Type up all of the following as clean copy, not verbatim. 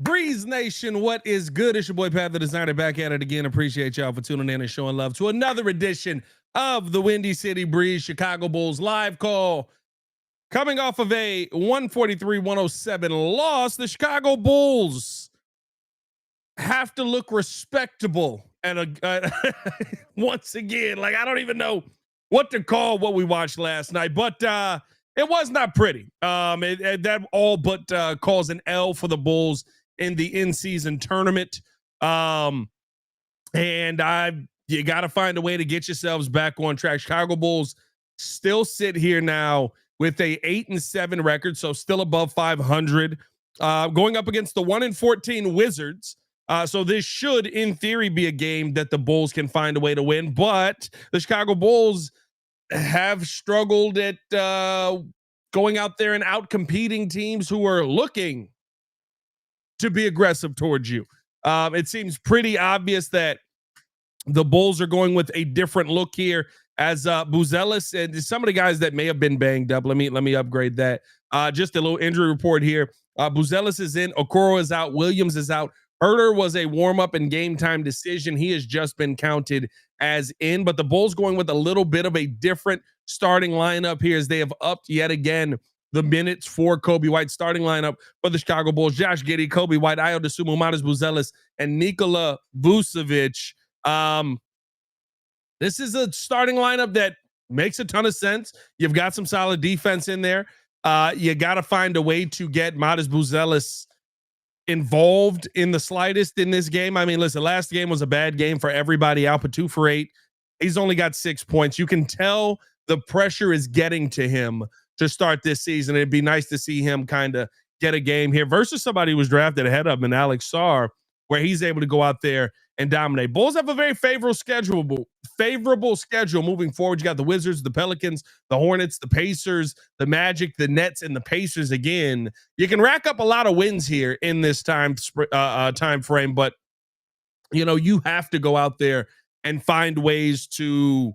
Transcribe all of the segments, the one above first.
Breeze Nation, what is good? It's your boy Pat the Designer back at it again. Appreciate y'all for tuning in and showing love to another edition of the Windy City Breeze Chicago Bulls live call. Coming off of a 143-107 loss, the Chicago Bulls have to look respectable. And once again, like I don't even know what to call what we watched last night, but it was not pretty. That all but calls an L for the Bulls in the in-season tournament. You got to find a way to get yourselves back on track. Chicago Bulls still sit here now with a 8-7 record, so still above 500, going up against the 1-14 Wizards. So this should, in theory, be a game that the Bulls can find a way to win. But the Chicago Bulls have struggled at going out there and out-competing teams who are looking to be aggressive towards you. It seems pretty obvious that the Bulls are going with a different look here as Buzelis and some of the guys that may have been banged up. Let me upgrade that. Just a little injury report here. Buzelis is in, Okoro is out, Williams is out. Herter was a warm-up and game-time decision. He has just been counted as in, but the Bulls going with a little bit of a different starting lineup here as they have upped yet again the minutes for Kobe White. Starting lineup for the Chicago Bulls: Josh Giddey, Kobe White, Ayo Dosunmu, Matas Buzelis, and Nikola Vučević. This is a starting lineup that makes a ton of sense. You've got some solid defense in there. You got to find a way to get Matas Buzelis involved in the slightest in this game. I mean, listen, last game was a bad game for everybody. Alpa 2 for 8. He's only got 6 points. You can tell the pressure is getting to him to start this season. It'd be nice to see him kind of get a game here versus somebody who was drafted ahead of him in Alex Sarr, where he's able to go out there and dominate. Bulls have a very favorable schedule moving forward. You got the Wizards, the Pelicans, the Hornets, the Pacers, the Magic, the Nets, and the Pacers again. You can rack up a lot of wins here in this time frame, but you have to go out there and find ways to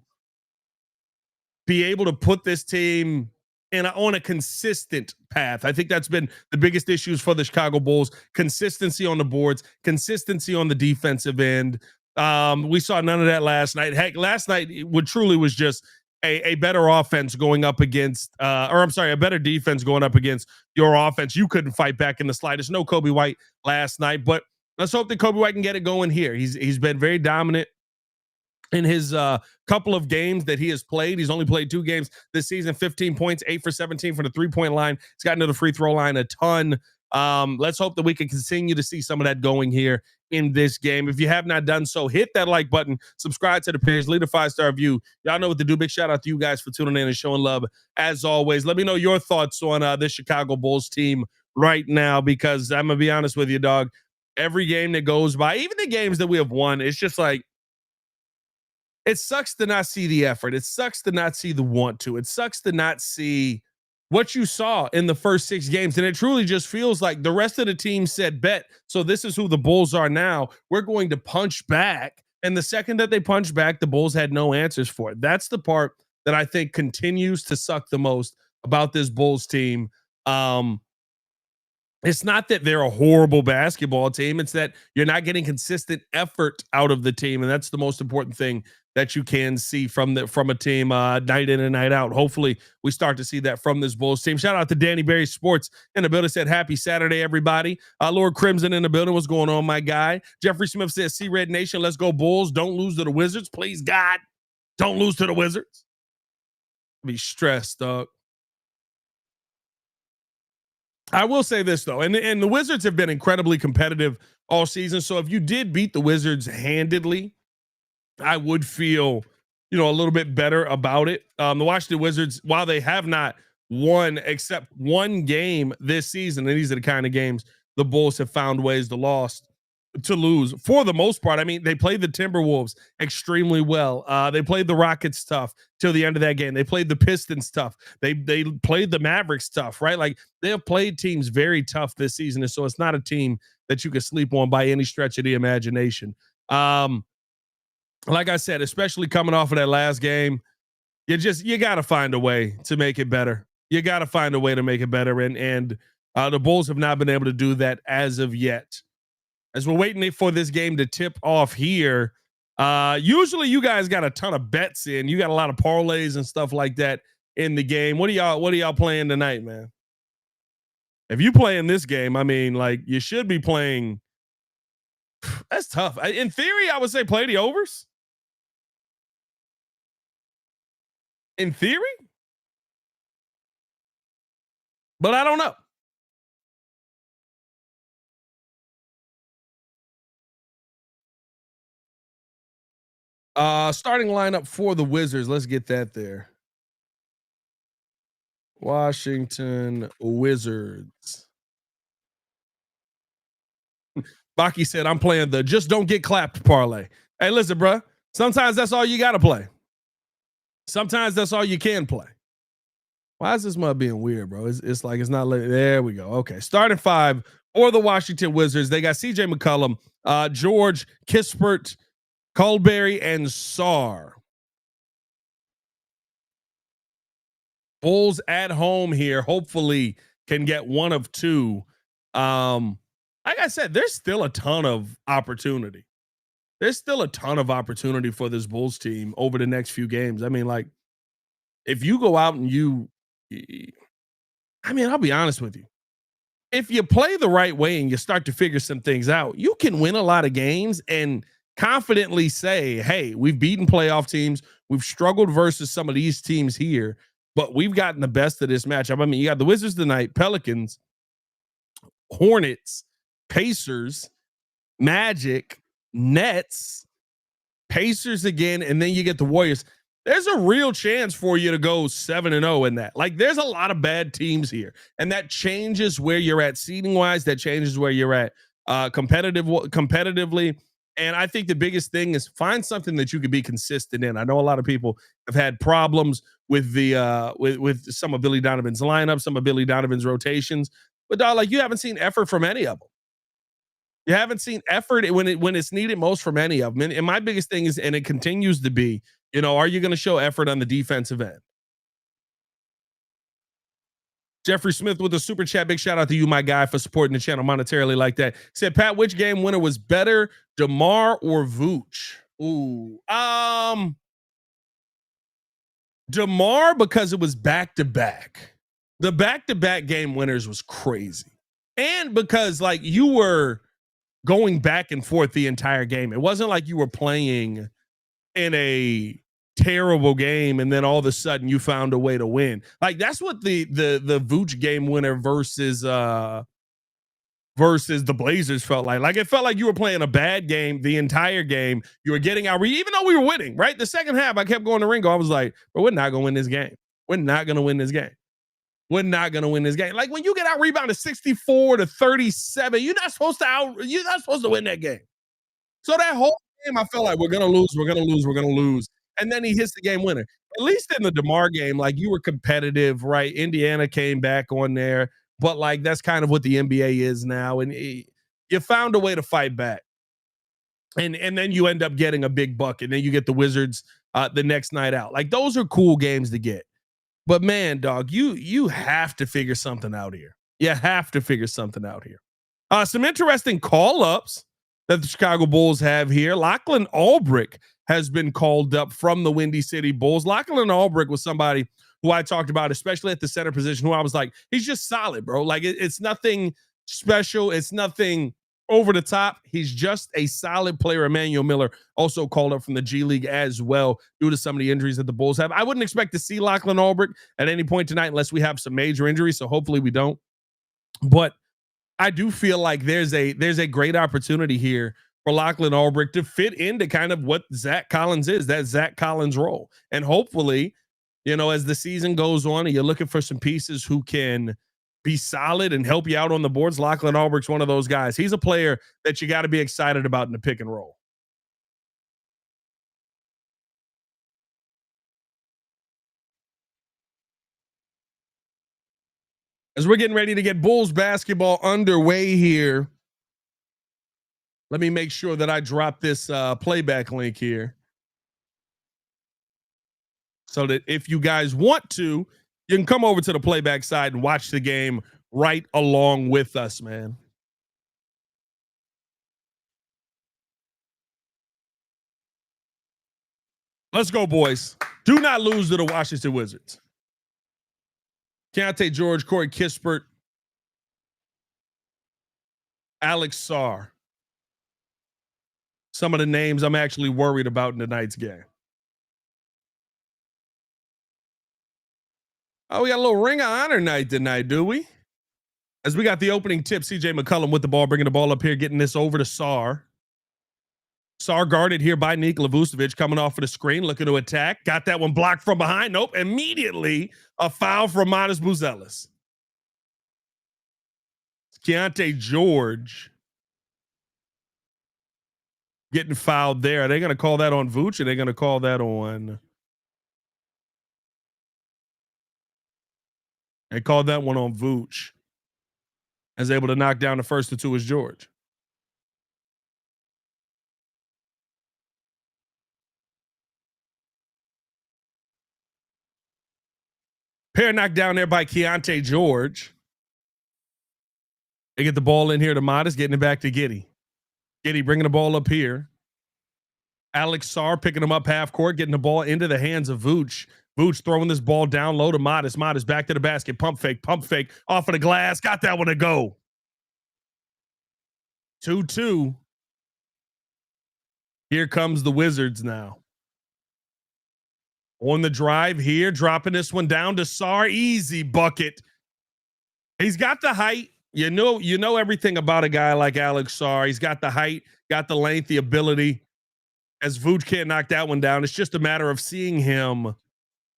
be able to put this team on a consistent path. I think that's been the biggest issues for the Chicago Bulls: consistency on the boards, consistency on the defensive end. We saw none of that last night. Heck, last night truly was just a better offense going up against, a better defense going up against your offense. You couldn't fight back in the slightest. No Kobe White last night, but let's hope that Kobe White can get it going here. He's been very dominant in his couple of games that he has played. He's only played 2 games this season. 15 points, 8 for 17 from the 3-point line. He's gotten to the free throw line a ton. Let's hope that we can continue to see some of that going here in this game. If you have not done so, hit that like button, subscribe to the page, leave a 5-star review. Y'all know what to do. Big shout out to you guys for tuning in and showing love as always. Let me know your thoughts on this Chicago Bulls team right now, because I'm gonna be honest with you, dog. Every game that goes by, even the games that we have won, it's just like, it sucks to not see the effort. It sucks to not see the want to. It sucks to not see what you saw in the first 6 games. And it truly just feels like the rest of the team said, bet. So this is who the Bulls are now. We're going to punch back. And the second that they punch back, the Bulls had no answers for it. That's the part that I think continues to suck the most about this Bulls team. It's not that they're a horrible basketball team. It's that you're not getting consistent effort out of the team. And that's the most important thing that you can see from a team night in and night out. Hopefully we start to see that from this Bulls team. Shout out to Danny Berry Sports in the building. Said happy Saturday, everybody. Lord Crimson in the building. What's going on, my guy? Jeffrey Smith says, "See Red Nation, let's go Bulls. Don't lose to the Wizards. Please, God, don't lose to the Wizards." Be stressed, dog. I will say this, though, and the Wizards have been incredibly competitive all season. So if you did beat the Wizards handedly, I would feel, a little bit better about it. The Washington Wizards, while they have not won except one game this season, and these are the kind of games the Bulls have found ways to lose for the most part. I mean, they played the Timberwolves extremely well. They played the Rockets tough till the end of that game. They played the Pistons tough. They played the Mavericks tough, right? Like, they have played teams very tough this season. And so it's not a team that you can sleep on by any stretch of the imagination. Like I said, especially coming off of that last game, you got to find a way to make it better. You got to find a way to make it better. And The Bulls have not been able to do that as of yet. As we're waiting for this game to tip off here, usually you guys got a ton of bets in. You got a lot of parlays and stuff like that in the game. What are y'all playing tonight, man? If you play in this game, I mean, like, you should be playing. That's tough. In theory, I would say play the overs. In theory, but I don't know. Starting lineup for the Wizards. Let's get that there. Washington Wizards. Baki said, I'm playing the just don't get clapped parlay. Hey, listen, bro. Sometimes that's all you got to play. Sometimes that's all you can play. Why is this mud being weird, bro? It's like it's not letting. There we go. Okay. Starting five for the Washington Wizards. They got CJ McCollum, George Kispert, Culberry, and Sarr. Bulls at home here. Hopefully can get one of two. Like I said, there's still a ton of opportunity. There's still a ton of opportunity for this Bulls team over the next few games. I mean, like, if you go out and I'll be honest with you. If you play the right way and you start to figure some things out, you can win a lot of games and confidently say, hey, we've beaten playoff teams. We've struggled versus some of these teams here, but we've gotten the best of this matchup. I mean, you got the Wizards tonight, Pelicans, Hornets, Pacers, Magic, Nets, Pacers again, and then you get the Warriors. There's a real chance for you to go 7-0 in that. Like, there's a lot of bad teams here, and that changes where you're at seeding wise. That changes where you're at competitively. And I think the biggest thing is find something that you could be consistent in. I know a lot of people have had problems with the with some of Billy Donovan's lineup, some of Billy Donovan's rotations, but dog, like, you haven't seen effort from any of them. You haven't seen effort when it's needed most from any of them. And my biggest thing is, and it continues to be, are you going to show effort on the defensive end? Jeffrey Smith with a super chat. Big shout out to you, my guy, for supporting the channel monetarily like that. Said, Pat, which game winner was better, DeMar or Vooch? Ooh, DeMar, because it was back-to-back. The back-to-back game winners was crazy. And because, like, you were going back and forth the entire game. It wasn't like you were playing in a terrible game and then all of a sudden you found a way to win. Like, that's what the Vooch game winner versus the Blazers felt like. Like, it felt like you were playing a bad game the entire game. You were getting out, even though we were winning, right? The second half, I kept going to Ringo. I was like, but we're not going to win this game. We're not going to win this game. We're not going to win this game. Like, when you get out rebounded 64-37, you're not supposed to win that game. So that whole game, I felt like we're going to lose. And then he hits the game winner. At least in the DeMar game, like, you were competitive, right? Indiana came back on there, but like, that's kind of what the NBA is now. And you found a way to fight back. And then you end up getting a big buck, and then you get the Wizards the next night out. Like, those are cool games to get. But man, dog, you have to figure something out here. You have to figure something out here. Some interesting call-ups that the Chicago Bulls have here. Lachlan Albrick has been called up from the Windy City Bulls. Lachlan Albrick was somebody who I talked about, especially at the center position, who I was like, he's just solid, bro. Like, it's nothing special. It's nothing over the top. He's just a solid player. Emmanuel Miller also called up from the G League as well due to some of the injuries that the Bulls have. I wouldn't expect to see Lachlan Albrick at any point tonight unless we have some major injuries, so hopefully we don't. But I do feel like there's a great opportunity here for Lachlan Albrick to fit into kind of what Zach Collins is, that Zach Collins role. And hopefully, as the season goes on and you're looking for some pieces who can be solid and help you out on the boards, Lachlan Albrick's one of those guys. He's a player that you got to be excited about in the pick and roll. As we're getting ready to get Bulls basketball underway here, let me make sure that I drop this playback link here so that if you guys want to, you can come over to the playback side and watch the game right along with us, man. Let's go, boys. Do not lose to the Washington Wizards. Keontae George, Corey Kispert, Alex Sarr. Some of the names I'm actually worried about in tonight's game. Oh, we got a little Ring of Honor night tonight, do we? As we got the opening tip, CJ McCollum with the ball, bringing the ball up here, getting this over to Sarr. Sarr guarded here by Nikola Vučević, coming off of the screen, looking to attack. Got that one blocked from behind. Nope. Immediately a foul from Matas Buzelis. Keontae George getting fouled there. Are they going to call that on Vooch? Or are they going to call that on? They called that one on Vooch. Is able to knock down the first of two is George. Pair knocked down there by Keontae George. They get the ball in here to Matas, getting it back to Giddey. Giddey bringing the ball up here. Alex Sarr picking him up half court, getting the ball into the hands of Vooch. Vooch throwing this ball down low to Matas. Matas back to the basket. Pump fake off of the glass. Got that one to go. 2-2. Here comes the Wizards now. On the drive here, dropping this one down to Sarr. Easy bucket. He's got the height. You know everything about a guy like Alex Sarr. He's got the height, got the length, the ability. As Vooch can't knock that one down, it's just a matter of seeing him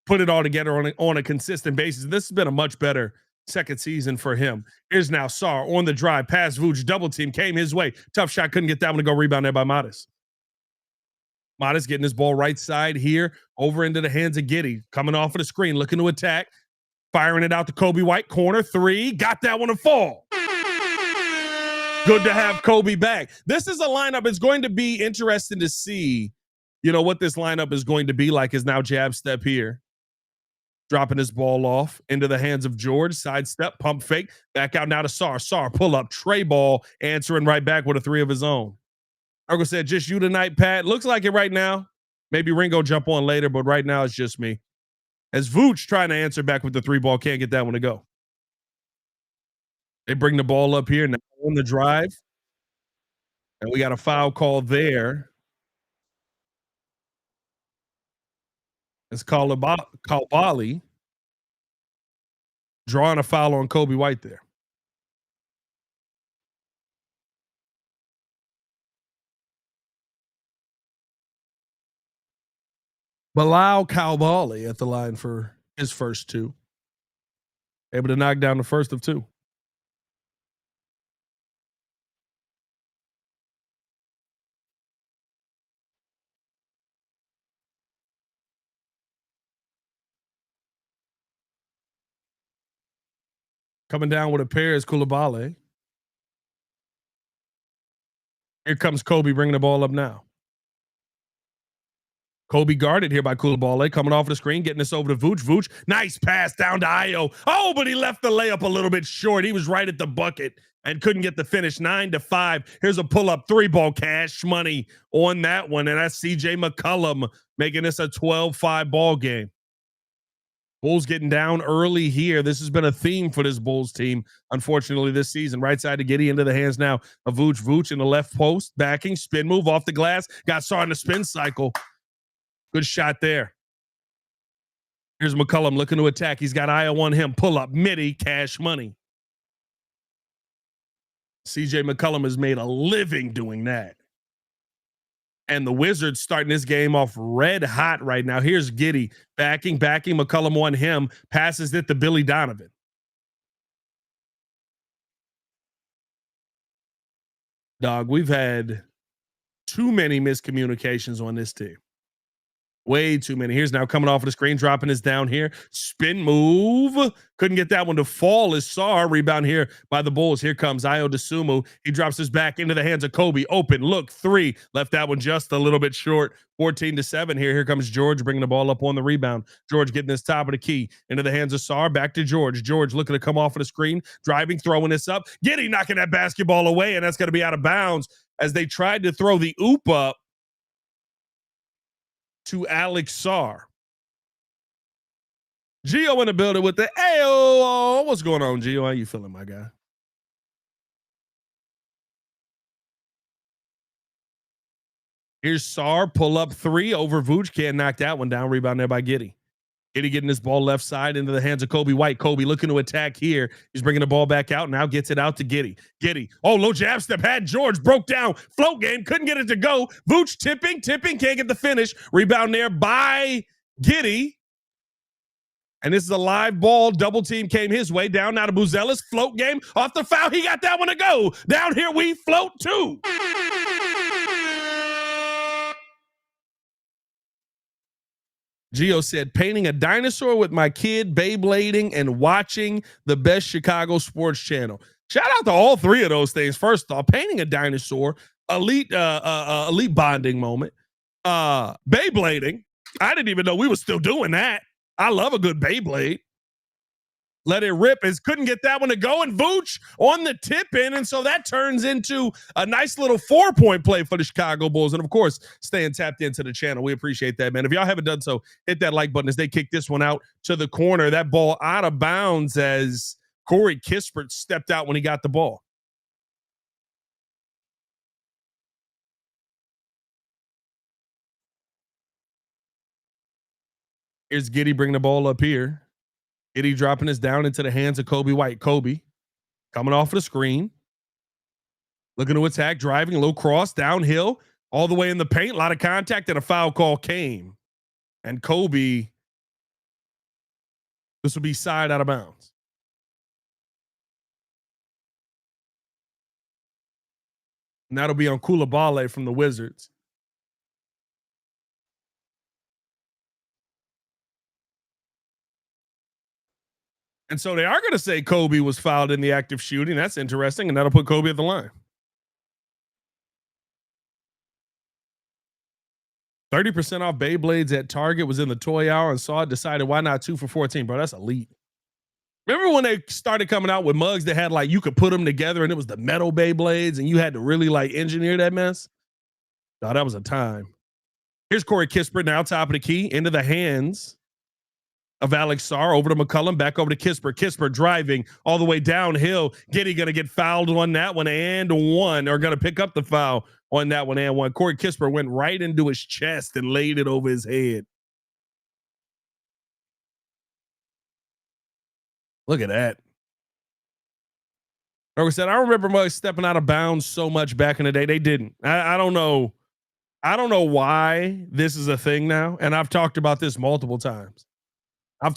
put it all together on a consistent basis. This has been a much better second season for him. Here's now Sarr on the drive, past Vooch, double team, came his way. Tough shot, couldn't get that one to go. Rebound there by Matas. Matas getting his ball right side here, over into the hands of Giddey. Coming off of the screen, looking to attack. Firing it out to Kobe White, corner three. Got that one to fall. Good to have Kobe back. This is a lineup. It's going to be interesting to see, what this lineup is going to be like. Is now jab step here. Dropping his ball off into the hands of George. Sidestep, pump fake. Back out now to Sarr. Sarr, pull up, tray ball, answering right back with a three of his own. Ergo said, just you tonight, Pat. Looks like it right now. Maybe Ringo jump on later, but right now it's just me. As Vooch trying to answer back with the three ball, can't get that one to go. They bring the ball up here now on the drive. And we got a foul call there. It's Kalbali drawing a foul on Kobe White there. Bilal Kalbali at the line for his first two. Able to knock down the first of two. Coming down with a pair is Coulibaly. Here comes Kobe bringing the ball up now. Kobe guarded here by Coulibaly, coming off the screen, getting this over to Vooch. Vooch, nice pass down to Ayo. Oh, but he left the layup a little bit short. He was right at the bucket and couldn't get the finish. 9-5. Here's a pull-up three-ball, cash money on that one, and that's CJ McCollum making this a 12-5 ball game. Bulls getting down early here. This has been a theme for this Bulls team, unfortunately, this season. Right side to Giddey, into the hands now of Vooch. Vooch in the left post, backing, spin move off the glass. Got Sarr in the spin cycle. Good shot there. Here's McCollum looking to attack. He's got Ayo on him. Pull up, midi, cash money. CJ McCollum has made a living doing that. And the Wizards starting this game off red hot right now. Here's Giddey backing. McCollum on him. Passes it to Billy Donovan. Dog, we've had too many miscommunications on this team. Way too many. Here's now coming off of the screen, dropping this down here. Spin move. Couldn't get that one to fall as Sar. Rebound here by the Bulls. Here comes Ayo Dosunmu. He drops his back into the hands of Kobe. Open, look, 3. Left that one just a little bit short. 14-7 here. Here comes George bringing the ball up on the rebound. George getting this top of the key into the hands of Sar. Back to George. George looking to come off of the screen. Driving, throwing this up. Giddey knocking that basketball away, and that's going to be out of bounds as they tried to throw the oop up to Alex Sar. Gio in the building with the Ayo. What's going on, Gio? How you feeling, my guy? Here's Sar, pull up 3 over Vučević. Can't knock that one down. Rebound there by Giddey. Giddey getting this ball left side into the hands of Kobe White. Kobe looking to attack here. He's bringing the ball back out. Now gets it out to Giddey. Giddey. Oh, low jab step. Had George. Broke down. Float game. Couldn't get it to go. Vučević tipping. Can't get the finish. Rebound there by Giddey. And this is a live ball. Double team came his way. Down now to Buzelis. Float game. Off the foul. He got that one to go. Down here we float too. Gio said, painting a dinosaur with my kid, Beyblading, and watching the best Chicago sports channel. Shout out to all 3 of those things. First off, painting a dinosaur, elite bonding moment. Beyblading. I didn't even know we were still doing that. I love a good Beyblade. Let it rip. Couldn't get that one to go. And Vučević on the tip in. And so that turns into a nice little 4-point play for the Chicago Bulls. And of course, staying tapped into the channel. We appreciate that, man. If y'all haven't done so, hit that like button as they kick this one out to the corner. That ball out of bounds as Corey Kispert stepped out when he got the ball. Here's Giddey bringing the ball up here. Giddey dropping this down into the hands of Kobe White. Kobe coming off of the screen. Looking to attack, driving, a little cross, downhill, all the way in the paint. A lot of contact, and a foul call came. And Kobe, this will be side out of bounds. And that'll be on Coulibaly from the Wizards. And so they are going to say Kobe was fouled in the act of shooting. That's interesting. And that'll put Kobe at the line. 30% off Beyblades at Target. Was in the toy hour and saw it. Decided why not 2 for 14, bro? That's elite. Remember when they started coming out with mugs that had like you could put them together and it was the metal Beyblades and you had to really like engineer that mess? No, that was a time. Here's Corey Kispert now, top of the key, into the hands of Alex Sar, over to McCollum, back over to Kispert. Kispert driving all the way downhill. Giddey going to get fouled on that one and one, or going to pick up the foul on that one and one. Corey Kispert went right into his chest and laid it over his head. Look at that. Like I said, I remember mugs stepping out of bounds so much back in the day. They didn't. I don't know. I don't know why this is a thing now. And I've talked about this multiple times. I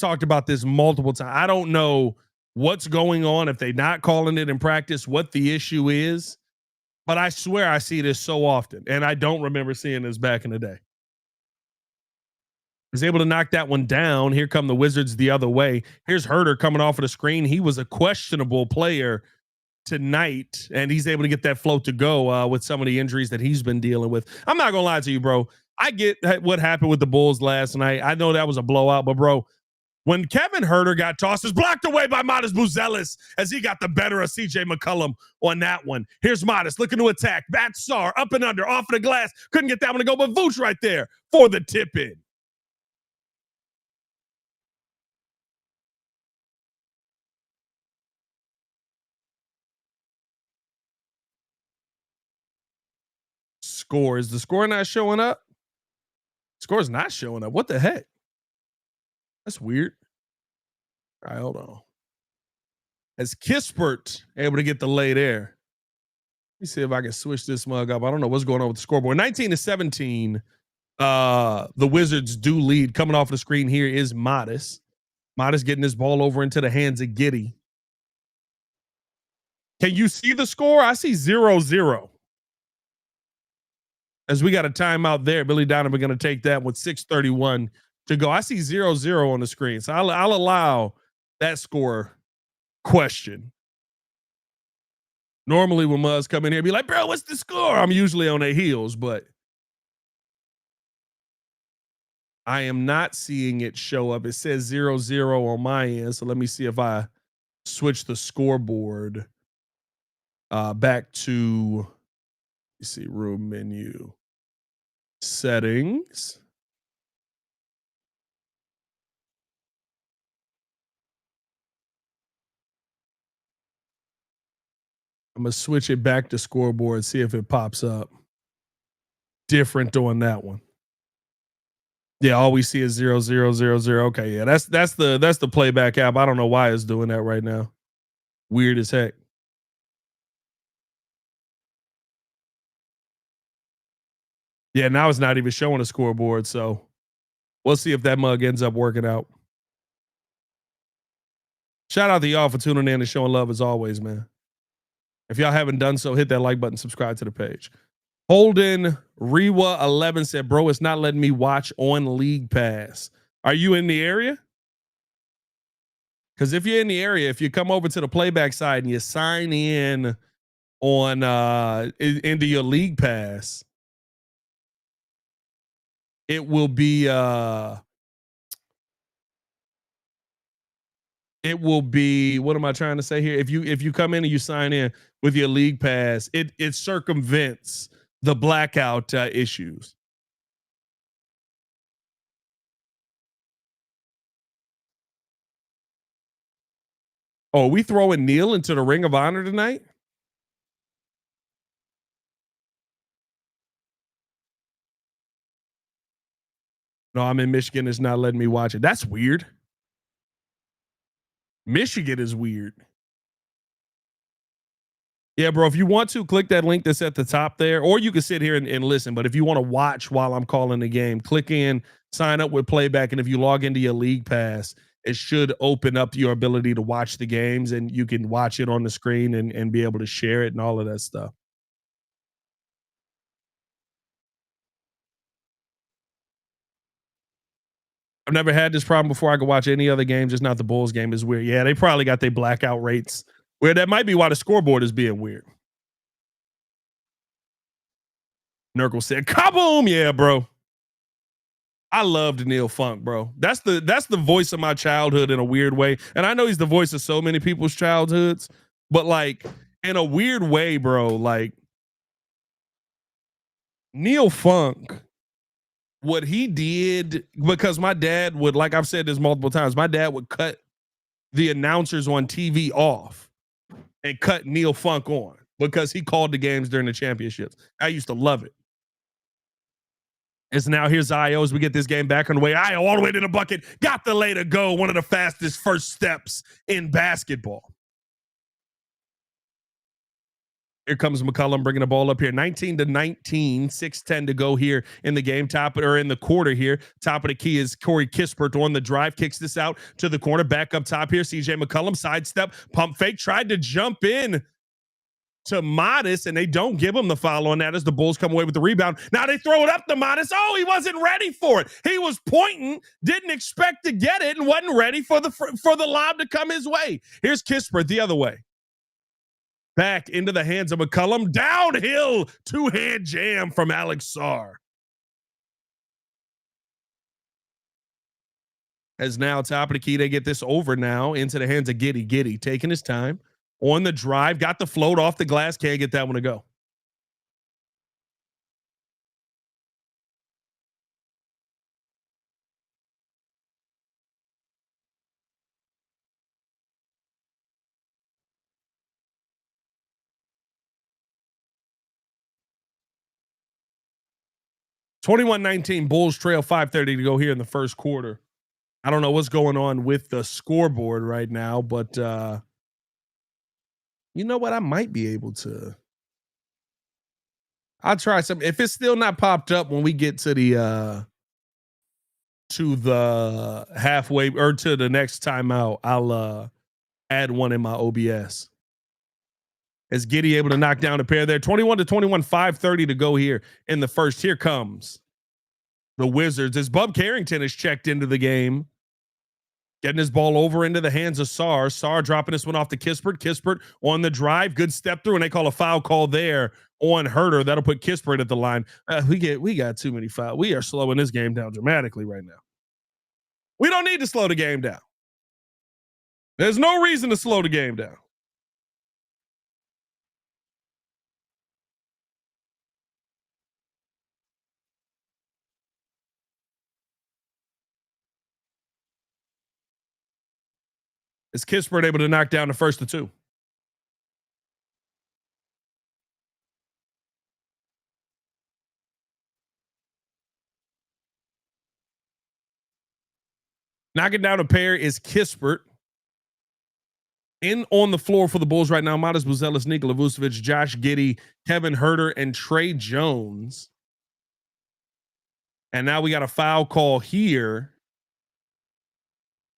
don't know what's going on, if they're not calling it in practice, what the issue is. But I swear I see this so often. And I don't remember seeing this back in the day. Was able to knock that one down. Here come the Wizards the other way. Here's Herter coming off of the screen. He was a questionable player tonight, and he's able to get that float to go with some of the injuries that he's been dealing with. I'm not going to lie to you, bro. I get what happened with the Bulls last night. I know that was a blowout, but, bro, when Kevin Herter got tossed, is blocked away by Matas Buzelis as he got the better of CJ McCollum on that one. Here's Matas looking to attack. Bat Sar up and under, off of the glass. Couldn't get that one to go, but Vučević right there for the tip in. Score. Is the score not showing up? Score's not showing up. What the heck? That's weird. All right, hold on. As Kispert able to get the lay there. Let me see if I can switch this mug up. I don't know what's going on with the scoreboard. 19-17. The Wizards do lead. Coming off the screen here is Matas. Matas getting this ball over into the hands of Giddey. Can you see the score? I see 0-0. as we got a timeout there. Billy Donovan going to take that with 6:31 to go. I see 0-0 on the screen, so I'll allow that score question. Normally when Muzz come in here and be like, bro, what's the score? I'm usually on their heels, but I am not seeing it show up. It says 0-0 on my end. So let me see if I switch the scoreboard back to, you see, room menu settings. I'm going to switch it back to scoreboard, see if it pops up different on that one. Yeah, all we see is 0-0-0-0. Okay, yeah, that's the playback app. I don't know why it's doing that right now. Weird as heck. Yeah, now it's not even showing a scoreboard, so we'll see if that mug ends up working out. Shout out to y'all for tuning in and showing love as always, man. If y'all haven't done so, hit that like button, subscribe to the page. Holden Rewa 11 said, bro, it's not letting me watch on League Pass. Are you in the area? Because if you're in the area, if you come over to the playback side and you sign in on into your League Pass, it will be what am I trying to say here? If you come in and you sign in with your League Pass, it circumvents the blackout issues. Oh, are we throwing Neil into the Ring of Honor tonight? No, I'm in Michigan. It's not letting me watch it. That's weird. Michigan is weird. Yeah, bro. If you want to, click that link that's at the top there, or you can sit here and listen. But if you want to watch while I'm calling the game, click in, sign up with playback, and if you log into your League Pass, it should open up your ability to watch the games, and you can watch it on the screen and be able to share it and all of that stuff. I've never had this problem before. I could watch any other game, just not the Bulls game. Is weird. Yeah, they probably got their blackout rates where that might be why the scoreboard is being weird. Nurgle said, kaboom. Yeah, bro. I loved Neil Funk, bro. That's the voice of my childhood in a weird way. And I know he's the voice of so many people's childhoods, but like in a weird way, bro, like Neil Funk, what he did, because my dad would, like I've said this multiple times, my dad would cut the announcers on TV off and cut Neil Funk on because he called the games during the championships. I used to love it. It's now here's Ayo as we get this game back on the way. Ayo all the way to the bucket. Got the lay to go. One of the fastest first steps in basketball. Here comes McCollum bringing the ball up here. 19-19, 6:10 to go here in the game. In the quarter here. Top of the key is Corey Kispert on the drive. Kicks this out to the corner. Back up top here. CJ McCollum sidestep. Pump fake. Tried to jump in to Matas, and they don't give him the foul on that as the Bulls come away with the rebound. Now they throw it up to Matas. Oh, he wasn't ready for it. He was pointing, didn't expect to get it, and wasn't ready for the lob to come his way. Here's Kispert the other way. Back into the hands of McCollum. Downhill, two-hand jam from Alex Sarr. As now top of the key, they get this over now into the hands of Giddey. Giddey taking his time. On the drive, got the float off the glass, can't get that one to go. (21-19) Bulls trail 5:30 to go here in the first quarter. I don't know what's going on with the scoreboard right now, but you know what? I might be able to. I'll try some. If it's still not popped up when we get to the halfway or to the next timeout, I'll add one in my OBS. as Giddey able to knock down a pair there. 21-21, 5:30 to go here in the first. Here comes the Wizards as Bub Carrington is checked into the game. Getting his ball over into the hands of Sarr. Sarr dropping this one off to Kispert. Kispert on the drive. Good step through, and they call a foul call there on Herter. That'll put Kispert at the line. We got too many fouls. We are slowing this game down dramatically right now. We don't need to slow the game down. There's no reason to slow the game down. Is Kispert able to knock down the first of two? Knocking down a pair is Kispert. In on the floor for the Bulls right now, Matas Buzelis, Nikola Vučević, Josh Giddey, Kevin Herter, and Tre Jones. And now we got a foul call here.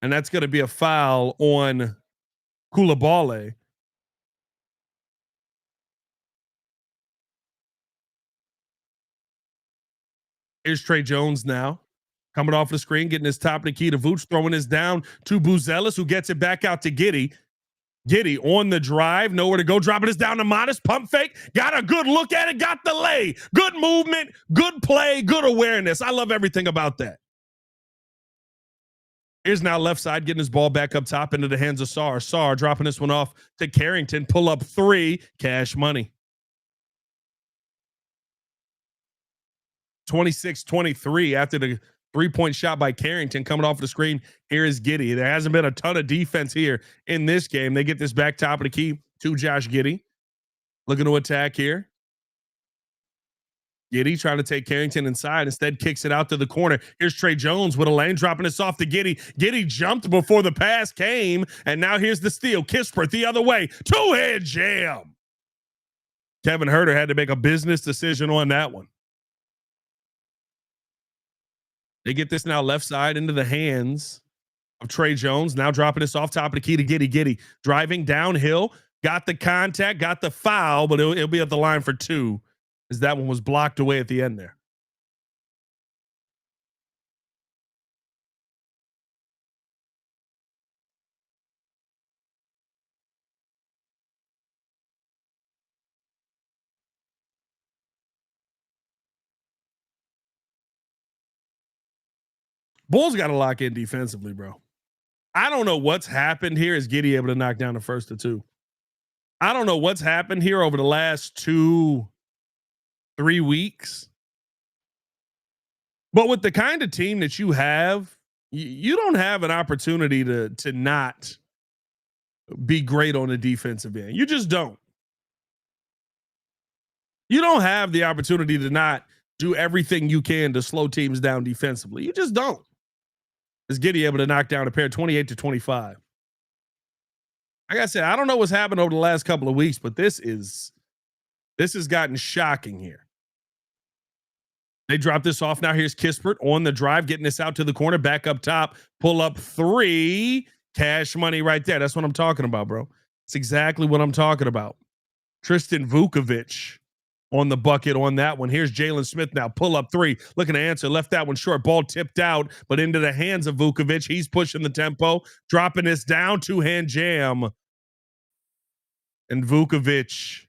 And that's going to be a foul on Coulibaly. Here's Tre Jones now. Coming off the screen, getting his top of the key to Vooch, throwing this down to Buzelis, who gets it back out to Giddey. Giddey on the drive, nowhere to go, dropping this down to Matas, pump fake, got a good look at it, got the lay. Good movement, good play, good awareness. I love everything about that. Here's now left side, getting his ball back up top into the hands of Sarr. Sarr dropping this one off to Carrington, pull up three, cash money. 26-23 after the three-point shot by Carrington coming off the screen. Here is Giddey. There hasn't been a ton of defense here in this game. They get this back top of the key to Josh Giddey. Looking to attack here. Giddey trying to take Carrington inside. Instead, kicks it out to the corner. Here's Tre Jones with a lane, dropping this off to Giddey. Giddey jumped before the pass came, and now here's the steal. Kispert the other way. Two-hand jam. Kevin Herter had to make a business decision on that one. They get this now left side into the hands of Tre Jones. Now dropping this off top of the key to Giddey. Giddey driving downhill. Got the contact, got the foul, but it'll be at the line for two, as that one was blocked away at the end there. Bulls got to lock in defensively, bro. I don't know what's happened here. Is Giddey able to knock down the first of two? I don't know what's happened here over the last 2-3 weeks. But with the kind of team that you have, you don't have an opportunity to not be great on the defensive end. You just don't. You don't have the opportunity to not do everything you can to slow teams down defensively. You just don't. Is Giddey able to knock down a pair 28-25? Like I said, I don't know what's happened over the last couple of weeks, but this has gotten shocking here. They drop this off. Now here's Kispert on the drive, getting this out to the corner, back up top, pull up three, cash money right there. That's what I'm talking about, bro. It's exactly what I'm talking about. Tristan Vukovic on the bucket on that one. Here's Jalen Smith now, pull up three, looking to answer, left that one short, ball tipped out, but into the hands of Vukovic. He's pushing the tempo, dropping this down, two-hand jam. And Vukovic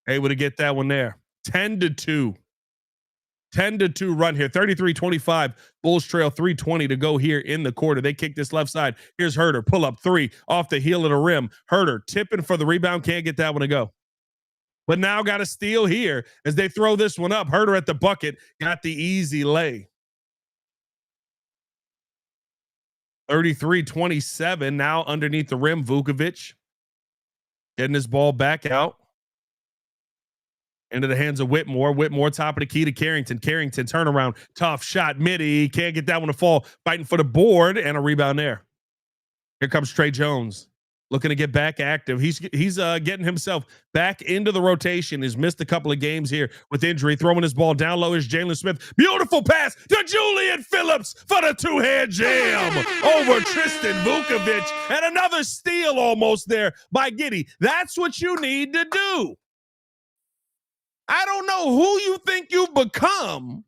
able to get that one there. 10-2. 10-2 run here. 33-25. Bulls trail 3:20 to go here in the quarter. They kick this left side. Here's Herter. Pull up three off the heel of the rim. Herter tipping for the rebound. Can't get that one to go. But now got a steal here as they throw this one up. Herter at the bucket. Got the easy lay. 33-27. Now underneath the rim. Vukovic getting his ball back out into the hands of Whitmore. Whitmore top of the key to Carrington. Carrington turnaround. Tough shot. Midi. Can't get that one to fall. Fighting for the board and a rebound there. Here comes Tre Jones. looking to get back active. He's getting himself back into the rotation. He's missed a couple of games here with injury. Throwing his ball down low is Jalen Smith. Beautiful pass to Julian Phillips for the two-hand jam over Tristan Vukovic. And another steal almost there by Giddey. That's what you need to do. I don't know who you think you've become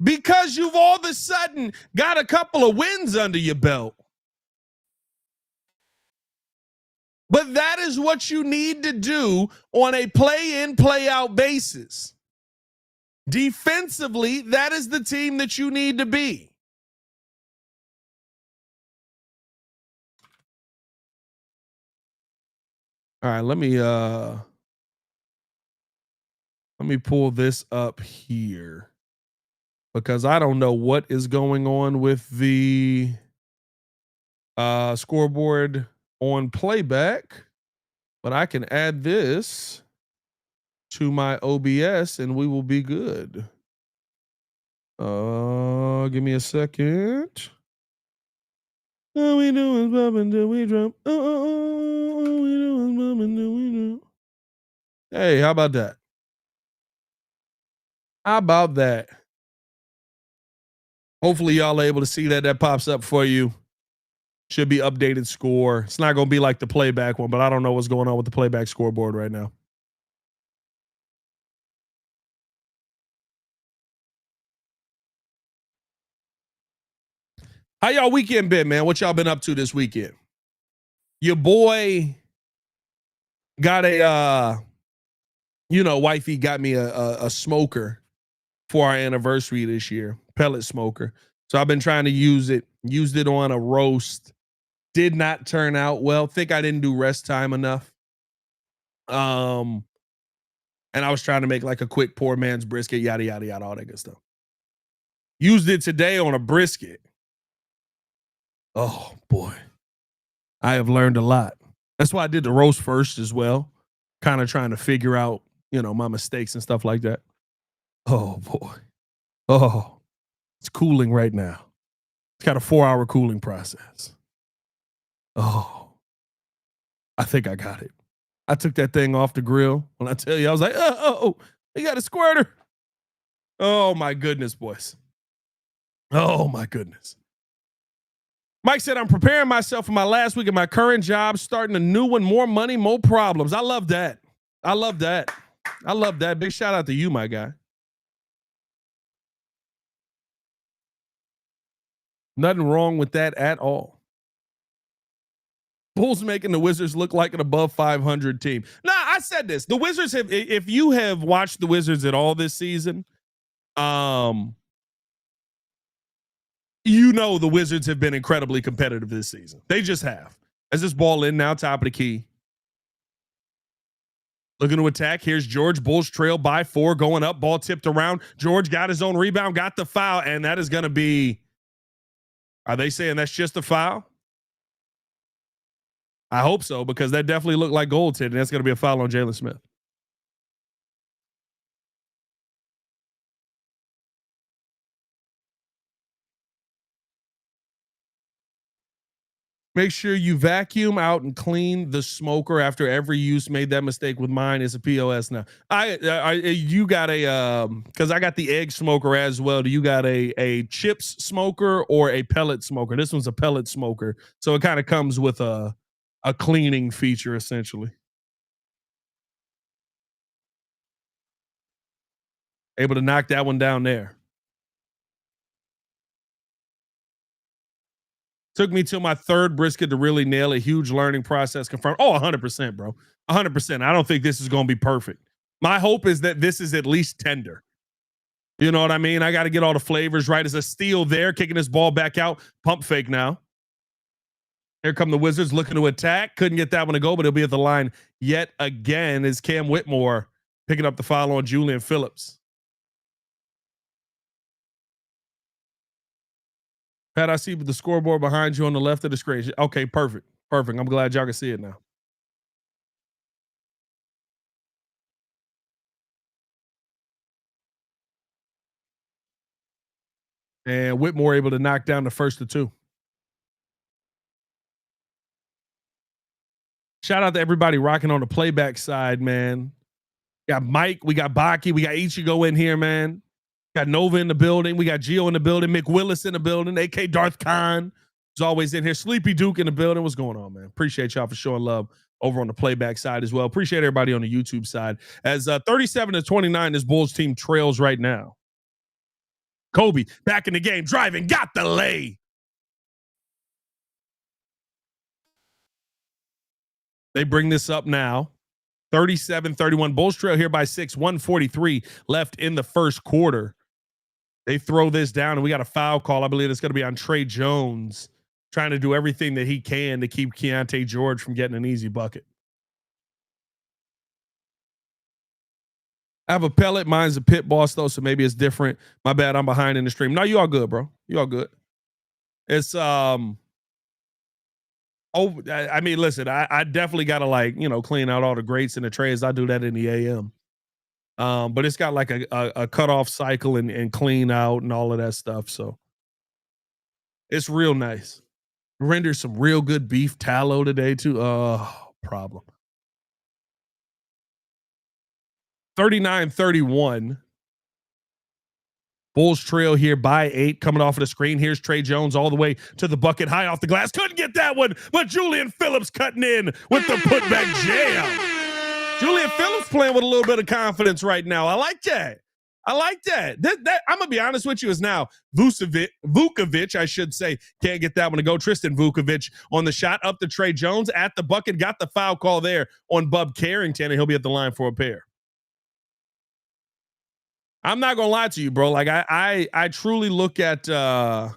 because you've all of a sudden got a couple of wins under your belt. But that is what you need to do on a play-in, play-out basis. Defensively, that is the team that you need to be. All right, let me pull this up here because I don't know what is going on with the scoreboard on playback, but I can add this to my OBS and we will be good. Give me a second. All we do is bump until we drop. All we do is bump until we drop. Hey, how about that? How about that? Hopefully y'all are able to see that. That pops up for you. Should be updated score. It's not going to be like the playback one, but I don't know what's going on with the playback scoreboard right now. How y'all weekend been, man? What y'all been up to this weekend? Your boy got a, wifey got me a smoker for our anniversary this year, pellet smoker. So I've been trying to use it. Used it on a roast. Did not turn out well. Think I didn't do rest time enough. And I was trying to make like a quick poor man's brisket, yada, yada, yada, all that good stuff. Used it today on a brisket. Oh, boy. I have learned a lot. That's why I did the roast first as well. Kind of trying to figure out, my mistakes and stuff like that. Oh, boy. Oh, it's cooling right now. It's got a 4-hour cooling process. Oh, I think I got it. I took that thing off the grill. When I tell you, I was like, oh, you got a squirter. Oh, my goodness, boys. Oh, my goodness. Mike said, I'm preparing myself for my last week of my current job, starting a new one, more money, more problems. I love that. I love that. I love that. Big shout out to you, my guy. Nothing wrong with that at all. Bulls making the Wizards look like an above 500 team. Nah, I said this. The Wizards have, if you have watched the Wizards at all this season, the Wizards have been incredibly competitive this season. They just have. As this ball in now, top of the key. Looking to attack. Here's George. Bulls trail by 4, going up. Ball tipped around. George got his own rebound, got the foul, and that is going to be. Are they saying that's just a foul? I hope so, because that definitely looked like goaltending. And that's going to be a foul on Jalen Smith. Make sure you vacuum out and clean the smoker after every use. Made that mistake with mine. It's a POS now. You got a because I got the egg smoker as well. Do you got a chips smoker or a pellet smoker? This one's a pellet smoker, so it kind of comes with a cleaning feature essentially. Able to knock that one down there. Took me till my third brisket to really nail a huge learning process. Confirmed. Oh, 100%, bro. 100%. I don't think this is going to be perfect. My hope is that this is at least tender. You know what I mean? I got to get all the flavors right. As a steal there, kicking this ball back out. Pump fake now. Here come the Wizards looking to attack. Couldn't get that one to go, but he'll be at the line yet again as Cam Whitmore picking up the foul on Julian Phillips. Pat, I see the scoreboard behind you on the left of the screen. Okay, perfect. Perfect. I'm glad y'all can see it now. And Whitmore able to knock down the first of 2. Shout out to everybody rocking on the playback side, man. We got Mike, we got Baki, we got Ichigo in here, man. Got Nova in the building. We got Gio in the building. Mick Willis in the building. AK Darth Khan is always in here. Sleepy Duke in the building. What's going on, man? Appreciate y'all for showing love over on the playback side as well. Appreciate everybody on the YouTube side. As 37-29, this Bulls team trails right now. Kobe back in the game, driving, got the lay. They bring this up now. 37-31. Bulls trail here by 6. 1:43 left in the first quarter. They throw this down, and we got a foul call. I believe it's going to be on Trey Jones, trying to do everything that he can to keep Keontae George from getting an easy bucket. I have a pellet. Mine's a pit boss, though, so maybe it's different. My bad. I'm behind in the stream. No, you all good, bro. You all good. It's I mean, listen, I definitely got to clean out all the grates and the trays. I do that in the AM. But it's got like a cutoff cycle and clean out and all of that stuff. So it's real nice. Rendered some real good beef tallow today too. Problem. 39-31. Bulls trail here by 8, coming off of the screen. Here's Trey Jones all the way to the bucket, high off the glass. Couldn't get that one, but Julian Phillips cutting in with the putback jam. Julian Phillips playing with a little bit of confidence right now. I like that. I'm going to be honest with you, is now Vučević, I should say, can't get that one to go. Tristan Vučević on the shot, up to Trey Jones at the bucket, got the foul call there on Bub Carrington, and he'll be at the line for a pair. I'm not gonna lie to you, bro. Like I truly look at a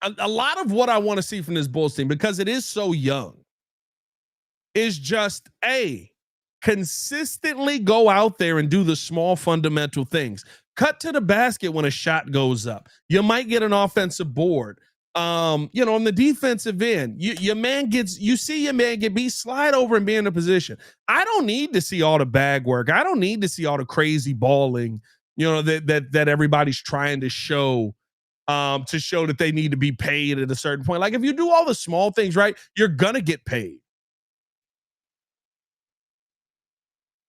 lot of what I want to see from this Bulls team, because it is so young, is just consistently go out there and do the small fundamental things. Cut to the basket when a shot goes up. You might get an offensive board. On the defensive end, your man get beat, slide over and be in a position. I don't need to see all the bag work. I don't need to see all the crazy balling, that everybody's trying to show that they need to be paid at a certain point. Like, if you do all the small things right, you're gonna get paid.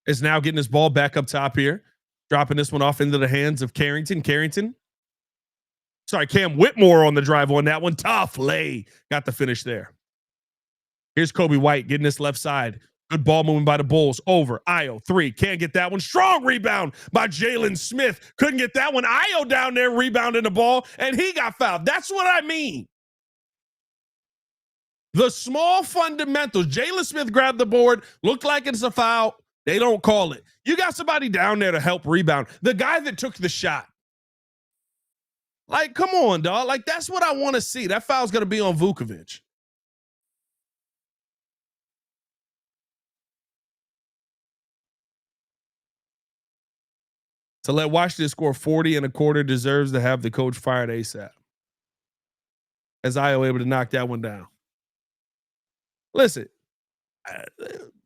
Is now getting his ball back up top here, dropping this one off into the hands of Cam Whitmore on the drive on that one. Tough lay. Got the finish there. Here's Kobe White getting this left side. Good ball moving by the Bulls. Over. Ayo, 3. Can't get that one. Strong rebound by Jalen Smith. Couldn't get that one. Ayo down there rebounding the ball, and he got fouled. That's what I mean. The small fundamentals. Jalen Smith grabbed the board. Looked like it's a foul. They don't call it. You got somebody down there to help rebound. The guy that took the shot. Like, come on, dog. Like, that's what I want to see. That foul's going to be on Vučević. To let Washington score 40 and a quarter deserves to have the coach fired ASAP. As Ayo able to knock that one down. Listen,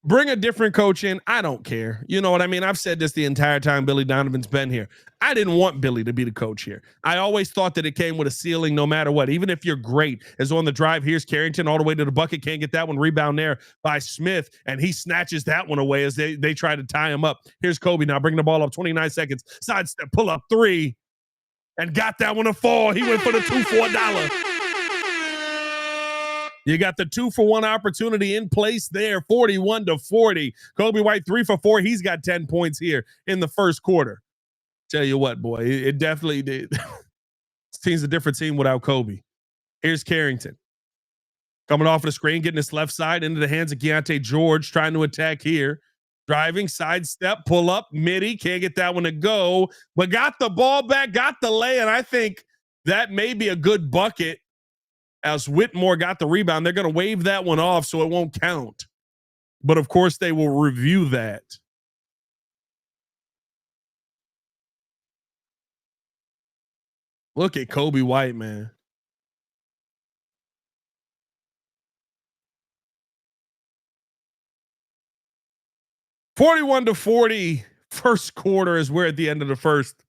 bring a different coach in. I don't care. You know what I mean? I've said this the entire time Billy Donovan's been here. I didn't want Billy to be the coach here. I always thought that it came with a ceiling no matter what. Even if you're great, as on the drive, here's Carrington all the way to the bucket. Can't get that one. Rebound there by Smith, and he snatches that one away as they try to tie him up. Here's Kobe now bringing the ball up, 29 seconds. Sidestep, pull up 3, and got that one to fall. He went for the 2 for $1. You got the 2-for-1 opportunity in place there, 41-40. Kobe White 3 for 4. He's got 10 points here in the first quarter. Tell you what, boy, it definitely did. This team's a different team without Kobe. Here's Carrington. Coming off of the screen, getting his left side into the hands of Keontae George, trying to attack here. Driving, sidestep, pull up, midi. Can't get that one to go, but got the ball back, got the lay, and I think that may be a good bucket. As Whitmore got the rebound, they're going to wave that one off so it won't count. But, of course, they will review that. Look at Kobe White, man. (41-40). First quarter as we're at the end of the first.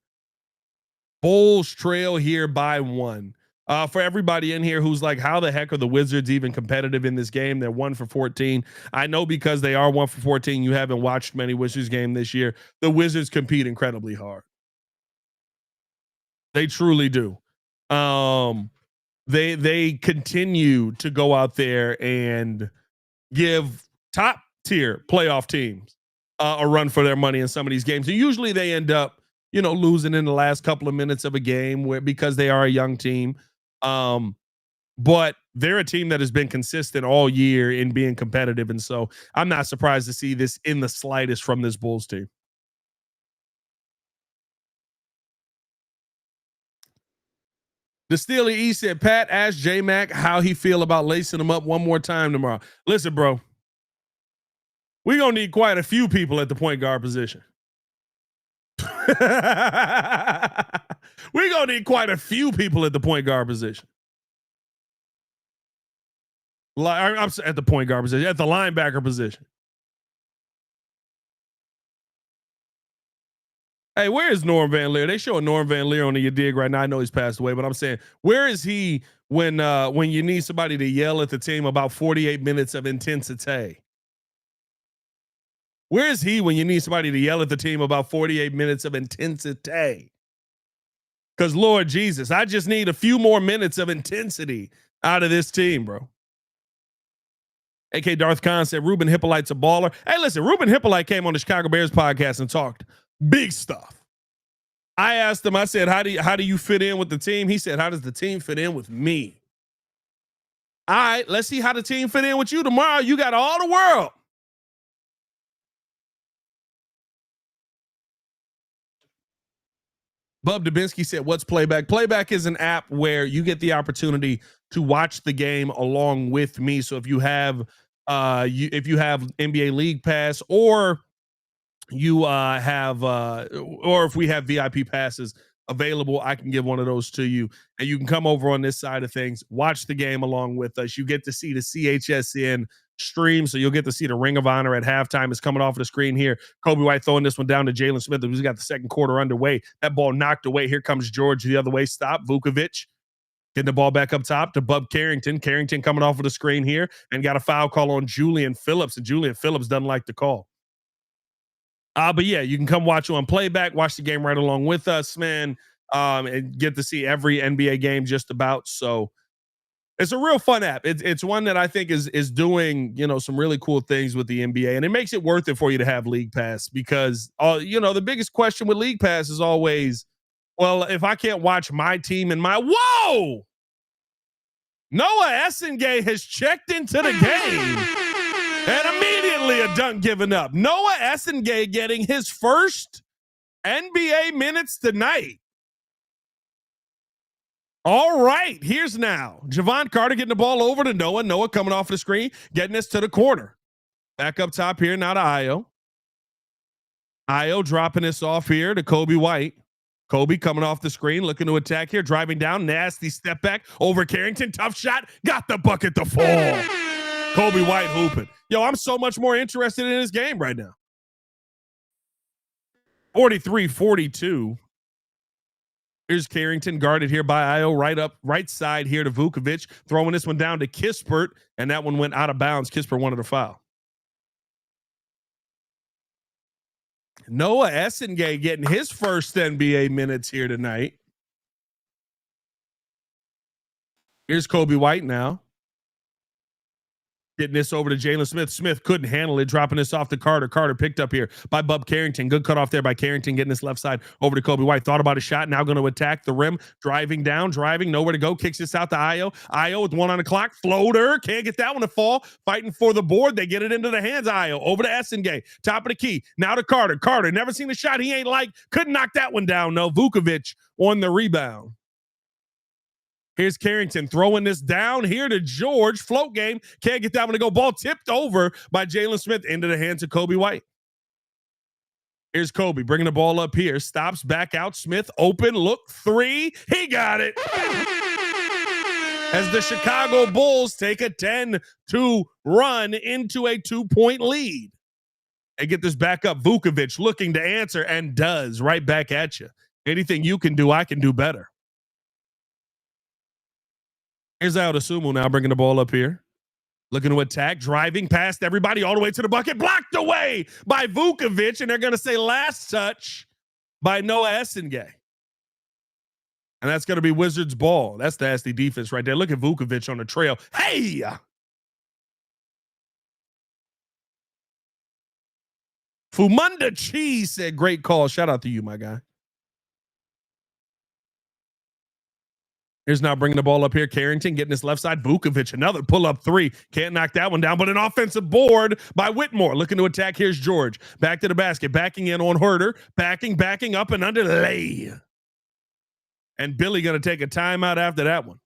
Bulls trail here by 1. For everybody in here who's like, how the heck are the Wizards even competitive in this game? They're 1 for 14. I know because they are 1 for 14, you haven't watched many Wizards game this year. The Wizards compete incredibly hard. They truly do. They continue to go out there and give top tier playoff teams a run for their money in some of these games. And usually they end up, losing in the last couple of minutes of a game because they are a young team. But they're a team that has been consistent all year in being competitive. And so I'm not surprised to see this in the slightest from this Bulls team. The Steely E said, Pat asked J-Mac how he feel about lacing him up one more time tomorrow. Listen, bro, we're going to need quite a few people at the point guard position. We're going to need quite a few people at the point guard position. I'm at the point guard position, at the linebacker position. Hey, where is Norm Van Leer? They show Norm Van Leer on the dig right now. I know he's passed away, but I'm saying, where is he when you need somebody to yell at the team about 48 minutes of intensity? Where is he when you need somebody to yell at the team about 48 minutes of intensity? Because Lord Jesus, I just need a few more minutes of intensity out of this team, bro. AK Darth Khan said Ruben Hippolyte's a baller. Hey, listen, Ruben Hippolyte came on the Chicago Bears podcast and talked big stuff. I asked him, I said, how do you fit in with the team? He said, how does the team fit in with me? All right, let's see how the team fit in with you tomorrow. You got all the world. Bub Dubinsky said, what's Playback? Playback is an app where you get the opportunity to watch the game along with me. So if you have NBA League Pass, or or if we have VIP passes available, I can give one of those to you, and you can come over on this side of things, watch the game along with us. You get to see the CHSN stream, so you'll get to see the Ring of Honor at halftime. It's coming off of the screen here. Kobe White throwing this one down to Jalen Smith, who's got the second quarter underway. That ball knocked away. Here comes George the other way. Stop. Vučević getting the ball back up top to Bub Carrington. Carrington coming off of the screen here and got a foul call on Julian Phillips, and Julian Phillips doesn't like the call. But yeah, you can come watch you on Playback, watch the game right along with us, man, and get to see every NBA game just about. So it's a real fun app. It's one that I think is doing, some really cool things with the NBA, and it makes it worth it for you to have League Pass, because the biggest question with League Pass is always, well, if I can't watch my team and whoa, Noah Essengay has checked into the game, and immediately a dunk given up. Noah Essengay getting his first NBA minutes tonight. All right, here's now Javon Carter getting the ball over to Noah. Noah coming off the screen, getting this to the corner. Back up top here, now to Ayo. Ayo dropping this off here to Kobe White. Kobe coming off the screen, looking to attack here, driving down, nasty step back over Carrington. Tough shot, got the bucket to fall. Kobe White hooping. Yo, I'm so much more interested in this game right now. 43-42. Here's Carrington guarded here by Ayo, right side here to Vučević, throwing this one down to Kispert, and that one went out of bounds. Kispert wanted a foul. Noah Essengay getting his first NBA minutes here tonight. Here's Kobe White now. Getting this over to Jalen Smith. Smith couldn't handle it, dropping this off to Carter. Carter picked up here by Bub Carrington. Good cut off there by Carrington, getting this left side over to Kobe White. Thought about a shot, now going to attack the rim. Driving, nowhere to go. Kicks this out to Ayo. Ayo with 1 on the clock. Floater, can't get that one to fall. Fighting for the board. They get it into the hands of Ayo. Over to Essengay. Top of the key. Now to Carter. Carter, never seen a shot he ain't like. Couldn't knock that one down, no. Vučević on the rebound. Here's Carrington throwing this down here to George. Float game. Can't get that one to go. Ball tipped over by Jalen Smith into the hands of Kobe White. Here's Kobe bringing the ball up here. Stops back out. Smith open. Look. 3. He got it. As the Chicago Bulls take a 10-2 run into a 2-point lead. And get this back up. Vučević looking to answer and does right back at you. Anything you can do, I can do better. Here's Ayo Dosunmu now bringing the ball up here. Looking to attack, driving past everybody all the way to the bucket, blocked away by Vučević, and they're going to say last touch by Noah Essengay. And that's going to be Wizards ball. That's nasty defense right there. Look at Vučević on the trail. Hey! Fumunda Cheese said, great call. Shout out to you, my guy. Here's now bringing the ball up here. Carrington getting his left side. Vučević, another pull-up three. Can't knock that one down, but an offensive board by Whitmore. Looking to attack. Here's George. Back to the basket. Backing in on Herter. Backing up and under lay. And Billy going to take a timeout after that one.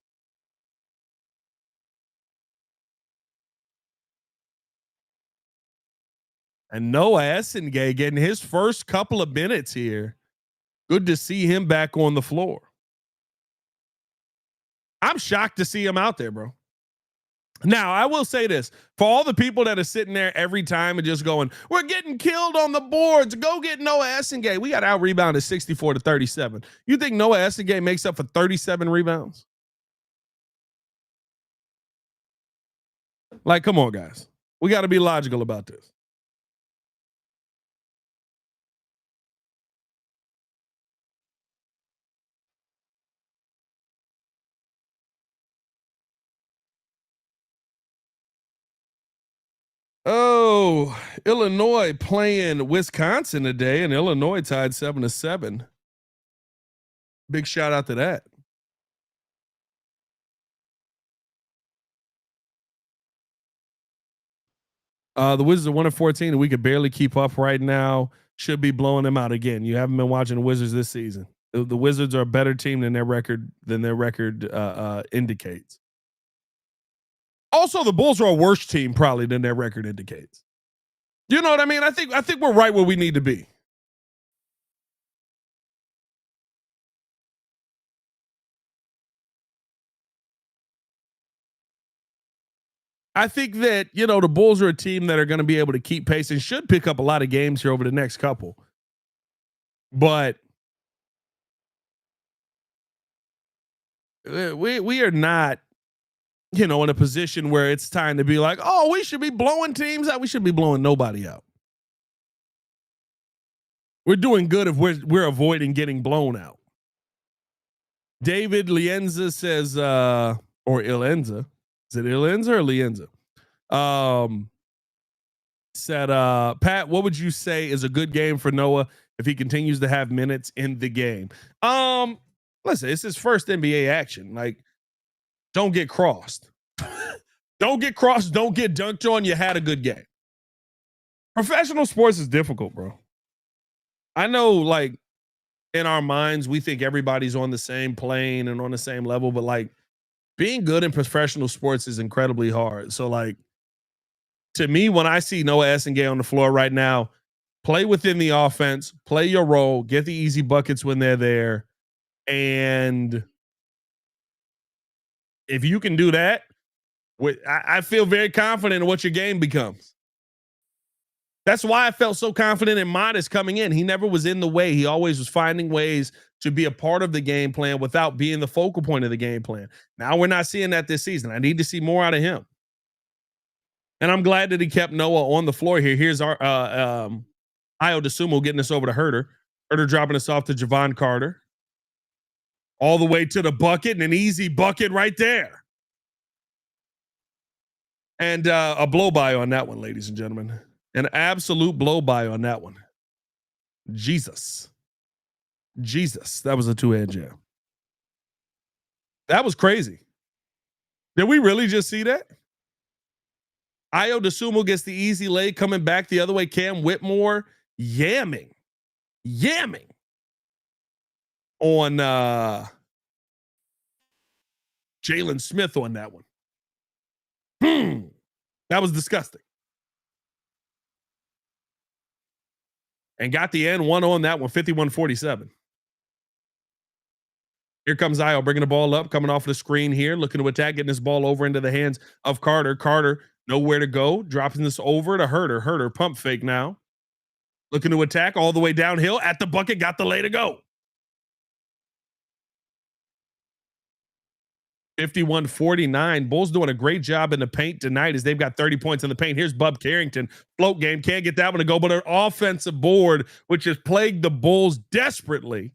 And Noah Essengay getting his first couple of minutes here. Good to see him back on the floor. I'm shocked to see him out there, bro. Now, I will say this. For all the people that are sitting there every time and just going, we're getting killed on the boards, go get Noah Essengay. We got out-rebounded 64-37. You think Noah Essengay makes up for 37 rebounds? Like, come on, guys. We got to be logical about this. Oh, Illinois playing Wisconsin today, and Illinois tied 7-7. Big shout out to that. The Wizards are 1-14, and we could barely keep up right now. Should be blowing them out again. You haven't been watching the Wizards this season. The Wizards are a better team than their record indicates. Also, the Bulls are a worse team probably than their record indicates. You know what I mean? I think we're right where we need to be. I think that, you know, the Bulls are a team that are going to be able to keep pace and should pick up a lot of games here over the next couple. But we are not, you know, in a position where it's time to be like, oh, we should be blowing teams out. We should be blowing nobody out. We're doing good if we're avoiding getting blown out. David Lienza says, or Ilenza. Is it Ilenza or Lienza? Said, Pat, what would you say is a good game for Noah if he continues to have minutes in the game? Listen, it's his first NBA action. Like, don't get crossed. Don't get crossed. Don't get dunked on. You had a good game. Professional sports is difficult, bro. I know, like, in our minds, we think everybody's on the same plane and on the same level, but like being good in professional sports is incredibly hard. So, like, to me, when I see Noah Essengay on the floor right now, play within the offense, play your role, get the easy buckets when they're there. And if you can do that, I feel very confident in what your game becomes. That's why I felt so confident in Matas coming in. He never was in the way. He always was finding ways to be a part of the game plan without being the focal point of the game plan. Now we're not seeing that this season. I need to see more out of him. And I'm glad that he kept Noah on the floor here. Here's our Ayo Dosunmu getting us over to Herter. Herter dropping us off to Javon Carter. All the way to the bucket, and an easy bucket right there. And a blow-by on that one, ladies and gentlemen. An absolute blow-by on that one. Jesus. That was a two-hand jam. That was crazy. Did we really just see that? Ayo Dosunmu gets the easy lay, coming back the other way. Cam Whitmore yamming on Jalen Smith on that one. That was disgusting. And got the end one on that one, 51-47. Here comes Ayo bringing the ball up, coming off the screen here, looking to attack, getting this ball over into the hands of Carter. Carter, nowhere to go, dropping this over to Herter. Herter, pump fake now. Looking to attack all the way downhill at the bucket, got the lay to go. 51-49. Bulls doing a great job in the paint tonight as they've got 30 points in the paint. Here's Bub Carrington. Float game. Can't get that one to go, but an offensive board, which has plagued the Bulls desperately,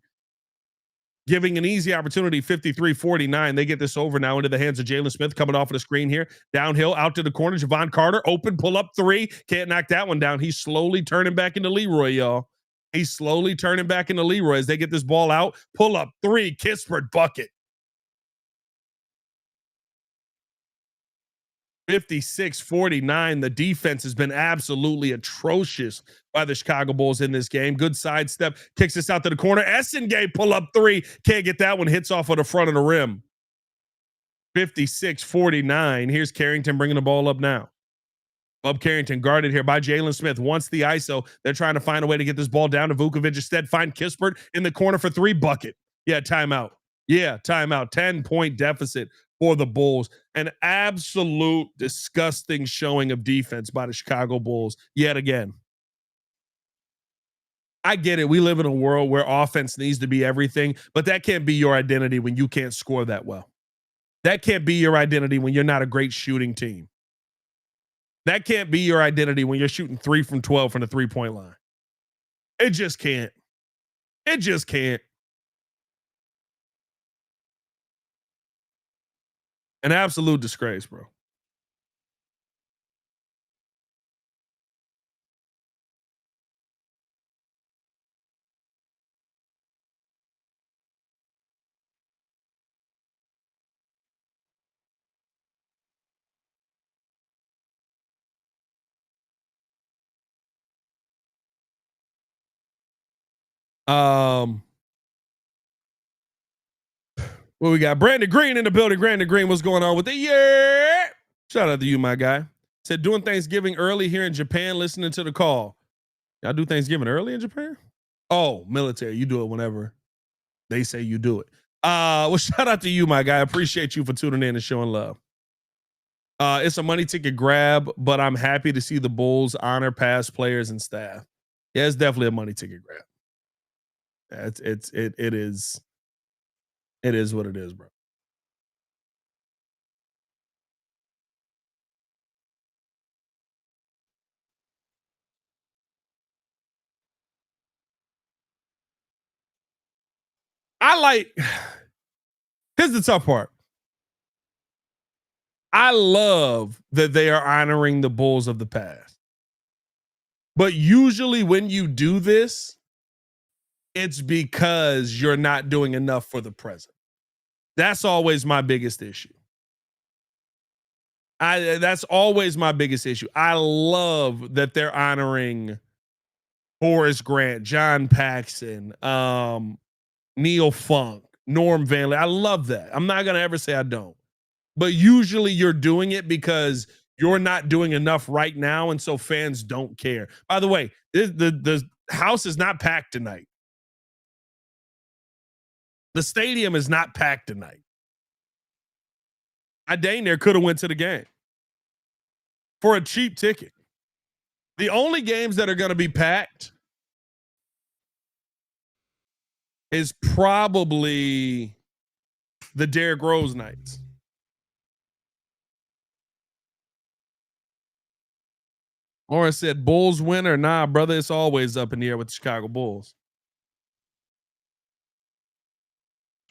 giving an easy opportunity, 53-49. They get this over now into the hands of Jalen Smith coming off of the screen here. Downhill, out to the corner. Javon Carter, open, pull up three. Can't knock that one down. He's slowly turning back into Leroy, y'all. He's slowly turning back into Leroy as they get this ball out. Pull up three, Kispert bucket. 56-49. The defense has been absolutely atrocious by the Chicago Bulls in this game. Good sidestep. Kicks this out to the corner. Essengate pull up three. Can't get that one. Hits off of the front of the rim. 56-49. Here's Carrington bringing the ball up now. Bub Carrington guarded here by Jalen Smith. Wants the ISO. They're trying to find a way to get this ball down to Vučević. Instead, find Kispert in the corner for three. Bucket. Yeah, timeout. 10-point deficit for the Bulls. An absolute disgusting showing of defense by the Chicago Bulls yet again. I get it. We live in a world where offense needs to be everything, but that can't be your identity when you can't score that well. That can't be your identity when you're not a great shooting team. That can't be your identity when you're shooting 3 from 12 from the three-point line. It just can't. It just can't. An absolute disgrace, bro. What we got? Brandon Green in the building. Brandon Green, what's going on with it? Yeah. Shout out to you, my guy. Said doing Thanksgiving early here in Japan, listening to the call. Y'all do Thanksgiving early in Japan? Oh, military. You do it whenever they say you do it. Well, shout out to you, my guy. I appreciate you for tuning in and showing love. It's a money ticket grab, but I'm happy to see the Bulls honor past players and staff. Yeah, it's definitely a money ticket grab. It is. It is what it is, bro. Here's the tough part. I love that they are honoring the Bulls of the past. But usually when you do this, it's because you're not doing enough for the present. That's always my biggest issue. That's always my biggest issue. I love that they're honoring Horace Grant, John Paxson, Neil Funk, Norm Van Lee. I love that. I'm not going to ever say I don't. But usually you're doing it because you're not doing enough right now, and so fans don't care. By the way, the house is not packed tonight. The stadium is not packed tonight. I dang near could have went to the game for a cheap ticket. The only games that are going to be packed is probably the Derrick Rose nights. Or I said, Bulls winner. Nah, brother, it's always up in the air with the Chicago Bulls.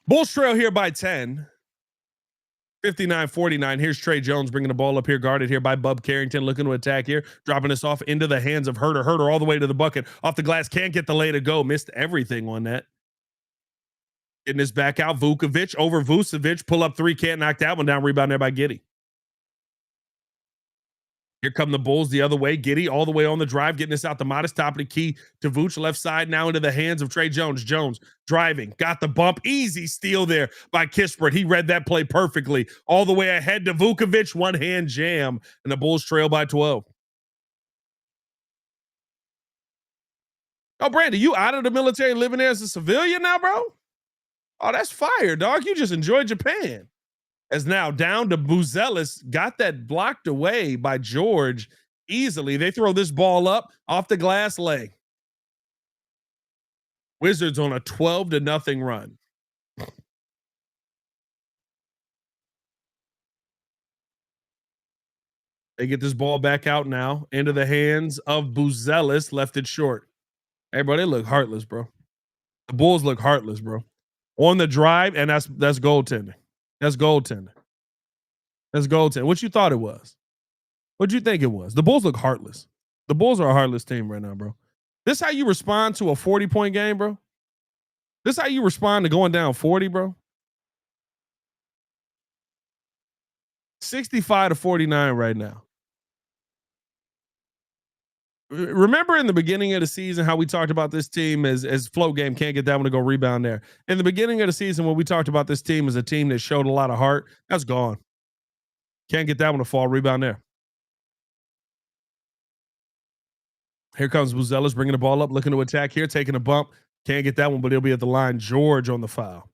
Bulls trail here by 10. 59-49. Here's Trey Jones bringing the ball up here, guarded here by Bub Carrington, looking to attack here, dropping this off into the hands of Herter. Herter all the way to the bucket. Off the glass, can't get the lay to go. Missed everything on that. Getting this back out. Vučević over Vučević. Pull up three, can't knock that one down. Rebound there by Giddey. Here come the Bulls the other way. Giddey all the way on the drive, getting this out the Matas, top of the key to Vooch, left side now into the hands of Trey Jones. Jones driving, got the bump. Easy steal there by Kispert. He read that play perfectly. All the way ahead to Vučević, one hand jam, and the Bulls trail by 12. Oh, Brandon, you out of the military living there as a civilian now, bro? Oh, that's fire, dog. You just enjoyed Japan. As now down to Buzelis, got that blocked away by George easily. They throw this ball up off the glass leg. Wizards on a 12-0 run. They get this ball back out now into the hands of Buzelis, left it short. Hey, bro, they look heartless, bro. The Bulls look heartless, bro. On the drive, and that's goaltending. That's goaltending. That's goaltending. What you thought it was? What'd you think it was? The Bulls look heartless. The Bulls are a heartless team right now, bro. This how you respond to a 40-point game, bro? This how you respond to going down 40, bro? 65-49 right now. Remember in the beginning of the season how we talked about this team as flow game, can't get that one to go rebound there. In the beginning of the season when we talked about this team as a team that showed a lot of heart, that's gone. Can't get that one to fall, rebound there. Here comes Buzelis bringing the ball up, looking to attack here, taking a bump. Can't get that one, but he'll be at the line. George on the foul.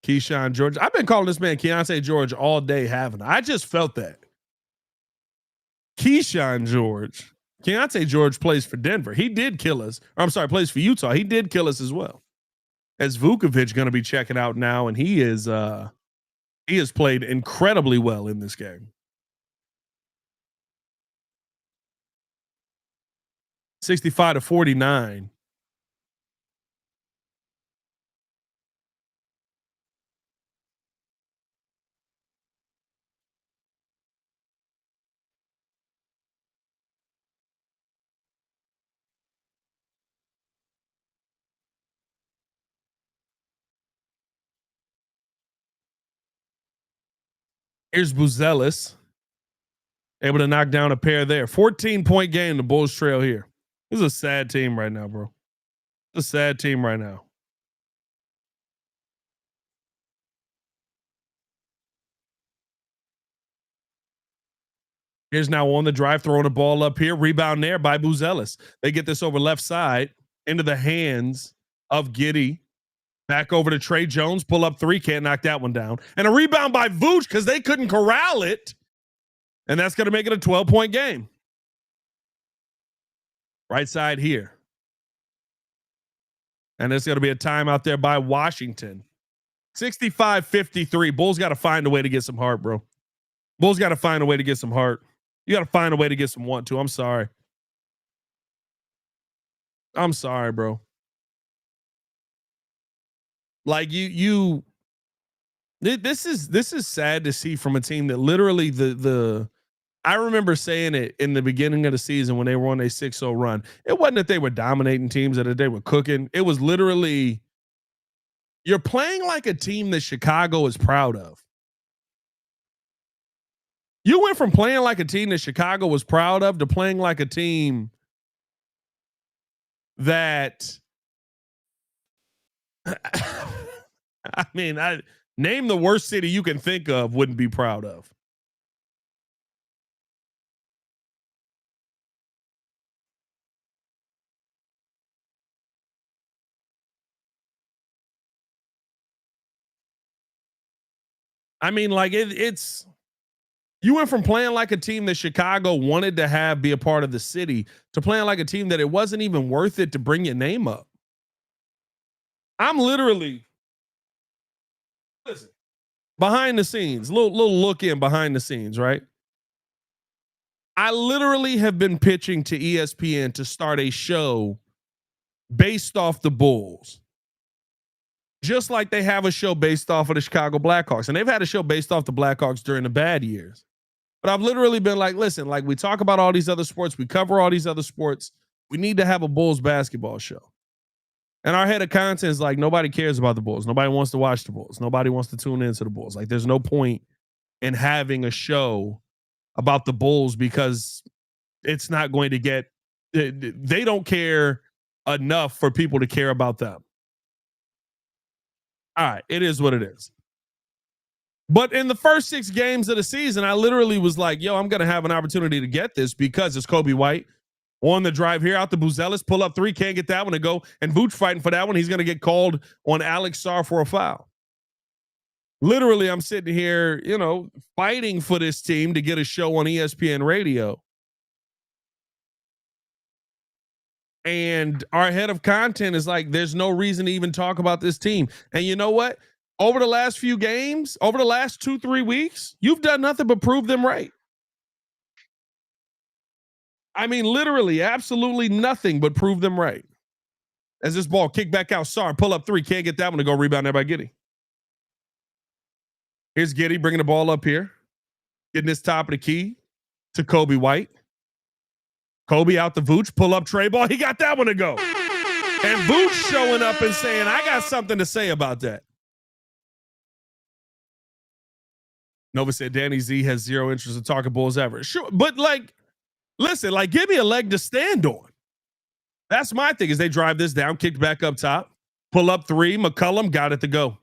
Keyshawn George. I've been calling this man Keontae George all day, haven't I? I just felt that. Keyshawn George. Keontae George plays for Denver. He did kill us. I'm sorry, plays for Utah. He did kill us as well. As Vučević going to be checking out now, and he has played incredibly well in this game. 65-49. Here's Buzelis, able to knock down a pair there. 14-point game. The Bulls trail here. This is a sad team right now, bro. It's a sad team right now. Here's now on the drive, throwing the ball up here. Rebound there by Buzelis. They get this over left side into the hands of Giddey. Back over to Trey Jones. Pull up three. Can't knock that one down. And a rebound by Vooch because they couldn't corral it. And that's going to make it a 12-point game. Right side here. And there's going to be a timeout there by Washington. 65-53. Bulls got to find a way to get some heart, bro. Bulls got to find a way to get some heart. You got to find a way to get some want to. I'm sorry. I'm sorry, bro. Like this is sad to see from a team that literally I remember saying it in the beginning of the season when they were on a 6-0 run. It wasn't that they were dominating teams or that they were cooking. It was literally you're playing like a team that Chicago is proud of. You went from playing like a team that Chicago was proud of to playing like a team that I mean, name the worst city you can think of wouldn't be proud of. I mean, like it's you went from playing like a team that Chicago wanted to have be a part of the city to playing like a team that it wasn't even worth it to bring your name up. I'm literally listen, behind the scenes, little look in behind the scenes, right? I literally have been pitching to ESPN to start a show based off the Bulls. Just like they have a show based off of the Chicago Blackhawks. And they've had a show based off the Blackhawks during the bad years. But I've literally been like, listen, like we talk about all these other sports, we cover all these other sports. We need to have a Bulls basketball show. And our head of content is like, nobody cares about the Bulls. Nobody wants to watch the Bulls. Nobody wants to tune into the Bulls. Like there's no point in having a show about the Bulls because it's not going to get, they don't care enough for people to care about them. All right, it is what it is. But in the first 6 games of the season, I literally was like, yo, I'm going to have an opportunity to get this because it's Kobe White on the drive here out to Buzelis, pull up three, can't get that one to go. And Vooch fighting for that one. He's going to get called on Alex Sarr for a foul. Literally, I'm sitting here, fighting for this team to get a show on ESPN radio. And our head of content is like, there's no reason to even talk about this team. And you know what? Over the last few games, over the last 2-3 weeks, you've done nothing but prove them right. I mean, literally, absolutely nothing but prove them right. As this ball kicked back out, Sarr, pull up three, can't get that one to go, rebound there by Giddey. Here's Giddey bringing the ball up here, getting his top of the key to Kobe White. Kobe out the Vuč, pull up tray ball, he got that one to go. And Vuč showing up and saying, I got something to say about that. Nova said Danny Z has zero interest in talking Bulls ever. Sure, but like, listen, like, give me a leg to stand on. That's my thing, is they drive this down, kicked back up top, pull up three, McCollum got it to go.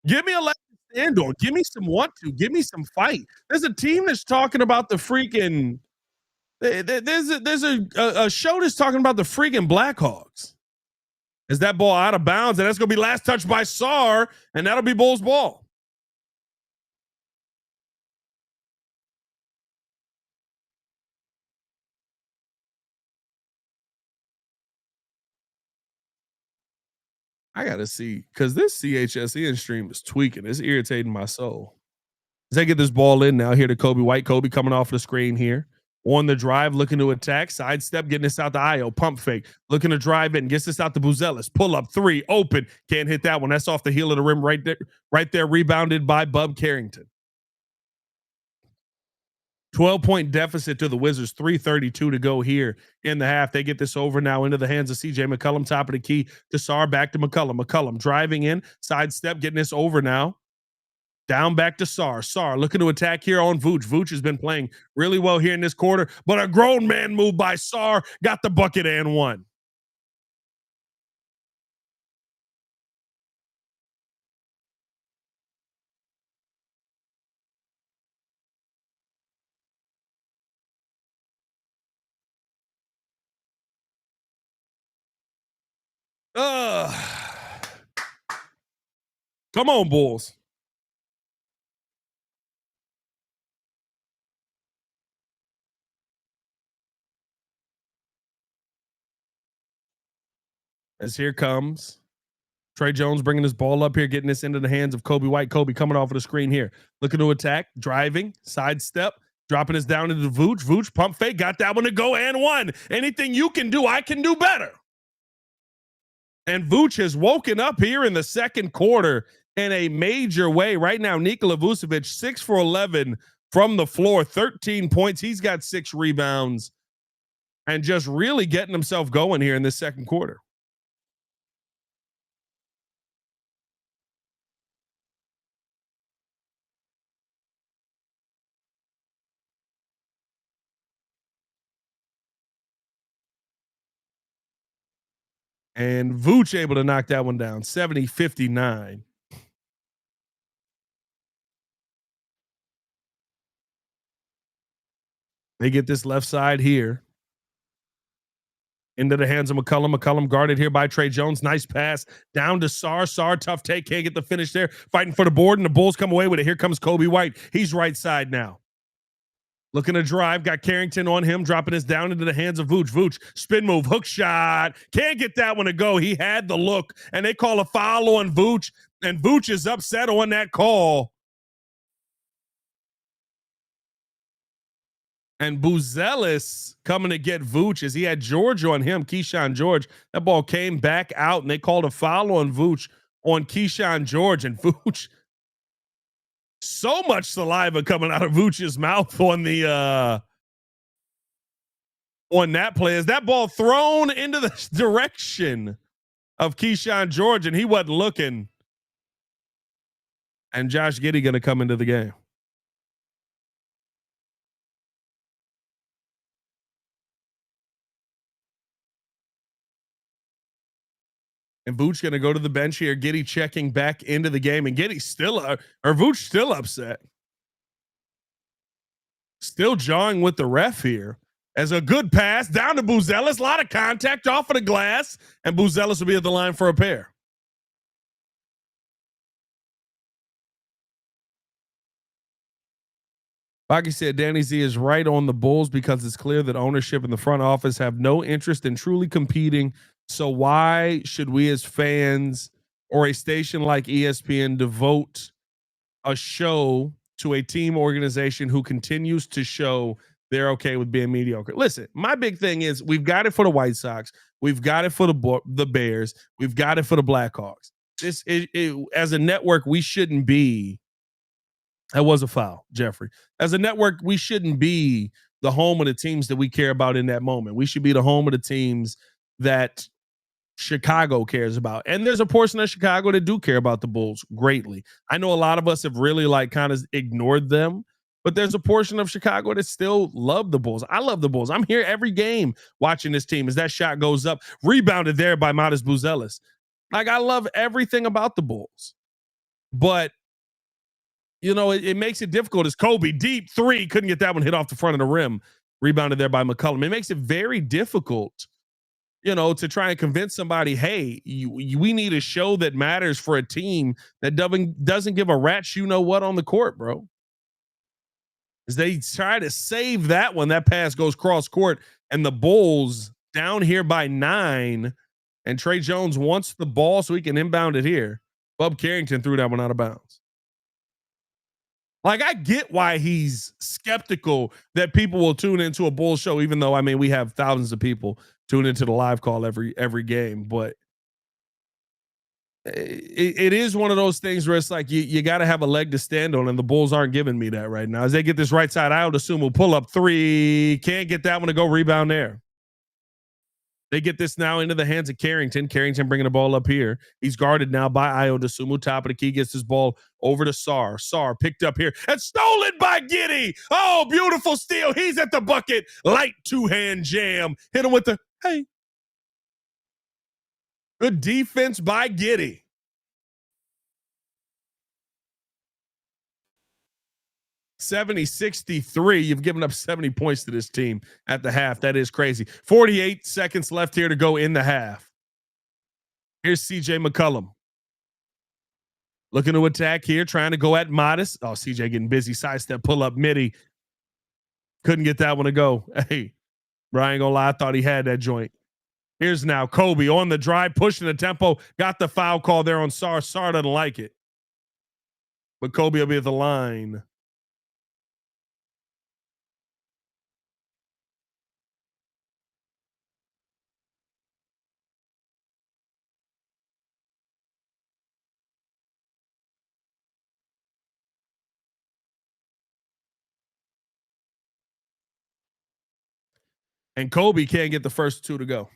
Give me a leg to stand on. Give me some want to. Give me some fight. There's a team that's talking about the freaking, there's a show that's talking about the freaking Blackhawks. Is that ball out of bounds? And that's going to be last touch by Sarr, and that'll be Bulls ball. I gotta see, because this CHSN stream is tweaking. It's irritating my soul. As they get this ball in now, here to Kobe White. Kobe coming off the screen here. On the drive, looking to attack. Sidestep, getting this out to Ayo. Pump fake. Looking to drive in. Gets this out to Buzelis. Pull up three. Open. Can't hit that one. That's off the heel of the rim right there. Right there. Rebounded by Bub Carrington. 12-point deficit to the Wizards, 3:32 to go here in the half. They get this over now into the hands of CJ McCollum, top of the key to Sarr, back to McCollum. McCollum driving in, sidestep, getting this over now. Down back to Sarr. Sarr looking to attack here on Vuč. Vuč has been playing really well here in this quarter, but a grown man move by Sarr, got the bucket and one. Come on, Bulls. As here comes Tre Jones bringing this ball up here, getting this into the hands of Kobe White. Kobe coming off of the screen here, looking to attack, driving, sidestep, dropping this down into the Vuč. Vuč pump fake, got that one to go and one. Anything you can do, I can do better. And Vuč has woken up here in the second quarter in a major way. Right now, Nikola Vučević, 6 for 11 from the floor, 13 points. He's got 6 rebounds and just really getting himself going here in this second quarter. And Vuč able to knock that one down, 70-59. They get this left side here into the hands of McCollum. McCollum guarded here by Tre Jones. Nice pass down to Sarr. Sarr, tough take, can't get the finish there. Fighting for the board, and the Bulls come away with it. Here comes Kobe White. He's right side now. Looking to drive, got Carrington on him, dropping this down into the hands of Vuč. Vuč, spin move, hook shot. Can't get that one to go. He had the look, and they call a foul on Vuč, and Vuč is upset on that call. And Buzelis coming to get Vuč as he had George on him, Keyshawn George. That ball came back out, and they called a foul on Vuč on Keyshawn George, and Vuč, so much saliva coming out of Vuč's mouth on the on that play. Is that ball thrown into the direction of Keyshawn George, and he wasn't looking. And Josh Giddey going to come into the game. And Vuč going to go to the bench here. Giddey checking back into the game, and Giddey still, or Vuč still upset. Still jawing with the ref here. As a good pass down to Buzelis. A lot of contact off of the glass, and Buzelis will be at the line for a pair. Rocky said Danny Z is right on the Bulls because it's clear that ownership and the front office have no interest in truly competing. So why should we as fans or a station like ESPN devote a show to a team organization who continues to show they're okay with being mediocre? Listen, my big thing is we've got it for the White Sox. We've got it for the Bears. We've got it for the Blackhawks. As a network, we shouldn't be. That was a foul, Jeffrey. As a network, we shouldn't be the home of the teams that we care about in that moment. We should be the home of the teams that Chicago cares about. And there's a portion of Chicago that do care about the Bulls greatly. I know a lot of us have really kind of ignored them, but there's a portion of Chicago that still love the Bulls. I love the Bulls. I'm here every game watching this team as that shot goes up, rebounded there by Matas Buzelis. I love everything about the Bulls. But it makes it difficult. As Kobe, deep three, couldn't get that one hit off the front of the rim, rebounded there by McCollum. It makes it very difficult, to try and convince somebody, hey, we need a show that matters for a team that doesn't give a rat's what on the court, bro. As they try to save that one, that pass goes cross court, and the Bulls down here by 9, and Trey Jones wants the ball so he can inbound it here. Bub Carrington threw that one out of bounds. I get why he's skeptical that people will tune into a Bulls show, even though, we have thousands of people tune into the live call every game. But it is one of those things where it's you got to have a leg to stand on, and the Bulls aren't giving me that right now. As they get this right side, Ayo Dosunmu pull up three. Can't get that one to go, rebound there. They get this now into the hands of Carrington. Carrington bringing the ball up here. He's guarded now by Ayo Dosunmu. Top of the key, gets his ball over to Sarr. Sarr picked up here and stolen by Giddey. Oh, beautiful steal. He's at the bucket. Light two-hand jam. Hit him with the, hey. Good defense by Giddey. 70-63. You've given up 70 points to this team at the half. That is crazy. 48 seconds left here to go in the half. Here's CJ McCollum. Looking to attack here, trying to go at Matas. Oh, CJ getting busy. Sidestep, pull up, midi. Couldn't get that one to go. Hey, Brian, gonna lie, I thought he had that joint. Here's now Kobe on the drive, pushing the tempo. Got the foul call there on Sarr. Sarr doesn't like it. But Kobe will be at the line. And Kobe can't get the first two to go.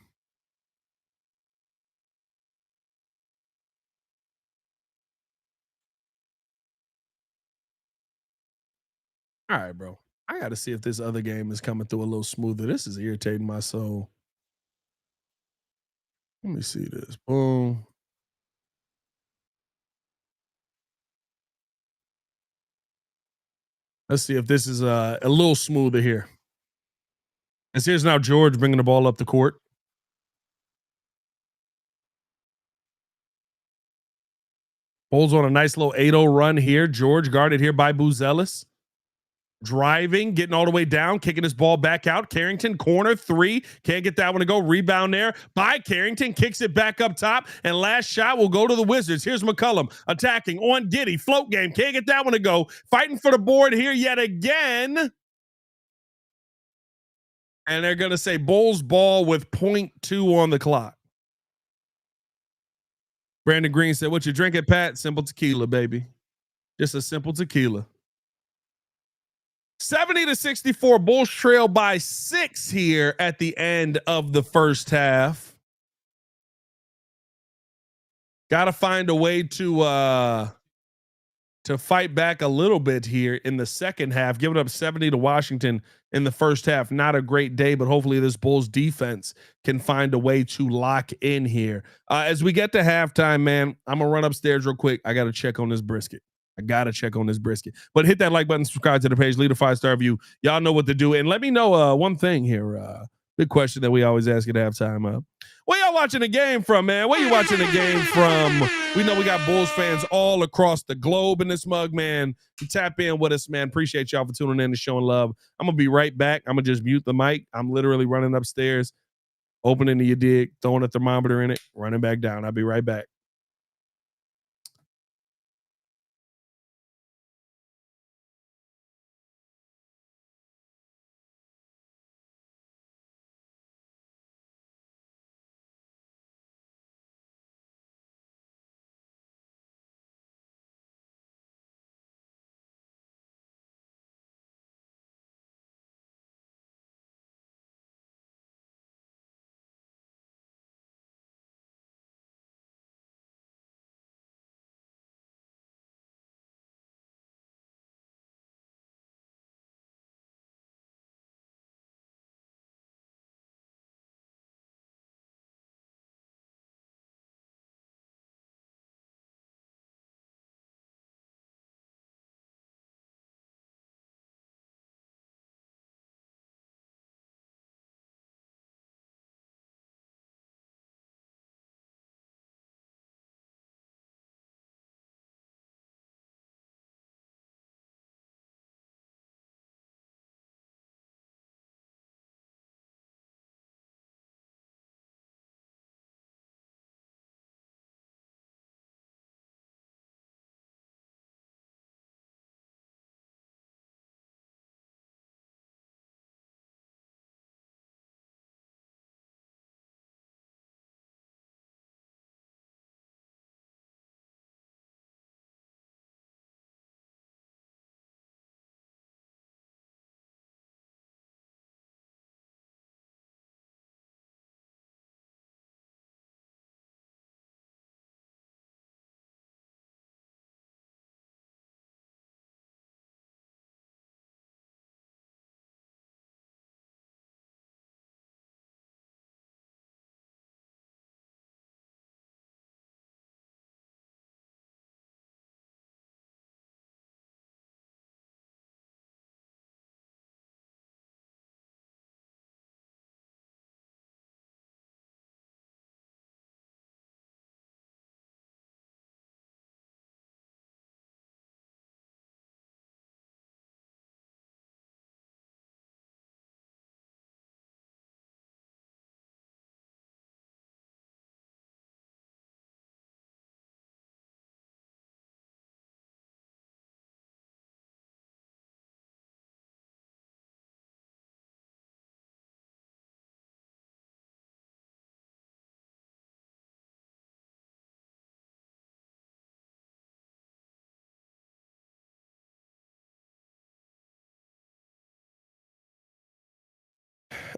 All right, bro. I got to see if this other game is coming through a little smoother. This is irritating my soul. Let me see this. Boom. Let's see if this is a little smoother here. As here's now George bringing the ball up the court. Bulls on a nice little 8-0 run here. George guarded here by Buzelis. Driving, getting all the way down, kicking his ball back out. Carrington, corner three. Can't get that one to go. Rebound there by Carrington. Kicks it back up top. And last shot will go to the Wizards. Here's McCollum attacking on Giddey. Float game. Can't get that one to go. Fighting for the board here yet again. And they're going to say Bulls ball with 0.2 on the clock. Brandon Green said, what you drinking, Pat? Simple tequila, baby. Just a simple tequila. 70-64. Bulls trail by 6 here at the end of the first half. Got to find a way to fight back a little bit here in the second half. Giving up 70 to Washington in the first half. Not a great day, but hopefully this Bulls defense can find a way to lock in here. As we get to halftime, man, I'm going to run upstairs real quick. I got to check on this brisket. But hit that like button, subscribe to the page, leave a 5-star review. Y'all know what to do. And let me know one thing here Big question that we always ask at halftime. Where y'all watching the game from, man? Where you watching the game from? We know we got Bulls fans all across the globe in this mug, man. You tap in with us, man. Appreciate y'all for tuning in and showing love. I'm going to be right back. I'm going to just mute the mic. I'm literally running upstairs, opening the dig, throwing a thermometer in it, running back down. I'll be right back.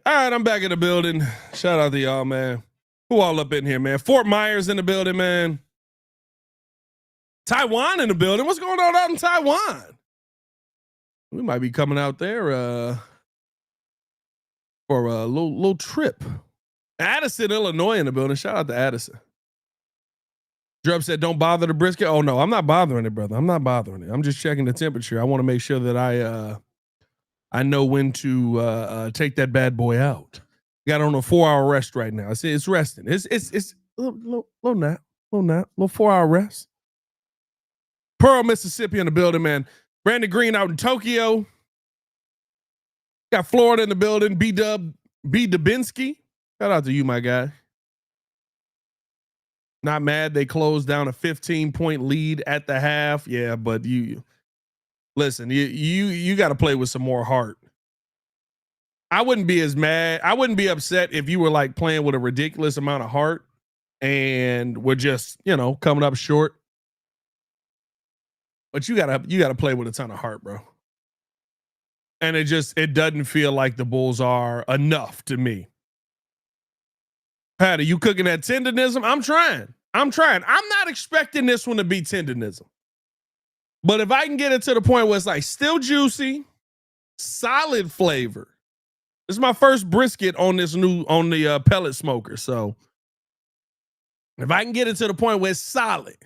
All right, I'm back in the building. Shout out to y'all, man. Who all up in here, man? Fort Myers in the building, man. Taiwan in the building. What's going on out in Taiwan? We might be coming out there for a little trip. Addison, Illinois in the building. Shout out to Addison. Drub said, don't bother the brisket. Oh, no, I'm not bothering it, brother. I'm not bothering it. I'm just checking the temperature. I want to make sure that I know when to take that bad boy out. Got on a 4-hour rest right now. It's resting. It's a little nap, little 4-hour rest. Pearl, Mississippi in the building, man. Brandon Green out in Tokyo. Got Florida in the building. B Dubinsky. Shout out to you, my guy. Not mad. They closed down a 15-point lead at the half. Yeah, but you listen, you got to play with some more heart. I wouldn't be as mad. I wouldn't be upset if you were like playing with a ridiculous amount of heart and we're just, coming up short. But you gotta play with a ton of heart, bro. And it doesn't feel like the Bulls are enough to me. Patty, you cooking that tenderism? I'm trying. I'm not expecting this one to be tenderism. But if I can get it to the point where it's like still juicy, solid flavor. This is my first brisket on the pellet smoker. So if I can get it to the point where it's solid,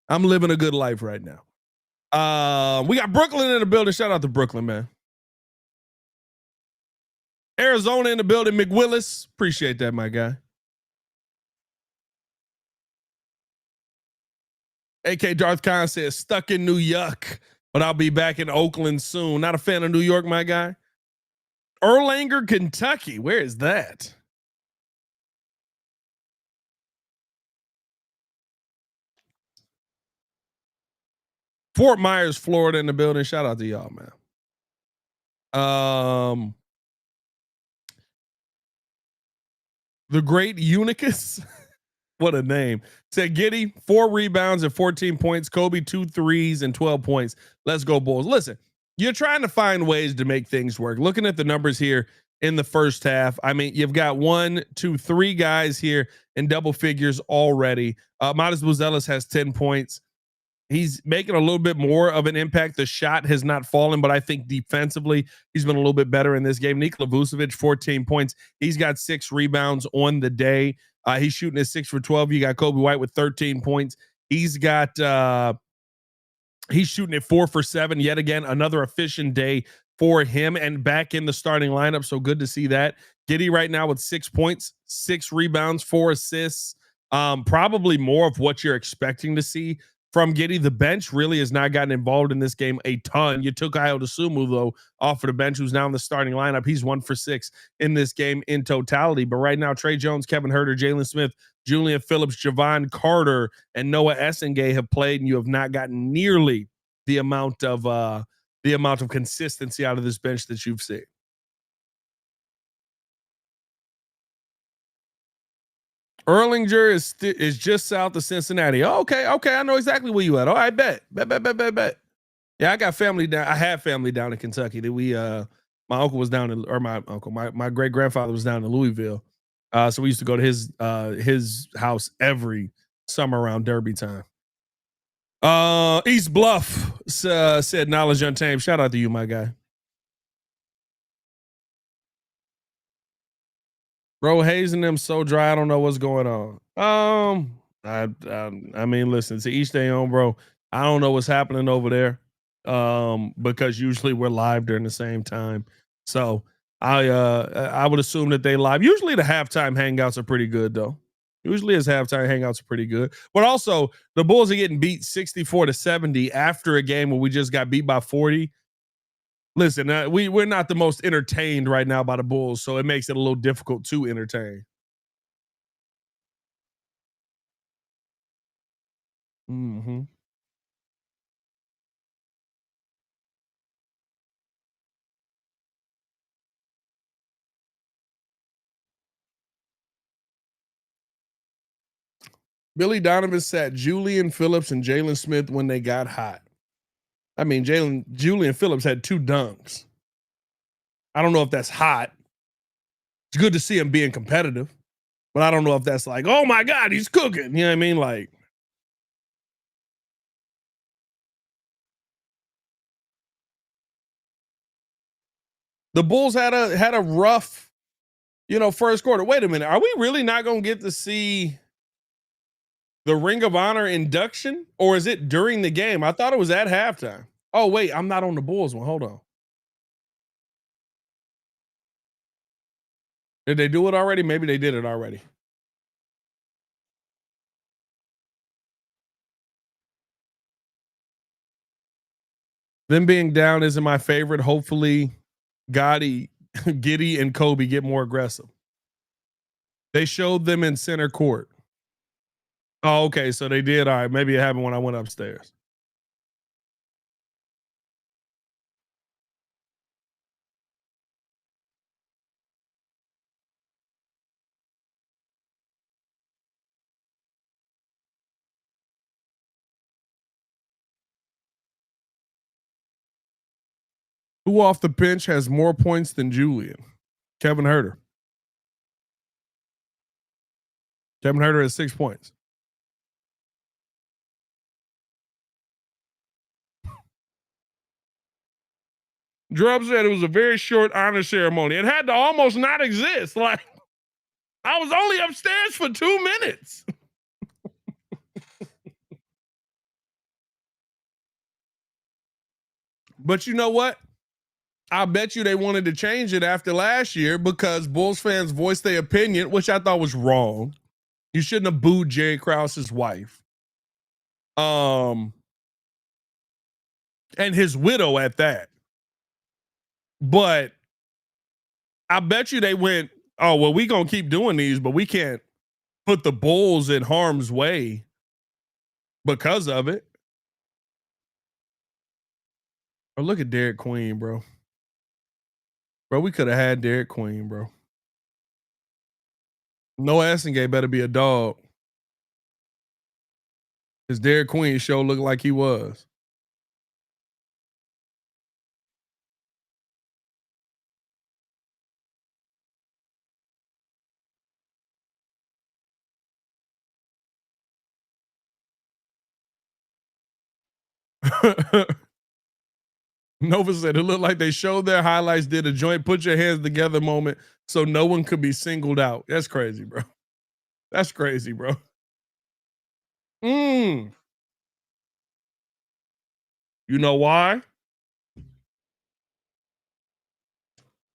I'm living a good life right now. We got Brooklyn in the building. Shout out to Brooklyn, man. Arizona in the building, McWillis. Appreciate that, my guy. AK Darth Khan says, stuck in New York, but I'll be back in Oakland soon. Not a fan of New York, my guy. Erlanger, Kentucky. Where is that? Fort Myers, Florida in the building. Shout out to y'all, man. The Great Unicus. What a name. Said Giddey, 4 rebounds and 14 points. Kobe, 2 threes and 12 points. Let's go, Bulls. Listen, you're trying to find ways to make things work. Looking at the numbers here in the first half, I mean, you've got 1, 2, 3 guys here in double figures already. Matas Buzelis has 10 points. He's making a little bit more of an impact. The shot has not fallen, but I think defensively, he's been a little bit better in this game. Nikola Vučević, 14 points. He's got 6 rebounds on the day. He's shooting at 6 for 12. You got Kobe White with 13 points. He's shooting at 4 for 7. Yet again, another efficient day for him and back in the starting lineup. So good to see that. Giddey right now with 6 points, 6 rebounds, 4 assists. Probably more of what you're expecting to see from Giddey. The bench really has not gotten involved in this game a ton. You took Ayo Dosunmu, though, off of the bench, who's now in the starting lineup. He's 1 for 6 in this game in totality. But right now, Trey Jones, Kevin Huerter, Jalen Smith, Julian Phillips, Javon Carter, and Noah Essengay have played, and you have not gotten nearly the amount of consistency out of this bench that you've seen. Erlanger is just south of Cincinnati. Oh, okay, I know exactly where you at. Oh, I bet. Yeah, I got family down. I have family down in Kentucky. That my uncle was down in, or my great grandfather was down in Louisville. So we used to go to his house every summer around Derby time. East Bluff said Knowledge Untamed. Shout out to you, my guy. Bro, Hayes and them so dry. I don't know what's going on. I mean, listen, to each their own, bro. I don't know what's happening over there. Because usually we're live during the same time. So I would assume that they live. Usually the halftime hangouts are pretty good though. Usually his halftime hangouts are pretty good. But also the Bulls are getting beat 64-70 after a game where we just got beat by 40. Listen, we're not the most entertained right now by the Bulls, so it makes it a little difficult to entertain. Mm-hmm. Billy Donovan sat Julian Phillips and Jalen Smith when they got hot. I mean, Julian Phillips had 2 dunks. I don't know if that's hot. It's good to see him being competitive, but I don't know if that's like, oh my God, he's cooking. You know what I mean? Like, the Bulls had a rough, first quarter. Wait a minute. Are we really not going to get to see the Ring of Honor induction, or is it during the game? I thought it was at halftime. Oh, wait, I'm not on the Bulls one. Hold on. Did they do it already? Maybe they did it already. Them being down isn't my favorite. Hopefully, Giddey, and Kobe get more aggressive. They showed them in center court. Oh, okay. So they did. All right. Maybe it happened when I went upstairs. Who off the bench has more points than Julian? Kevin Huerter. Kevin Huerter has 6 points. Drub said it was a very short honor ceremony. It had to almost not exist. Like, I was only upstairs for 2 minutes. But you know what? I bet you they wanted to change it after last year because Bulls fans voiced their opinion, which I thought was wrong. You shouldn't have booed Jerry Krause's wife. And his widow at that. But I bet you they went, oh, well, we going to keep doing these, but we can't put the Bulls in harm's way because of it. Or look at Derek Queen, bro. Bro, we could have had Derek Queen, bro. Noah Essengate better be a dog. Because Derek Queen show looked like he was. Nova said it looked like they showed their highlights, did a joint put your hands together moment so no one could be singled out. That's crazy, bro. That's crazy, bro. You know why?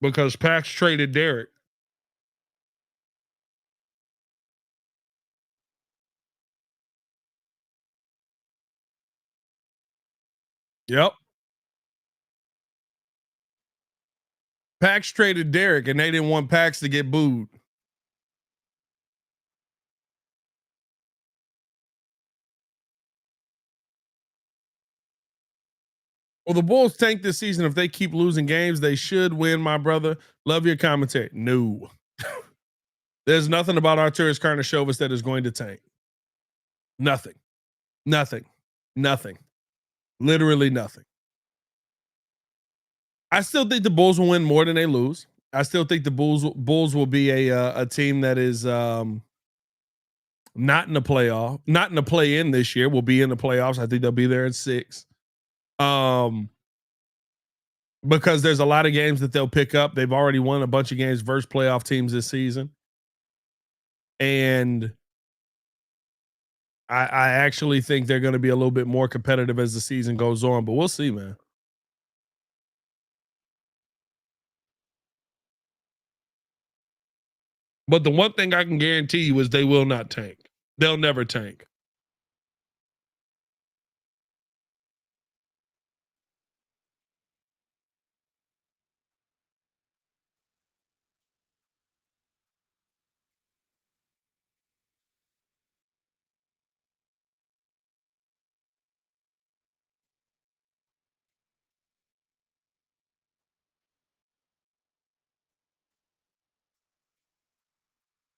Because Pax traded Derek. Yep. Pax traded Derek, and they didn't want Pax to get booed. Well, the Bulls tank this season. If they keep losing games, they should win, my brother. Love your commentary. No. There's nothing about Arturas Karnisovas that is going to tank. Nothing. Nothing. Nothing. Literally nothing. I still think the Bulls will win more than they lose. I still think the Bulls will be a team that is not in the playoff, not in the play-in this year. Will be in the playoffs. I think they'll be there at 6. Because there's a lot of games that they'll pick up. They've already won a bunch of games versus playoff teams this season. And I actually think they're going to be a little bit more competitive as the season goes on, but we'll see, man. But the one thing I can guarantee you is they will not tank. They'll never tank.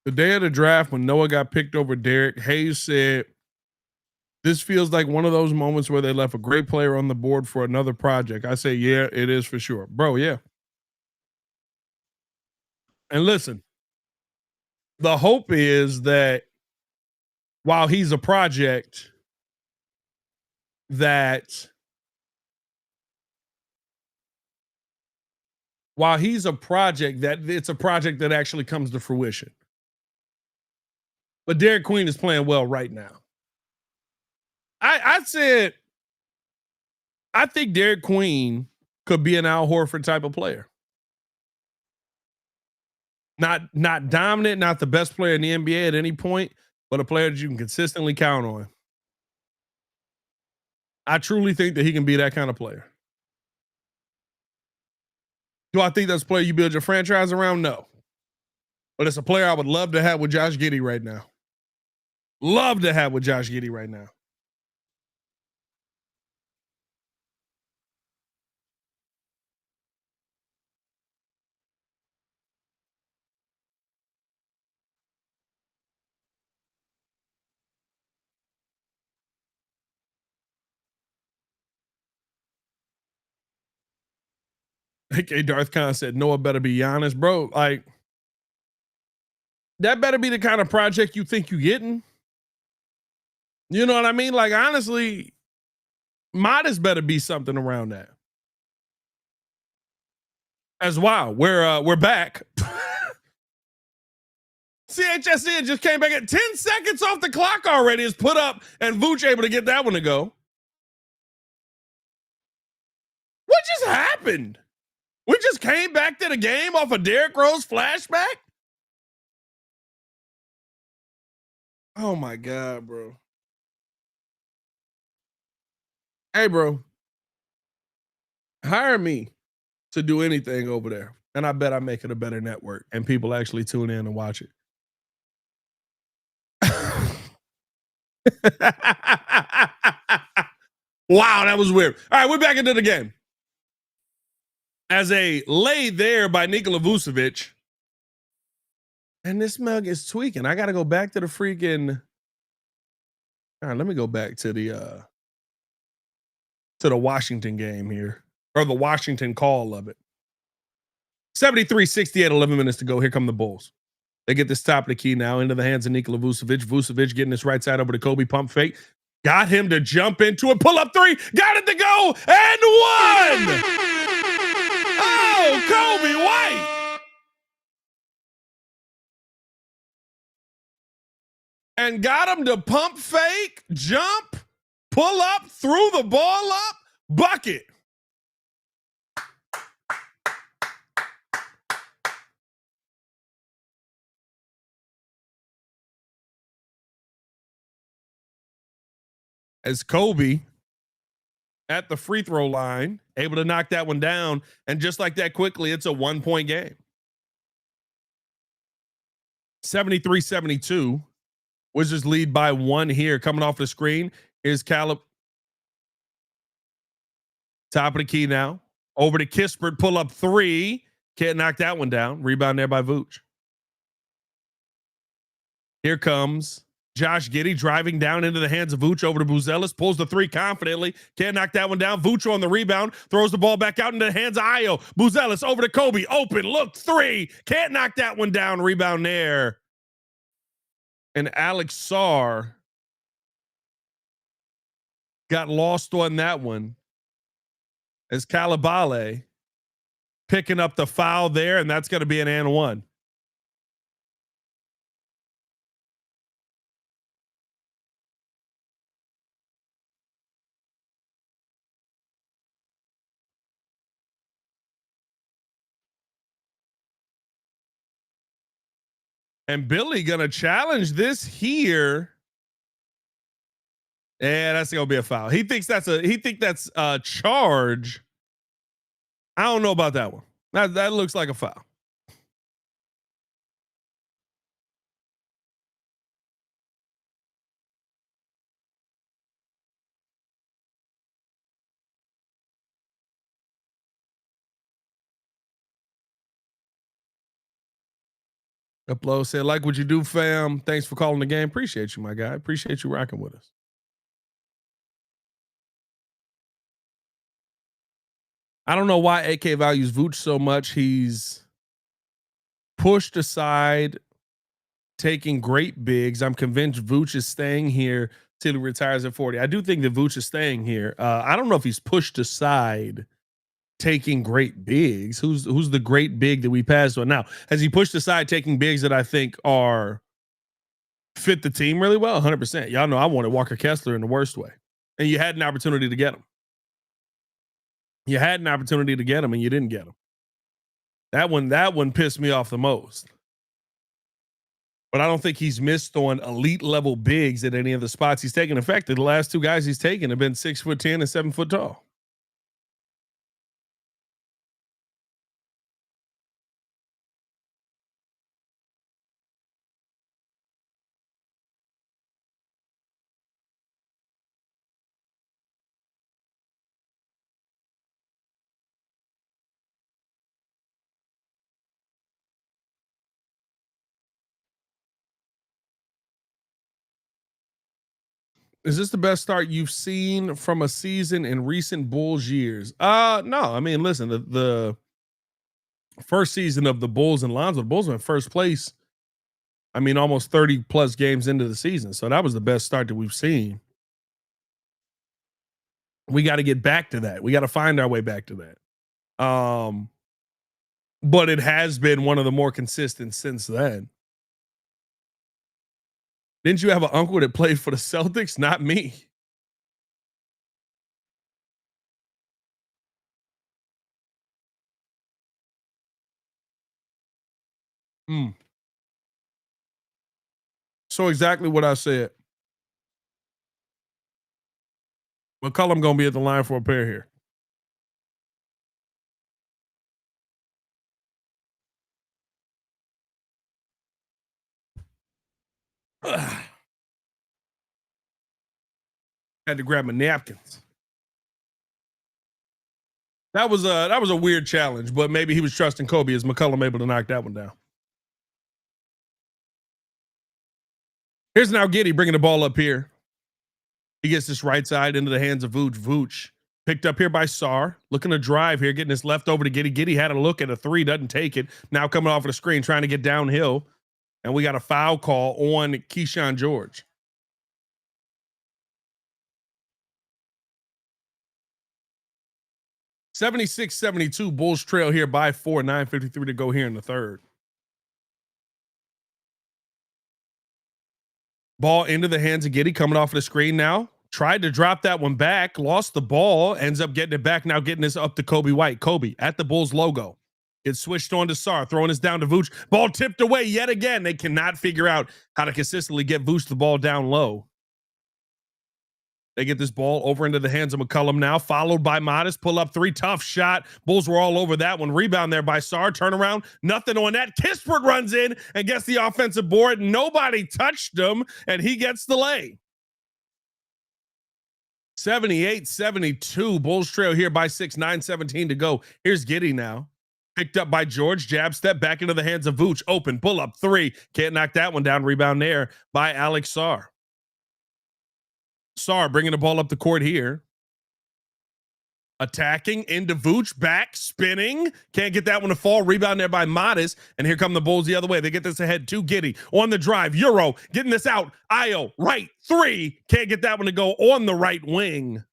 The day of the draft, when Noah got picked over Derek, Hayes said, "This feels like one of those moments where they left a great player on the board for another project." I say, yeah, it is for sure. Bro, yeah. And listen, the hope is that while he's a project, that it's a project that actually comes to fruition. But Derek Queen is playing well right now. I said, I think Derek Queen could be an Al Horford type of player. Not dominant, not the best player in the NBA at any point, but a player that you can consistently count on. I truly think that he can be that kind of player. Do I think that's a player you build your franchise around? No. But it's a player I would love to have with Josh Giddey right now. Love to have with Josh Giddey right now. AK Darth Khan said Noah better be honest, bro. Like, that better be the kind of project you think you're getting. You know what I mean? Like, honestly, Matas better be something around that. As wow, we're back. CHSN just came back at 10 seconds off the clock already. Is put up, and Vooch able to get that one to go. What just happened? We just came back to the game off a Derrick Rose flashback? Oh my God, bro. Hey, bro. Hire me to do anything over there. And I bet I make it a better network and people actually tune in and watch it. Wow, that was weird. All right, we're back into the game. As a lay there by Nikola Vučević. And this mug is tweaking. I got to go back to the freaking. All right, let me go back to the Washington game here, or the Washington call of it. 73-68, 11 minutes to go. Here come the Bulls. They get this top of the key now into the hands of Nikola Vučević. Vučević getting this right side over to Kobe, pump fake. Got him to jump into it, pull up three, got it to go, and one! Oh, Kobe White! And got him to pump fake, jump, pull up, threw the ball up, bucket. As Kobe at the free throw line, able to knock that one down. And just like that, quickly, it's a 1-point game. 73-72. Wizards lead by 1 here. Coming off the screen is Caleb. Top of the key now. Over to Kispert, pull up 3. Can't knock that one down. Rebound there by Vooch. Here comes Josh Giddey driving down into the hands of Vooch over to Buzelis. Pulls the 3 confidently. Can't knock that one down. Vooch on the rebound. Throws the ball back out into the hands of Ayo. Buzelis over to Kobe. Open. Look. 3. Can't knock that one down. Rebound there. And Alex Sarr got lost on that one. As Calabale picking up the foul there, and that's going to be an and 1. And Billy gonna challenge this here. And that's gonna be a foul. He thinks that's a charge. I don't know about that one. That looks like a foul. Upload said, like what you do, fam. Thanks for calling the game. Appreciate you, my guy. Appreciate you rocking with us. I don't know why AK values Vooch so much. He's pushed aside, taking great bigs. I'm convinced Vooch is staying here till he retires at 40. I do think that Vooch is staying here. I don't know if he's pushed aside taking great bigs. Who's the great big that we passed on now? Has he pushed aside taking bigs that I think are fit the team really well? 100%. Y'all know I wanted Walker Kessler in the worst way, and you had an opportunity to get him. You had an opportunity to get him, and you didn't get him. That one pissed me off the most. But I don't think he's missed on elite level bigs at any of the spots he's taken. In fact, the last 2 guys he's taken have been 6'10" and 7 foot tall. Is this the best start you've seen from a season in recent Bulls years? No. I mean, listen, the first season of the Bulls and Lonzo, the Bulls were in first place. I mean, almost 30 plus games into the season. So that was the best start that we've seen. We got to get back to that. We got to find our way back to that. But it has been one of the more consistent since then. Didn't you have an uncle that played for the Celtics? Not me. Mm. So exactly what I said. McCollum gonna be at the line for a pair here. Ugh. Had to grab my napkins. That was a weird challenge, but maybe he was trusting Kobe. Is McCollum able to knock that one down? Here's now Giddey bringing the ball up here. He gets this right side into the hands of Vuč. Vuč picked up here by Sar, looking to drive here, getting this left over to Giddey. Giddey had a look at a three, doesn't take it. Now coming off of the screen, trying to get downhill, and we got a foul call on Keyshawn George. (76-72) Bulls trail here by 4. 9:53 to go here in the third. Ball into the hands of Giddey, coming off of the screen now. Tried to drop that one back, lost the ball, ends up getting it back. Now getting this up to Kobe White. Kobe at the Bulls logo. It's switched on to Sar, throwing this down to Vuč. Ball tipped away yet again. They cannot figure out how to consistently get Vuč the ball down low. They get this ball over into the hands of McCollum now, followed by Matas. Pull up three, tough shot. Bulls were all over that one. Rebound there by Sar. Turnaround, nothing on that. Kispert runs in and gets the offensive board. Nobody touched him, and he gets the lay. 78-72. Bulls trail here by 6. 9:17 to go. Here's Giddey now. Picked up by George. Jab step back into the hands of Vuč. Open, pull up three. Can't knock that one down. Rebound there by Alex Sar. Sar bringing the ball up the court here. Attacking into Vuč, back, spinning. Can't get that one to fall. Rebound there by Matas. And here come the Bulls the other way. They get this ahead to Giddey. On the drive, Euro getting this out. Ayo, right, three. Can't get that one to go on the right wing.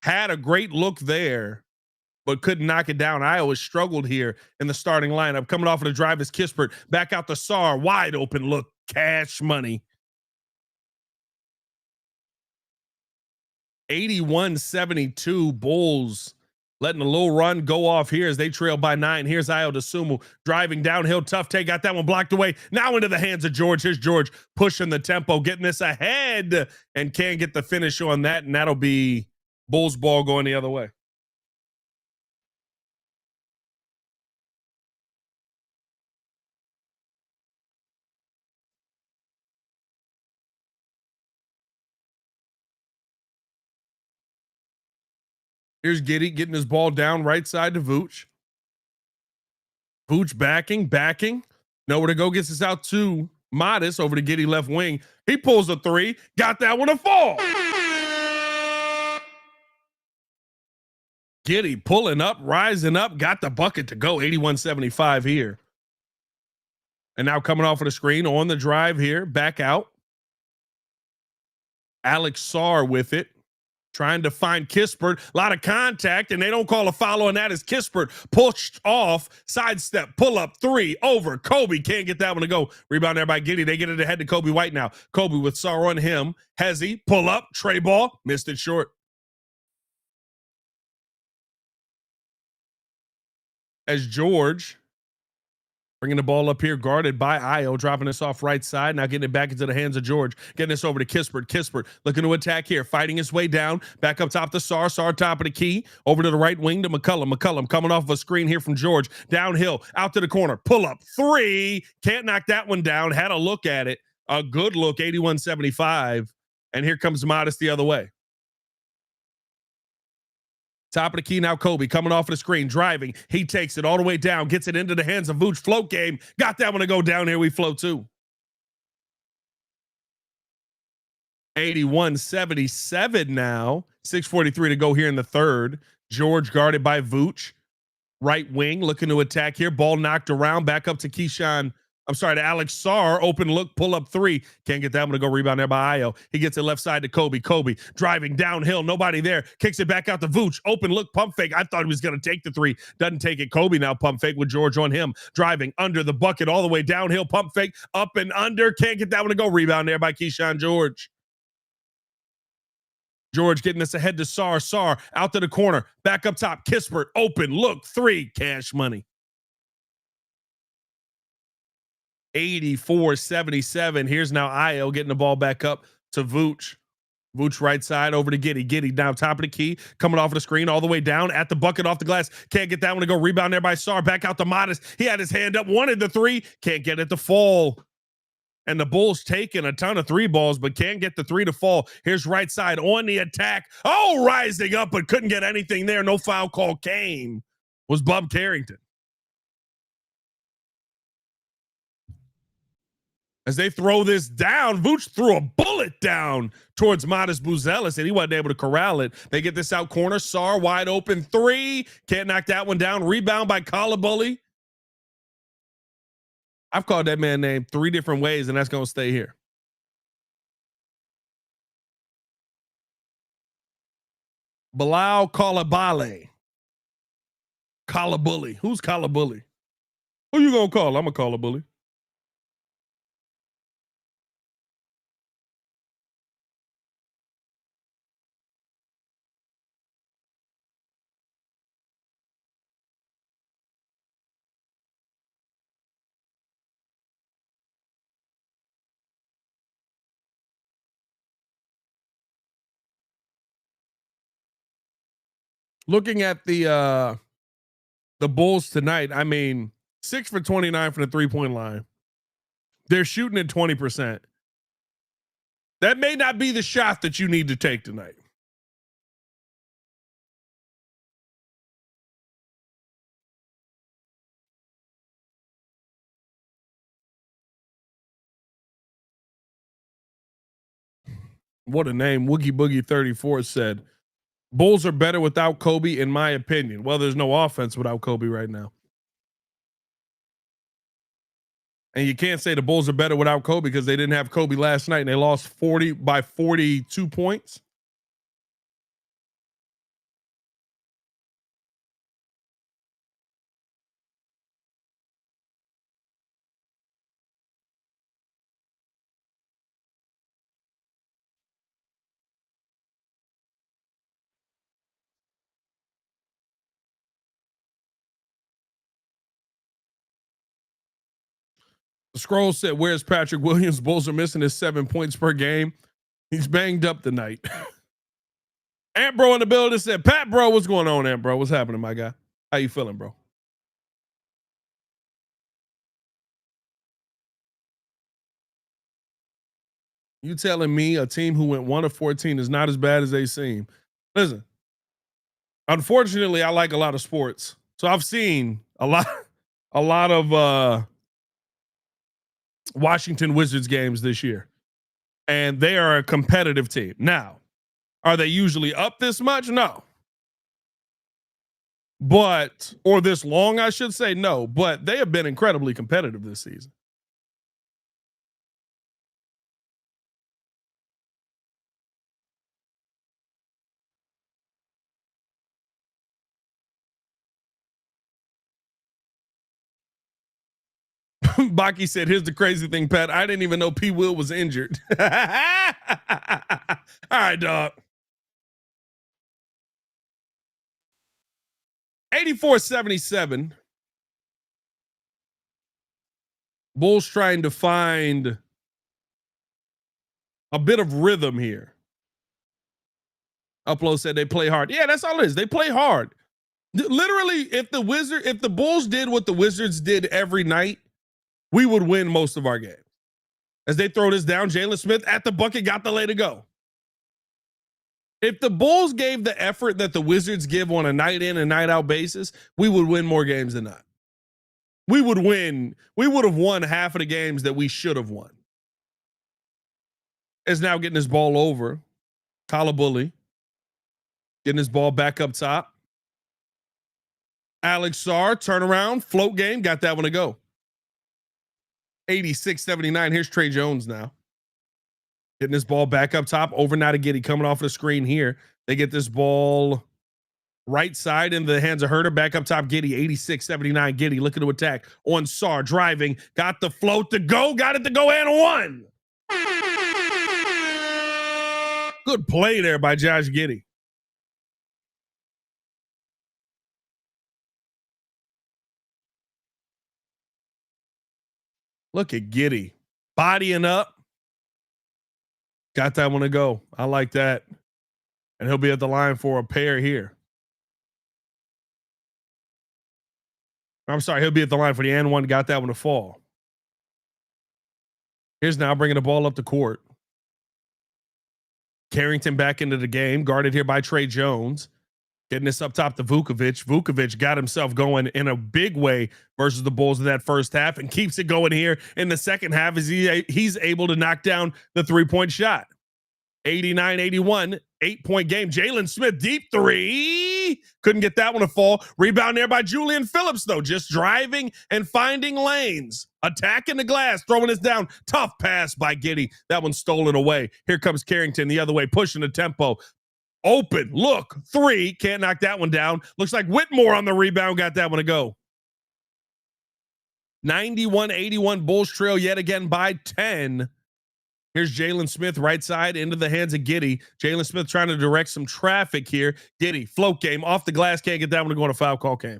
Had a great look there, but couldn't knock it down. Ayo has struggled here in the starting lineup. Coming off of the drive is Kispert. Back out to Sar. Wide open look. Cash money. 81-72. Bulls letting a little run go off here as they trail by 9. Here's Ayo Dosunmu driving downhill. Tough take. Got that one blocked away. Now into the hands of George. Here's George pushing the tempo, getting this ahead, and can't get the finish on that. And that'll be Bulls ball going the other way. Here's Giddey getting his ball down right side to Vuč. Vuč backing. Nowhere to go. Gets this out to Matas over to Giddey left wing. He pulls a three. Got that one to fall. Giddey pulling up, rising up. Got the bucket to go. 81-75 here. And now coming off of the screen on the drive here. Back out. Alex Sar with it. Trying to find Kispert. A lot of contact, and they don't call a foul on that as Kispert pushed off, sidestep, pull up, three, over. Kobe can't get that one to go. Rebound there by Giddey. They get it ahead to Kobe White now. Kobe with Sar on him. Hezzy, pull up, tray ball, missed it short. As George bringing the ball up here, guarded by Ayo, dropping this off right side. Now getting it back into the hands of George. Getting this over to Kispert. Kispert looking to attack here, fighting his way down. Back up top to Sar. Sar top of the key. Over to the right wing to McCollum. McCollum coming off of a screen here from George. Downhill, out to the corner. Pull up, three. Can't knock that one down. Had a look at it. A good look, 81-75. And here comes Matas the other way. Top of the key now, Kobe coming off of the screen, driving. He takes it all the way down, gets it into the hands of Vuč. Float game. Got that one to go down here. We float too. 81-77 now. 6:43 to go here in the third. George guarded by Vuč. Right wing looking to attack here. Ball knocked around. Back up to to Alex Sar. Open look, pull up three. Can't get that one to go. Rebound there by Ayo. He gets it left side to Kobe. Kobe driving downhill. Nobody there. Kicks it back out to Vuč. Open look, pump fake. I thought he was going to take the three. Doesn't take it. Kobe now pump fake with George on him. Driving under the bucket all the way downhill. Pump fake. Up and under. Can't get that one to go. Rebound there by Keyshawn George. George getting this ahead to Sar. Sar out to the corner. Back up top. Kispert. Open look. Three. Cash money. 84-77. Here's now Ayo getting the ball back up to Vuč. Vuč right side over to Giddey. Giddey down top of the key, coming off of the screen all the way down at the bucket off the glass. Can't get that one to go. Rebound there by Sar. Back out to Matas. He had his hand up, wanted the three. Can't get it to fall. And the Bulls taking a ton of three balls, but can't get the three to fall. Here's right side on the attack. Oh, rising up, but couldn't get anything there. No foul call came. Was Bub Carrington. As they throw this down, Vuč threw a bullet down towards Matas Buzelis, and he wasn't able to corral it. They get this out corner. Sar wide open three. Can't knock that one down. Rebound by Kalabully. I've called that man name 3 different ways, and that's going to stay here. Bilal Kalabale. Kalabully. Who's Kalabully? Who you going to call? I'm going to call a bully. Looking at the Bulls tonight, I mean, 6 for 29 from the three-point line. They're shooting at 20%. That may not be the shot that you need to take tonight. What a name. Woogie Boogie 34 said, Bulls are better without Kobe, in my opinion. Well, there's no offense without Kobe right now. And you can't say the Bulls are better without Kobe because they didn't have Kobe last night and they lost 42 points. The scroll said, where's Patrick Williams? Bulls are missing his 7 points per game. He's banged up tonight. Ant Bro in the building said, Pat Bro, what's going on, Ant Bro? What's happening, my guy? How you feeling, bro? You telling me a team who went 1 of 14 is not as bad as they seem? Listen, unfortunately, I like a lot of sports. So I've seen a lot of Washington Wizards games this year, and they are a competitive team. Now, are they usually up this much? No. But, or this long, I should say, no, but they have been incredibly competitive this season. Baki said, here's the crazy thing, Pat. I didn't even know P. Will was injured. All right, dog. 84-77. Bulls trying to find a bit of rhythm here. Upload said they play hard. Yeah, that's all it is. They play hard. Literally, if the Bulls did what the Wizards did every night, we would win most of our games. As they throw this down, Jalen Smith at the bucket, got the lay to go. If the Bulls gave the effort that the Wizards give on a night in and night out basis, we would win more games than not. We would win. We would have won half of the games that we should have won. Is now getting his ball over. Kalabully getting his ball back up top. Alex Sar, turnaround, float game, got that one to go. 86-79. Here's Trey Jones now. Getting this ball back up top. Over now to Giddey, coming off the screen here. They get this ball right side into the hands of Herter. Back up top, Giddey. 86-79. Giddey looking to attack on Sar. Driving. Got the float to go. Got it to go and one. Good play there by Josh Giddey. Look at Giddey bodying up. Got that one to go. I like that. And he'll be at the line for a pair here. I'm sorry, he'll be at the line for the and one. Got that one to fall. Here's now bringing the ball up the court. Carrington back into the game, guarded here by Tre Jones. Getting this up top to Vučević. Vučević got himself going in a big way versus the Bulls in that first half and keeps it going here in the second half as he's able to knock down the three-point shot. 89-81, 8-point game. Jalen Smith, deep three. Couldn't get that one to fall. Rebound there by Julian Phillips, though. Just driving and finding lanes. Attacking the glass, throwing this down. Tough pass by Giddey. That one stolen away. Here comes Carrington the other way, pushing the tempo. Open, look, three. Can't knock that one down. Looks like Whitmore on the rebound got that one to go. 91-81, Bulls trail yet again by 10. Here's Jalen Smith right side into the hands of Giddey. Jalen Smith trying to direct some traffic here. Giddey, float game, off the glass, can't get that one to go on a foul call game.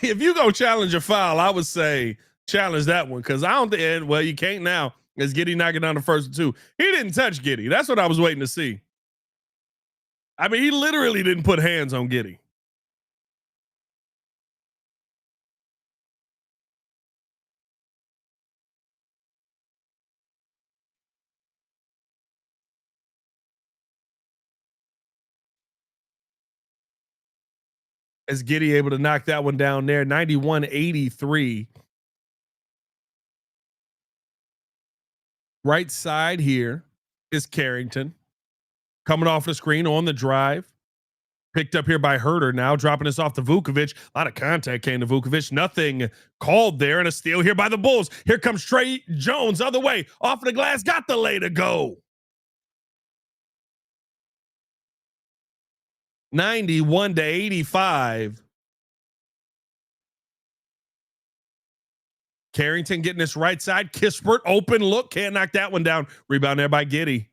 If you go challenge a foul, I would say challenge that one because I don't think, well, you can't now as Giddey knocking down the first two. He didn't touch Giddey. That's what I was waiting to see. I mean, he literally didn't put hands on Giddey. As Giddey able to knock that one down there, 91-83. Right side here is Carrington. Coming off the screen on the drive. Picked up here by Herter now, dropping this off to Vučević. A lot of contact came to Vučević. Nothing called there, and a steal here by the Bulls. Here comes Tre Jones, other way, off the glass, got the lay to go. 91-85. Carrington getting this right side. Kispert, open look, can't knock that one down. Rebound there by Giddey.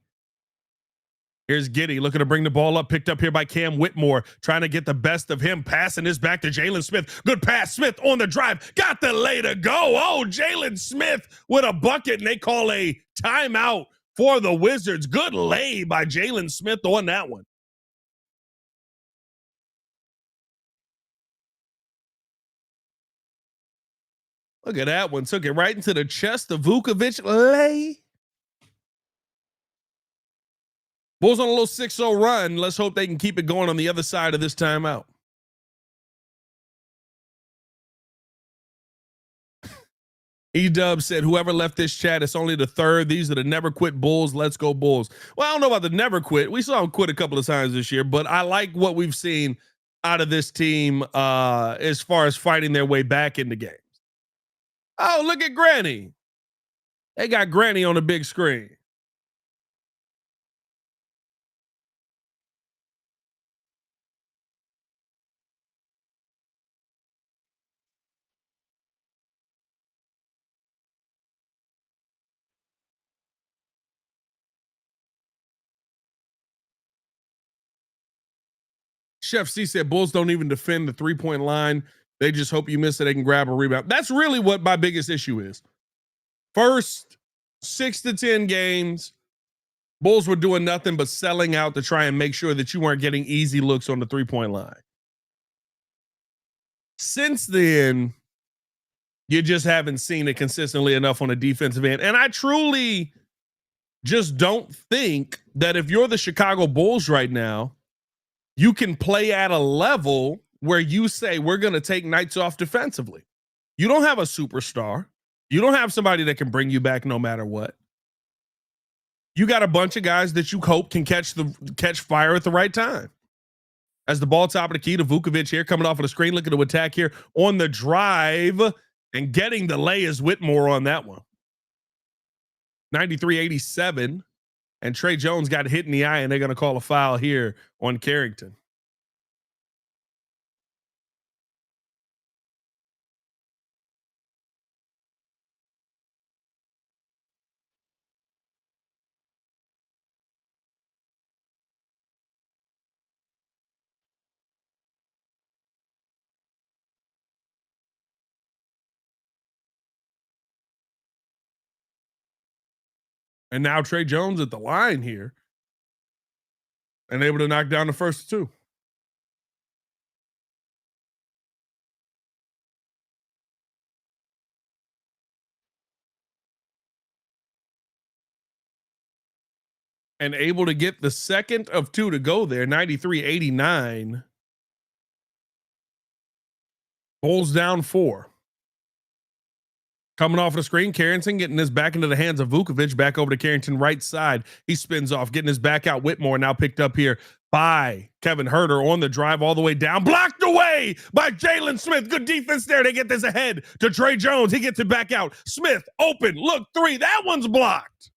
Here's Giddey looking to bring the ball up. Picked up here by Cam Whitmore. Trying to get the best of him. Passing this back to Jalen Smith. Good pass. Smith on the drive. Got the lay to go. Oh, Jalen Smith with a bucket. And they call a timeout for the Wizards. Good lay by Jalen Smith on that one. Look at that one. Took it right into the chest of Vučević. Lay. Bulls on a little 6-0 run. Let's hope they can keep it going on the other side of this timeout. E-Dub said, whoever left this chat, it's only the third. These are the never quit Bulls. Let's go Bulls. Well, I don't know about the never quit. We saw them quit a couple of times this year, but I like what we've seen out of this team as far as fighting their way back into games. Oh, look at Granny. They got Granny on the big screen. Chef C said Bulls don't even defend the three-point line. They just hope you miss it. They can grab a rebound. That's really what my biggest issue is. First 6 to 10 games, Bulls were doing nothing but selling out to try and make sure that you weren't getting easy looks on the three-point line. Since then, you just haven't seen it consistently enough on the defensive end. And I truly just don't think that if you're the Chicago Bulls right now, you can play at a level where you say, we're going to take nights off defensively. You don't have a superstar. You don't have somebody that can bring you back no matter what. You got a bunch of guys that you hope can catch fire at the right time. As the ball top of the key to Vučević here, coming off of the screen, looking to attack here on the drive, and getting the lay is Whitmore on that one. 93-87. And Tre Jones got hit in the eye, and they're going to call a foul here on Carrington. And now Trey Jones at the line here and able to knock down the first two. And able to get the second of two to go there, 93-89. Bulls down 4. Coming off the screen, Carrington getting this back into the hands of Vučević, back over to Carrington right side. He spins off, getting his back out. Whitmore now picked up here by Kevin Huerter on the drive all the way down. Blocked away by Jalen Smith. Good defense there. They get this ahead to Trey Jones. He gets it back out. Smith open, look, 3. That one's blocked.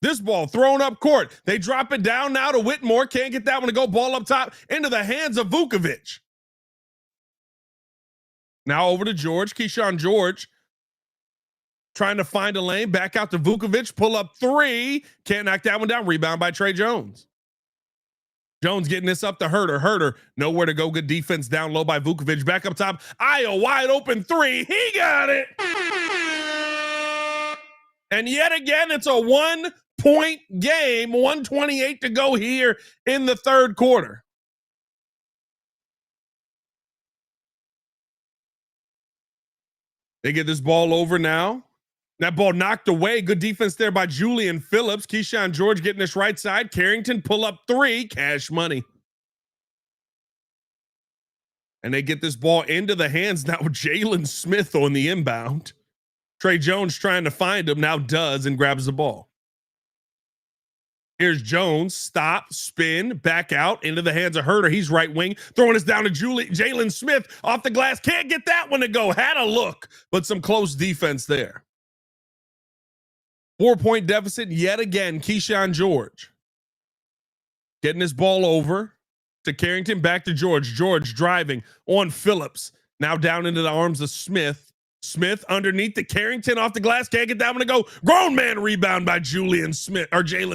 This ball thrown up court. They drop it down now to Whitmore. Can't get that one to go. Ball up top into the hands of Vučević. Now over to George. Keyshawn George trying to find a lane. Back out to Vučević. Pull up 3. Can't knock that one down. Rebound by Trey Jones. Jones getting this up to Huerter. Huerter nowhere to go. Good defense down low by Vučević. Back up top. Ayo wide open 3. He got it. And yet again, it's a 1-point game. 1:28 to go here in the third quarter. They get this ball over now. That ball knocked away. Good defense there by Julian Phillips. Keyshawn George getting this right side. Carrington pull up 3. Cash money. And they get this ball into the hands now with Jalen Smith on the inbound. Trey Jones trying to find him, now does, and grabs the ball. Here's Jones, stop, spin, back out into the hands of Huerter. He's right wing, throwing us down to Jalen Smith off the glass. Can't get that one to go. Had a look, but some close defense there. 4-point deficit yet again. Keyshawn George getting his ball over to Carrington, back to George. George driving on Phillips. Now down into the arms of Smith. Smith underneath the Carrington off the glass. Can't get that one to go. Grown man rebound by Jalen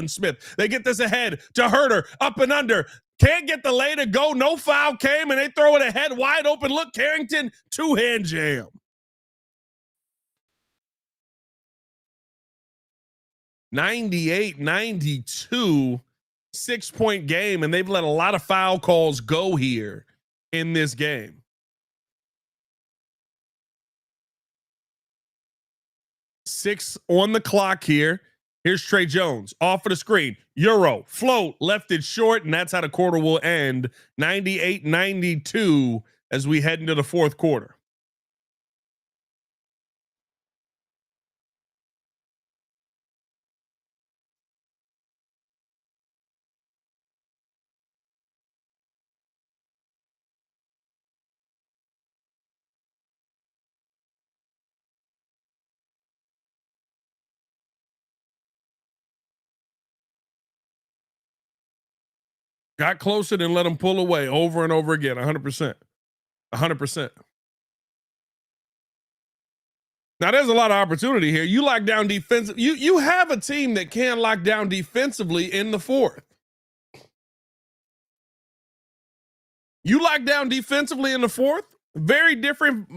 Smith. They get this ahead to Huerter. Up and under. Can't get the lay to go. No foul came, and they throw it ahead wide open. Look, Carrington, 2-hand jam. 98-92, 6-point game, and they've let a lot of foul calls go here in this game. Six on the clock here. Here's Trey Jones off of the screen. Euro, float, left it short, and that's how the quarter will end. 98-92 as we head into the fourth quarter. Got closer and let him pull away over and over again. 100%. 100%. Now there's a lot of opportunity here. You lock down defensive. You have a team that can lock down defensively in the fourth. You lock down defensively in the fourth. Very different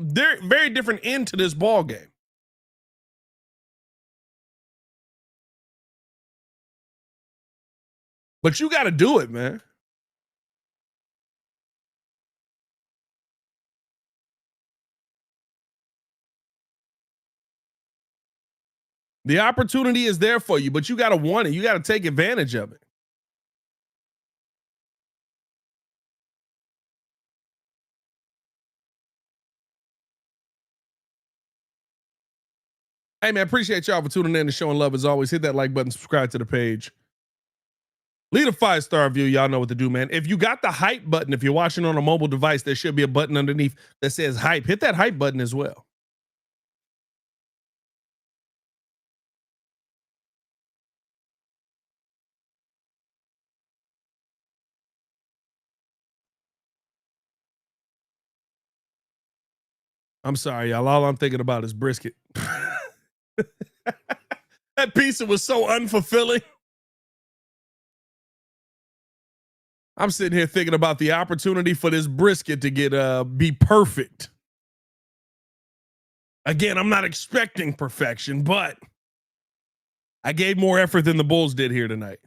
end to this ball game. But you got to do it, man. The opportunity is there for you, but you got to want it. You got to take advantage of it. Hey, man, appreciate y'all for tuning in and showing love as always. Hit that like button, subscribe to the page. Leave a 5-star review. Y'all know what to do, man. If you got the hype button, if you're watching on a mobile device, there should be a button underneath that says hype. Hit that hype button as well. I'm sorry, y'all. All I'm thinking about is brisket. That pizza was so unfulfilling. I'm sitting here thinking about the opportunity for this brisket to get be perfect. Again, I'm not expecting perfection, but I gave more effort than the Bulls did here tonight.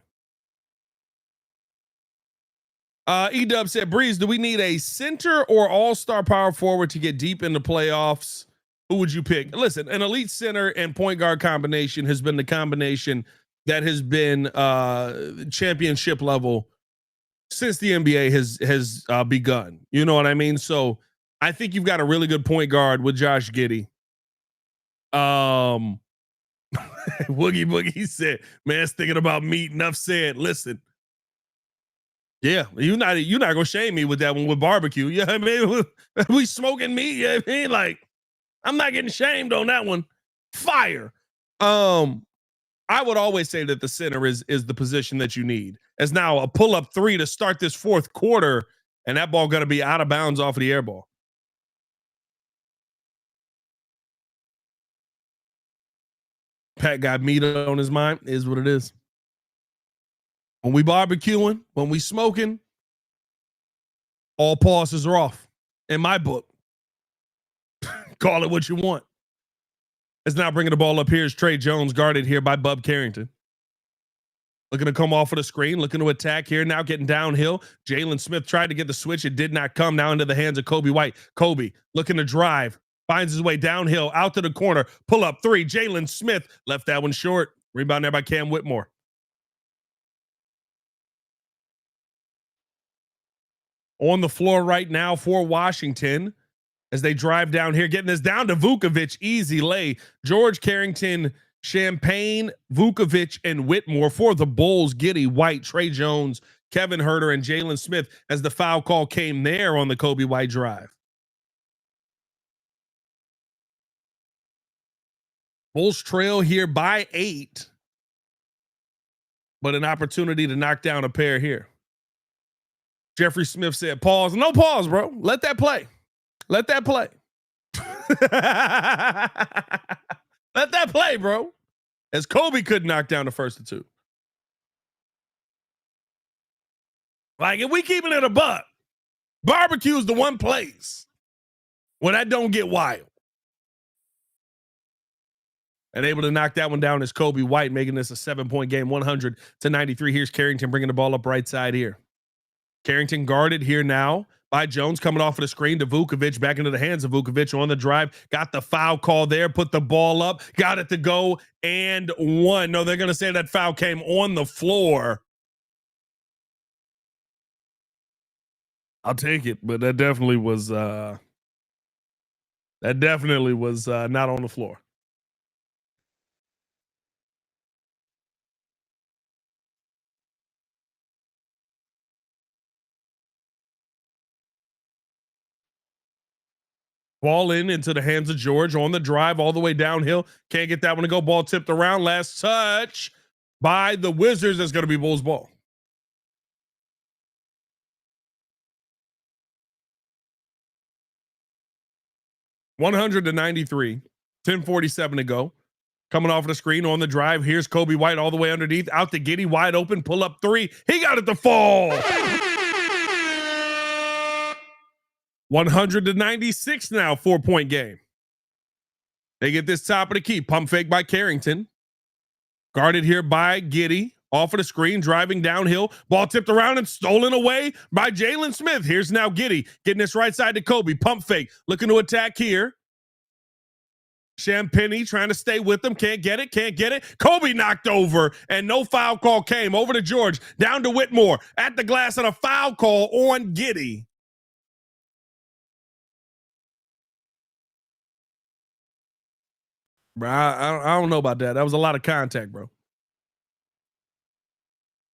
E-Dub said, Breeze, do we need a center or all-star power forward to get deep in the playoffs? Who would you pick? Listen, an elite center and point guard combination has been the combination that has been championship level since the NBA has begun. You know what I mean? So I think you've got a really good point guard with Josh Giddey. Woogie Boogie said, man's thinking about meat. Enough said. Listen. Yeah, you're not gonna shame me with that one with barbecue. Yeah, I mean, we smoking meat. Yeah, I mean, like, I'm not getting shamed on that one. Fire. I would always say that the center is the position that you need. As now a pull-up three to start this fourth quarter, and that ball gonna be out of bounds off of the air ball. Pat got meat on his mind, is what it is. When we barbecuing, when we smoking, all pauses are off. In my book. Call it what you want. It's now bringing the ball up here is Trey Jones, guarded here by Bub Carrington. Looking to come off of the screen, looking to attack here, now getting downhill. Jalen Smith tried to get the switch. It did not come. Now into the hands of Kobe White. Kobe looking to drive, finds his way downhill, out to the corner, pull up three. Jalen Smith left that one short. Rebound there by Cam Whitmore. On the floor right now for Washington as they drive down here, getting this down to Vučević, easy lay. George Carrington, Champagne, Vučević, and Whitmore for the Bulls. Giddey, White, Trey Jones, Kevin Huerter, and Jalen Smith as the foul call came there on the Kobe White drive. Bulls trail here by 8, but an opportunity to knock down a pair here. Jeffrey Smith said, pause. No pause, bro. Let that play. Let that play. Let that play, bro. As Kobe could knock down the first of two. Like, if we keeping it a buck, barbecue is the one place where that don't get wild. And able to knock that one down is Kobe White, making this a 7-point game, 100-93. Here's Carrington bringing the ball up right side here. Carrington guarded here now by Jones, coming off of the screen to Vučević, back into the hands of Vučević on the drive. Got the foul call there, put the ball up, got it to go, and one. No, they're going to say that foul came on the floor. I'll take it, but that definitely was not on the floor. Ball into the hands of George on the drive all the way downhill. Can't get that one to go. Ball tipped around. Last touch by the Wizards. That's going to be Bulls ball. (100-93). 10:47 to go. Coming off the screen on the drive. Here's Kobe White all the way underneath. Out to Giddey, wide open. Pull up three. He got it to fall. 100-96 now, 4-point game. They get this top of the key. Pump fake by Carrington. Guarded here by Giddey. Off of the screen, driving downhill. Ball tipped around and stolen away by Jalen Smith. Here's now Giddey getting this right side to Kobe. Pump fake. Looking to attack here. Champagne trying to stay with them. Can't get it. Kobe knocked over, and no foul call came. Over to George. Down to Whitmore. At the glass, and a foul call on Giddey. Bro, I don't know about that. That was a lot of contact, bro.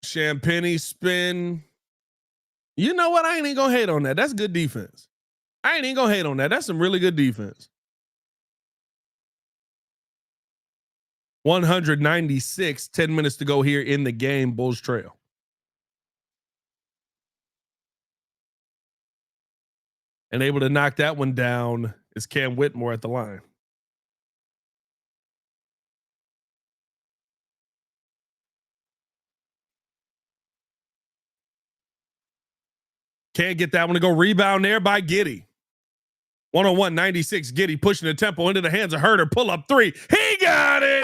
Champagne spin. You know what? I ain't even gonna hate on that. That's good defense. I ain't even gonna hate on that. That's some really good defense. 196, 10 minutes to go here in the game. Bulls trail. And able to knock that one down is Cam Whitmore at the line. Can't get that one to go. Rebound there by Giddey. 101-96. Giddey pushing the tempo into the hands of Huerter. Pull up three. He got it.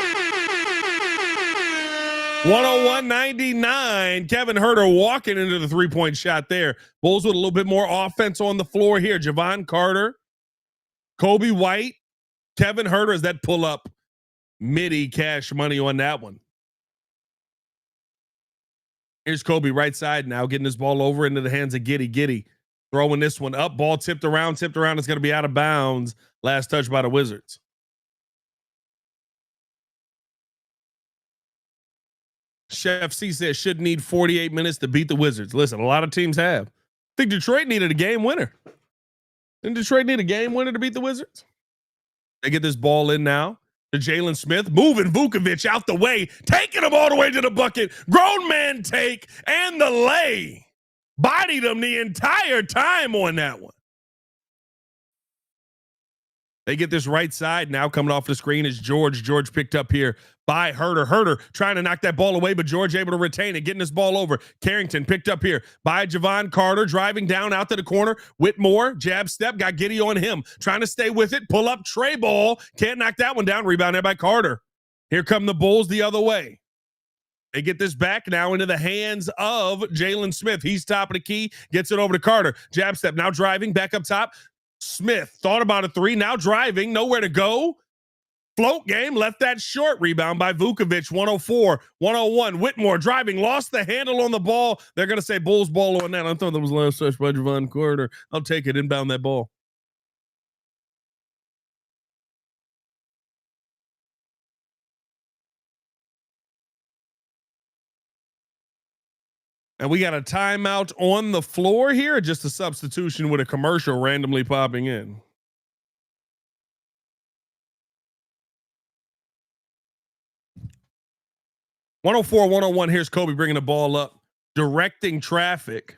101.99. Kevin Huerter walking into the three-point shot there. Bulls with a little bit more offense on the floor here. Javon Carter, Kobe White, Kevin Huerter. Is that pull up midi cash money on that one? Here's Kobe right side now, getting this ball over into the hands of Giddey. Giddey throwing this one up. Ball tipped around. It's going to be out of bounds. Last touch by the Wizards. Chef C says should need 48 minutes to beat the Wizards. Listen, a lot of teams have. I think Detroit needed a game winner. Didn't Detroit need a game winner to beat the Wizards? They get this ball in now to Jalen Smith, moving Vučević out the way, taking him all the way to the bucket. Grown man take and the lay. Bodied him the entire time on that one. They get this right side now. Coming off the screen is George. George picked up here by Huerter. Huerter trying to knock that ball away, but George able to retain it, getting this ball over. Carrington picked up here by Javon Carter, driving down out to the corner. Whitmore, jab step, got Giddey on him. Trying to stay with it, pull up, tray ball. Can't knock that one down. Rebound there by Carter. Here come the Bulls the other way. They get this back now into the hands of Jalen Smith. He's top of the key, gets it over to Carter. Jab step, now driving, back up top. Smith thought about a three, now driving, nowhere to go. Float game, left that short. Rebound by Vučević, 104-101. Whitmore driving, lost the handle on the ball. They're going to say Bulls ball on that. I thought that was last touch by Javon Carter. I'll take it, inbound that ball. And we got a timeout on the floor here, or just a substitution with a commercial randomly popping in? (104-101). Here's Kobe bringing the ball up, directing traffic,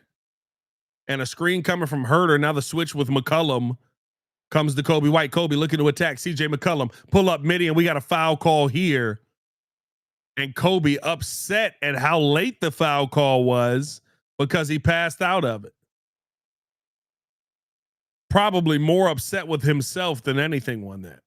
and a screen coming from Huerter. Now the switch with McCollum comes to Kobe White. Kobe looking to attack CJ McCollum. Pull up midi, and we got a foul call here. And Kobe upset at how late the foul call was because he passed out of it. Probably more upset with himself than anything on that.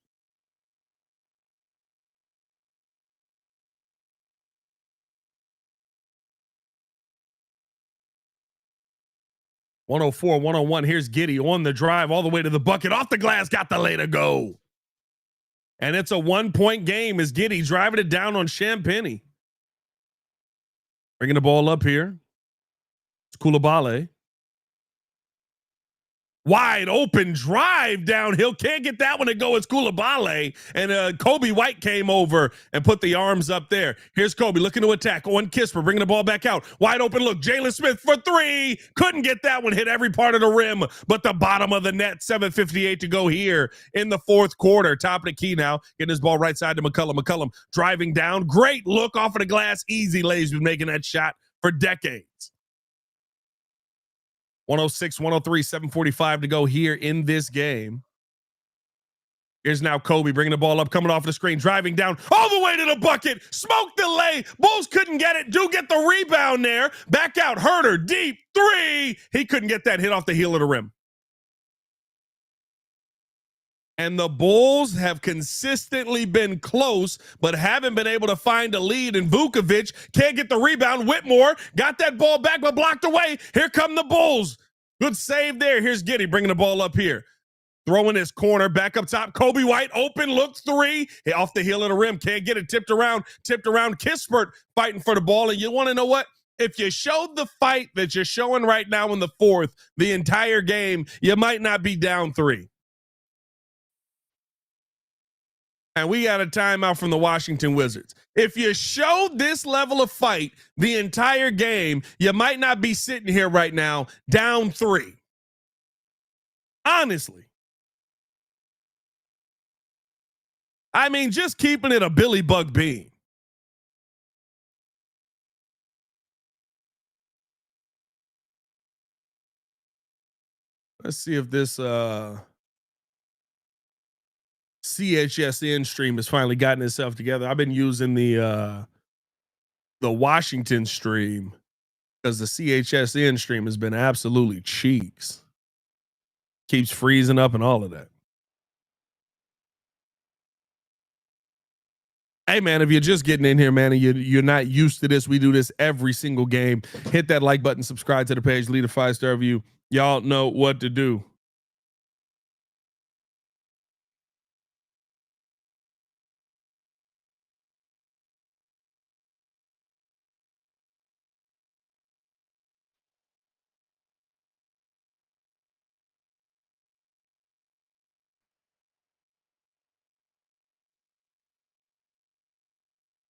(104-101). Here's Giddey on the drive all the way to the bucket. Off the glass, got the lay to go. And it's a 1-point game as Giddey driving it down on Champagny. Bringing the ball up here. It's Coulibaly. Wide open drive downhill. Can't get that one to go. It's Coulibaly. And Kobe White came over and put the arms up there. Here's Kobe looking to attack on Kisper, bringing the ball back out. Wide open look. Jalen Smith for three. Couldn't get that one. Hit every part of the rim, but the bottom of the net. 7:58 to go here in the fourth quarter. Top of the key now. Getting his ball right side to McCollum. McCollum driving down. Great look off of the glass. Easy lays. Been making that shot for decades. 106-103, 7:45 to go here in this game. Here's now Kobe bringing the ball up, coming off the screen, driving down all the way to the bucket. Smoke the lay. Bulls couldn't get it. Do get the rebound there. Back out. Huerter, deep three. He couldn't get that hit off the heel of the rim. And the Bulls have consistently been close, but haven't been able to find a lead. And Vučević can't get the rebound. Whitmore got that ball back, but blocked away. Here come the Bulls. Good save there. Here's Giddey bringing the ball up here. Throwing his corner back up top. Kobe White open, look three. Off the heel of the rim. Can't get it. Tipped around. Kispert fighting for the ball. And you want to know what? If you showed the fight that you're showing right now in the fourth, the entire game, you might not be down three. And we got a timeout from the Washington Wizards. If you showed this level of fight the entire game, you might not be sitting here right now down three. Honestly. I mean, just keeping it a Billy Buck bean. Let's see if this CHSN stream has finally gotten itself together. I've been using the Washington stream because the CHSN stream has been absolutely cheeks. Keeps freezing up and all of that. Hey man, if you're just getting in here, man, and you're not used to this, we do this every single game. Hit that like button, subscribe to the page, leave a 5-star review. Y'all know what to do.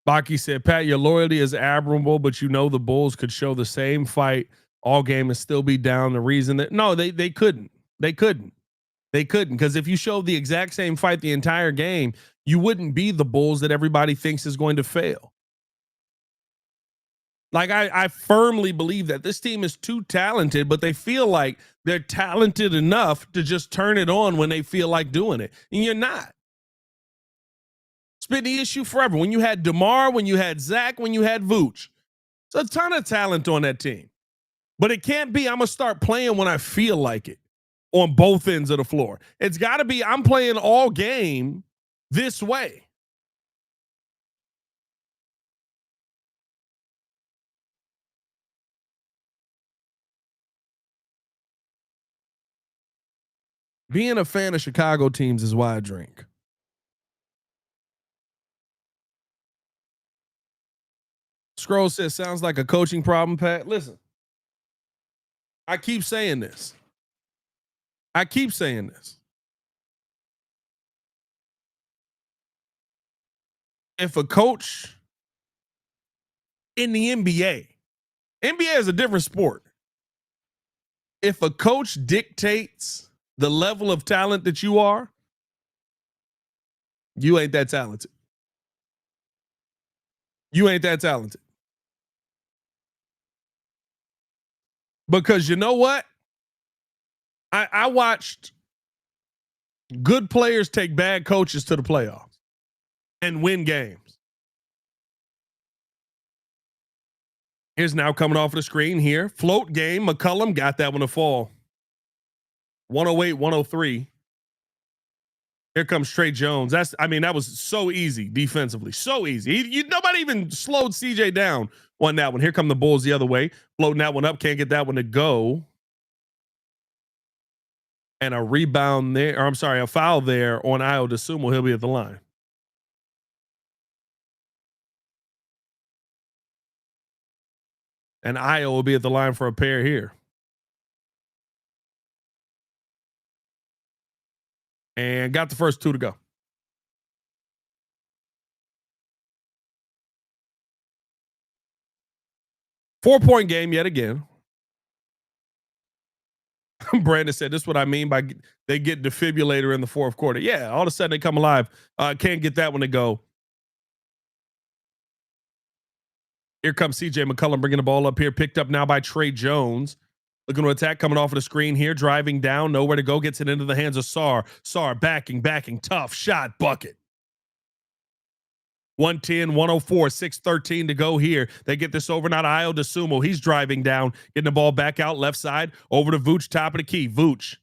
Baki said, Pat, your loyalty is admirable, but you know the Bulls could show the same fight all game and still be down. The reason that no, they couldn't. They couldn't. They couldn't. Because if you showed the exact same fight the entire game, you wouldn't be the Bulls that everybody thinks is going to fail. Like I firmly believe that this team is too talented, but they feel like they're talented enough to just turn it on when they feel like doing it. And you're not. It's been the issue forever. When you had DeMar, when you had Zach, when you had Vooch. It's a ton of talent on that team. But it can't be, I'm going to start playing when I feel like it on both ends of the floor. It's got to be, I'm playing all game this way. Being a fan of Chicago teams is why I drink. Scroll says, sounds like a coaching problem, Pat. Listen, I keep saying this. I keep saying this. If a coach in the NBA is a different sport. If a coach dictates the level of talent that you are, you ain't that talented. You ain't that talented. Because you know what? I watched good players take bad coaches to the playoffs and win games. Here's now coming off of the screen here. Float game. McCollum got that one to fall. 108-103. Here comes Trey Jones. That was so easy defensively. So easy. Nobody even slowed CJ down on that one. Here come the Bulls the other way. Floating that one up. Can't get that one to go. And a rebound there, or I'm sorry, a foul there on Ayo Dosunmu. He'll be at the line. And Ayo will be at the line for a pair here. And got the first two to go. Four-point game yet again. Brandon said, this is what I mean by they get defibrillator in the fourth quarter. Yeah, all of a sudden they come alive. Can't get that one to go. Here comes CJ McCollum bringing the ball up here. Picked up now by Trey Jones. Looking to attack, coming off of the screen here. Driving down, nowhere to go. Gets it into the hands of Sarr. Sarr backing. Tough shot, bucket. 110, 104, 6:13 to go here. They get this over now to Ayo Dosunmu. He's driving down, getting the ball back out left side, over to Vooch, top of the key. Vooch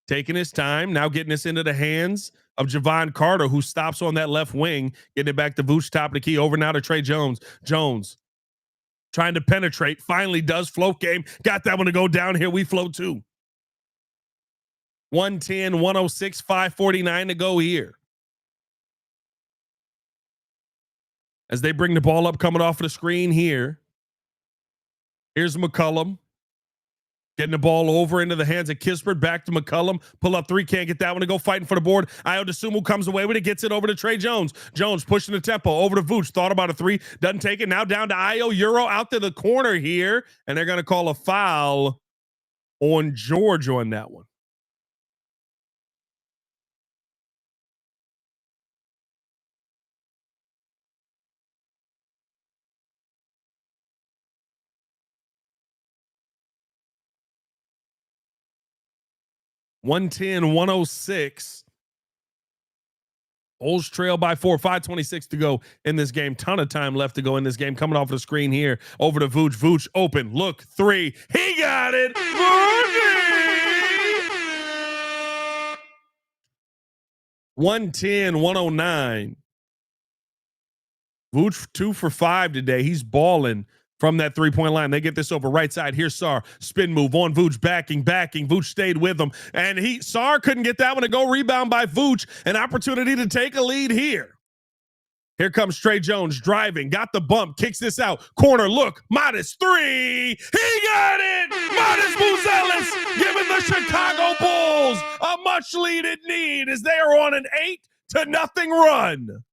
taking his time, now getting this into the hands of Javon Carter, who stops on that left wing, getting it back to Vooch, top of the key, over now to Trey Jones. Jones trying to penetrate, finally does. Float game, got that one to go down here. We float too. 110, 106, 5:49 to go here. As they bring the ball up, coming off of the screen here. Here's McCollum. Getting the ball over into the hands of Kispert. Back to McCollum. Pull up three. Can't get that one to go. Fighting for the board. Ayo Dosunmu comes away with it. Gets it over to Trey Jones. Jones pushing the tempo. Over to Vooch. Thought about a three. Doesn't take it. Now down to Ayo. Euro out to the corner here. And they're going to call a foul on George on that one. (110, 106). Bulls trail by 4, 5:26 to go in this game. Ton of time left to go in this game. Coming off the screen here. Over to Vooch. Vooch open. Look. Three. He got it. 110, 109. Vooch 2 for 5 today. He's balling from that 3-point line. They get this over right side. Here's Sar. Spin move on Vooch, backing. Vooch stayed with him. And Sar couldn't get that one to go. Rebound by Vooch. An opportunity to take a lead here. Here comes Tre Jones driving. Got the bump. Kicks this out. Corner look. Matas 3. He got it. Matas Buzelis giving the Chicago Bulls a much needed lead as they are on an 8-0 run.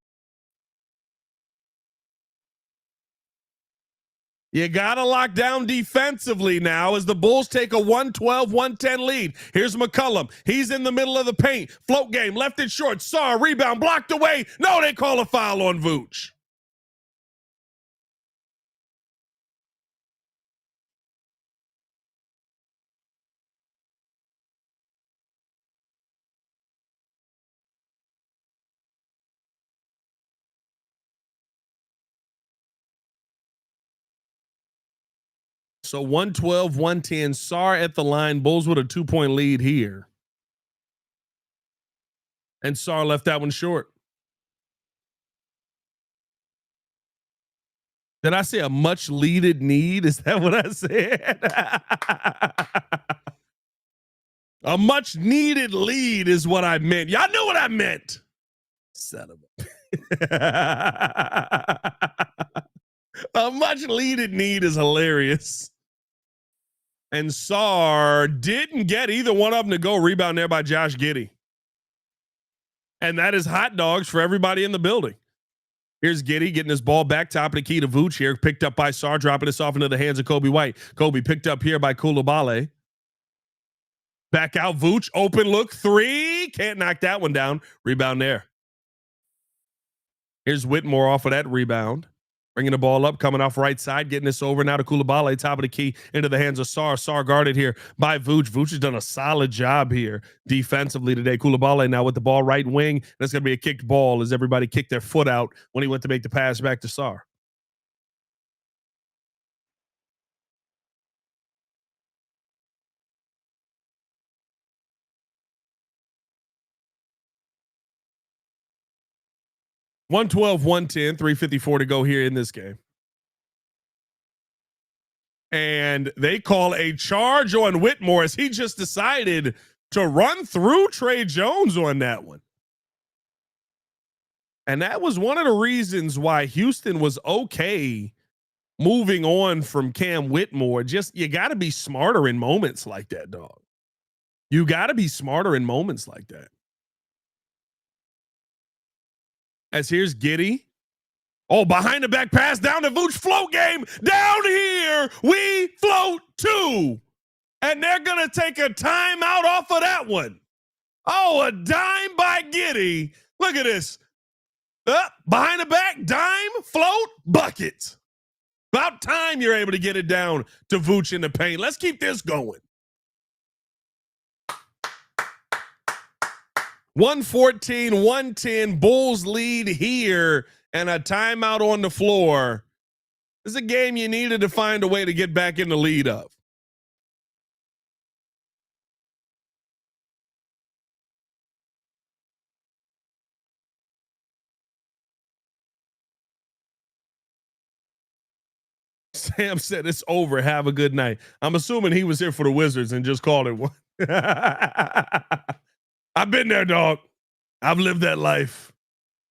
You got to lock down defensively now as the Bulls take a 112-110 lead. Here's McCollum. He's in the middle of the paint. Float game, left it short. Sar, rebound, blocked away. No, they call a foul on Vooch. So 112-110. Sar at the line. Bulls with a 2-point lead here. And Sar left that one short. Did I say a much needed need? Is that what I said? A much needed lead is what I meant. Y'all knew what I meant. Son of a much needed need is hilarious. And Sar didn't get either one of them to go. Rebound there by Josh Giddey. And that is hot dogs for everybody in the building. Here's Giddey getting his ball back, top of the key to Vooch here. Picked up by Sar, dropping this off into the hands of Kobe White. Kobe picked up here by Coulibaly. Back out Vooch, open look, 3. Can't knock that one down. Rebound there. Here's Whitmore off of that rebound. Bringing the ball up, coming off right side, getting this over now to Coulibaly, top of the key into the hands of Sar. Sar guarded here by Vooch. Vooch has done a solid job here defensively today. Coulibaly now with the ball right wing. That's going to be a kicked ball as everybody kicked their foot out when he went to make the pass back to Sar. $112, $110, $3:54 to go here in this game. And they call a charge on Whitmore as he just decided to run through Tre Jones on that one. And that was one of the reasons why Houston was okay moving on from Cam Whitmore. Just, you got to be smarter in moments like that, dog. You got to be smarter in moments like that. As here's Giddey. Oh, behind the back pass down to Vooch. Float game down here. We float 2. And they're going to take a timeout off of that one. Oh, a dime by Giddey. Look at this. Behind the back, dime, float, bucket. About time you're able to get it down to Vooch in the paint. Let's keep this going. 114-110, Bulls lead here, and a timeout on the floor. This is a game you needed to find a way to get back in the lead of. Sam said it's over. Have a good night. I'm assuming he was here for the Wizards and just called it one. I've been there, dog. I've lived that life.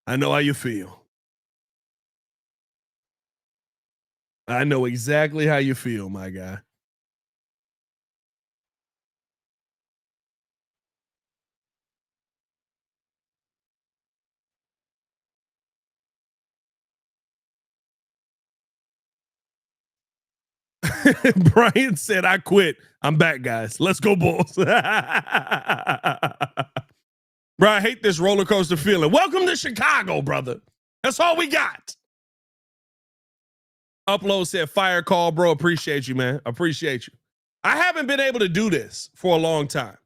I know how you feel. I know exactly how you feel, my guy. Brian said, I quit. I'm back, guys. Let's go, Bulls. Bro, I hate this roller coaster feeling. Welcome to Chicago, brother. That's all we got. Upload said, fire call, bro. Appreciate you, man. Appreciate you. I haven't been able to do this for a long time.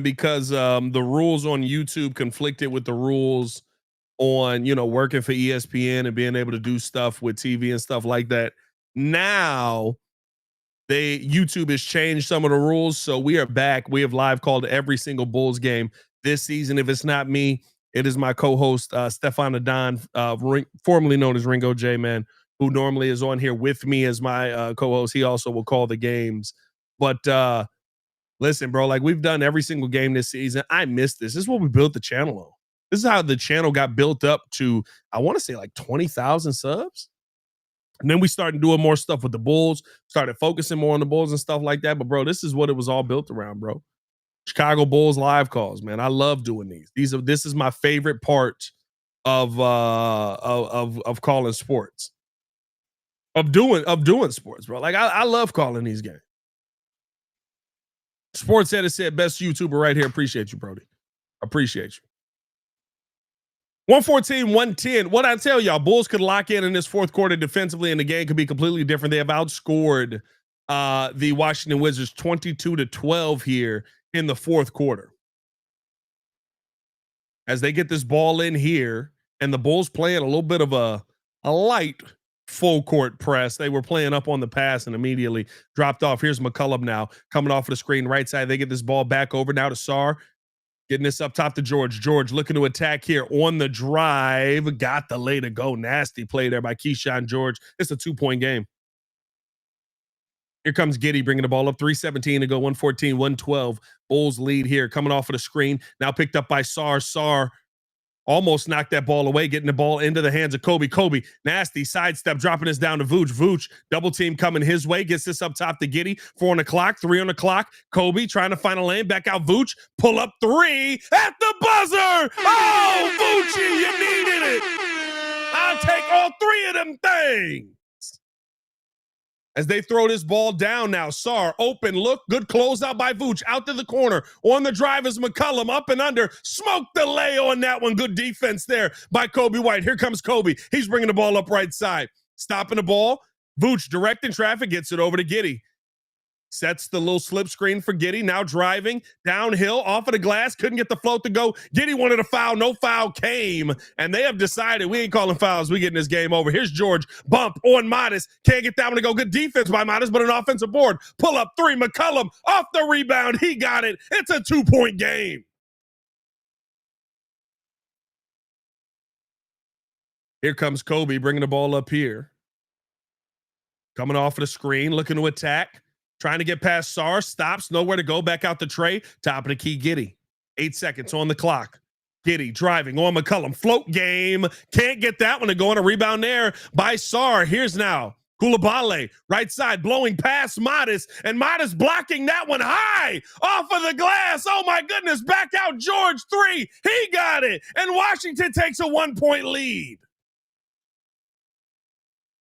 Because the rules on YouTube conflicted with the rules on, working for ESPN and being able to do stuff with TV and stuff like that. Now, YouTube has changed some of the rules, so we are back. We have live called every single Bulls game this season. If it's not me, It is my co-host, Stefan Adon, formerly known as Ringo J, man, who normally is on here with me as my co-host. He also will call the games. But listen, bro, like we've done every single game this season. I missed this. This is what we built the channel on. This is how the channel got built up to, I want to say like 20,000 subs. And then we started doing more stuff with the Bulls, started focusing more on the Bulls and stuff like that. But bro, this is what it was all built around, bro. Chicago Bulls live calls, man. I love doing these. This is my favorite part of calling sports. Of doing sports, bro. Like I love calling these games. Sports Edit said, best YouTuber right here. Appreciate you, Brody. Appreciate you. 114, 110. What I tell y'all, Bulls could lock in this fourth quarter defensively, and the game could be completely different. They have outscored the Washington Wizards 22-12 here in the fourth quarter. As they get this ball in here, and the Bulls playing a little bit of a light full court press. They were playing up on the pass and immediately dropped off. Here's McCollum now coming off of the screen right side. They get this ball back over now to Sarr. Getting this up top to George. George looking to attack here on the drive. Got the lay to go. Nasty play there by Keyshawn George. It's a 2-point game. Here comes Giddey bringing the ball up. 3:17 to go. 114, 112. Bulls lead here. Coming off of the screen. Now picked up by Sarr. Sarr almost knocked that ball away, getting the ball into the hands of Kobe. Kobe, nasty sidestep, dropping this down to Vuč. Vuč, double team coming his way, gets this up top to Giddey. 4 on the clock, 3 on the clock. Kobe trying to find a lane, back out Vuč. Pull up 3 at the buzzer. Oh, Vucci, you needed it. I'll take all 3 of them things. As they throw this ball down now, Sarr, open look, good closeout by Vuč, out to the corner. On the drive is McCollum, up and under. Smoke the lay on that one. Good defense there by Kobe White. Here comes Kobe. He's bringing the ball up right side. Stopping the ball. Vuč directing traffic, gets it over to Giddey. Sets the little slip screen for Giddey. Now driving downhill off of the glass. Couldn't get the float to go. Giddey wanted a foul. No foul came. And they have decided we ain't calling fouls. We getting this game over. Here's George. Bump on Matas. Can't get that one to go. Good defense by Matas, but an offensive board. Pull up 3. McCollum off the rebound. He got it. It's a 2-point game. Here comes Kobe bringing the ball up here. Coming off of the screen. Looking to attack. Trying to get past Sarr, stops, nowhere to go, back out the tray, top of the key, Giddey. 8 seconds on the clock. Giddey driving on McCollum, float game, can't get that one to go on a rebound there by Sarr. Here's now Coulibaly, right side, blowing past Matas, and Matas blocking that one high off of the glass. Oh my goodness, back out George, 3, he got it, and Washington takes a 1-point lead.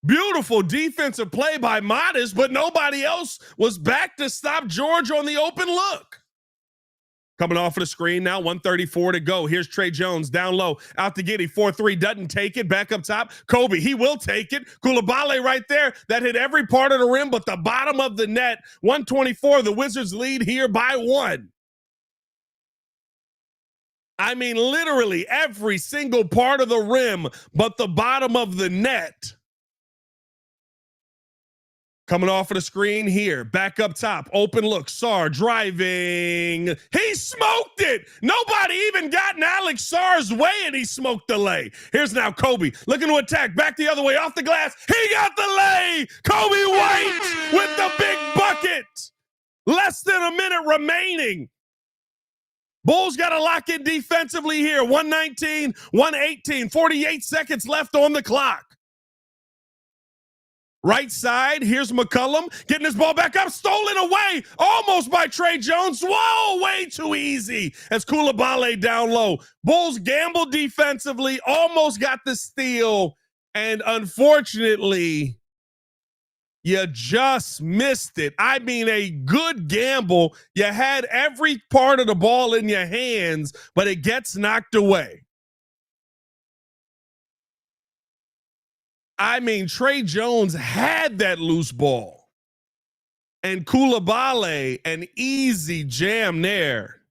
Beautiful defensive play by Matas, but nobody else was back to stop George on the open look. Coming off of the screen now, 1:34 to go. Here's Trey Jones down low, out to Giddey, 4-3, doesn't take it, back up top. Kobe, he will take it. Coulibaly right there, that hit every part of the rim but the bottom of the net. 124, the Wizards lead here by 1. I mean, literally every single part of the rim but the bottom of the net. Coming off of the screen here, back up top, open look, Sarr driving. He smoked it. Nobody even got in Alex Sarr's way, and he smoked the lay. Here's now Kobe looking to attack, back the other way, off the glass. He got the lay. Kobe White with the big bucket. Less than a minute remaining. Bulls got to lock in defensively here. 119, 118, 48 seconds left on the clock. Right side, here's McCollum getting his ball back up, stolen away almost by Trey Jones. Whoa, way too easy as Coulibaly down low. Bulls gambled defensively, almost got the steal, and unfortunately, you just missed it. I mean, a good gamble. You had every part of the ball in your hands, but it gets knocked away. I mean, Trey Jones had that loose ball. And Coulibaly, an easy jam there.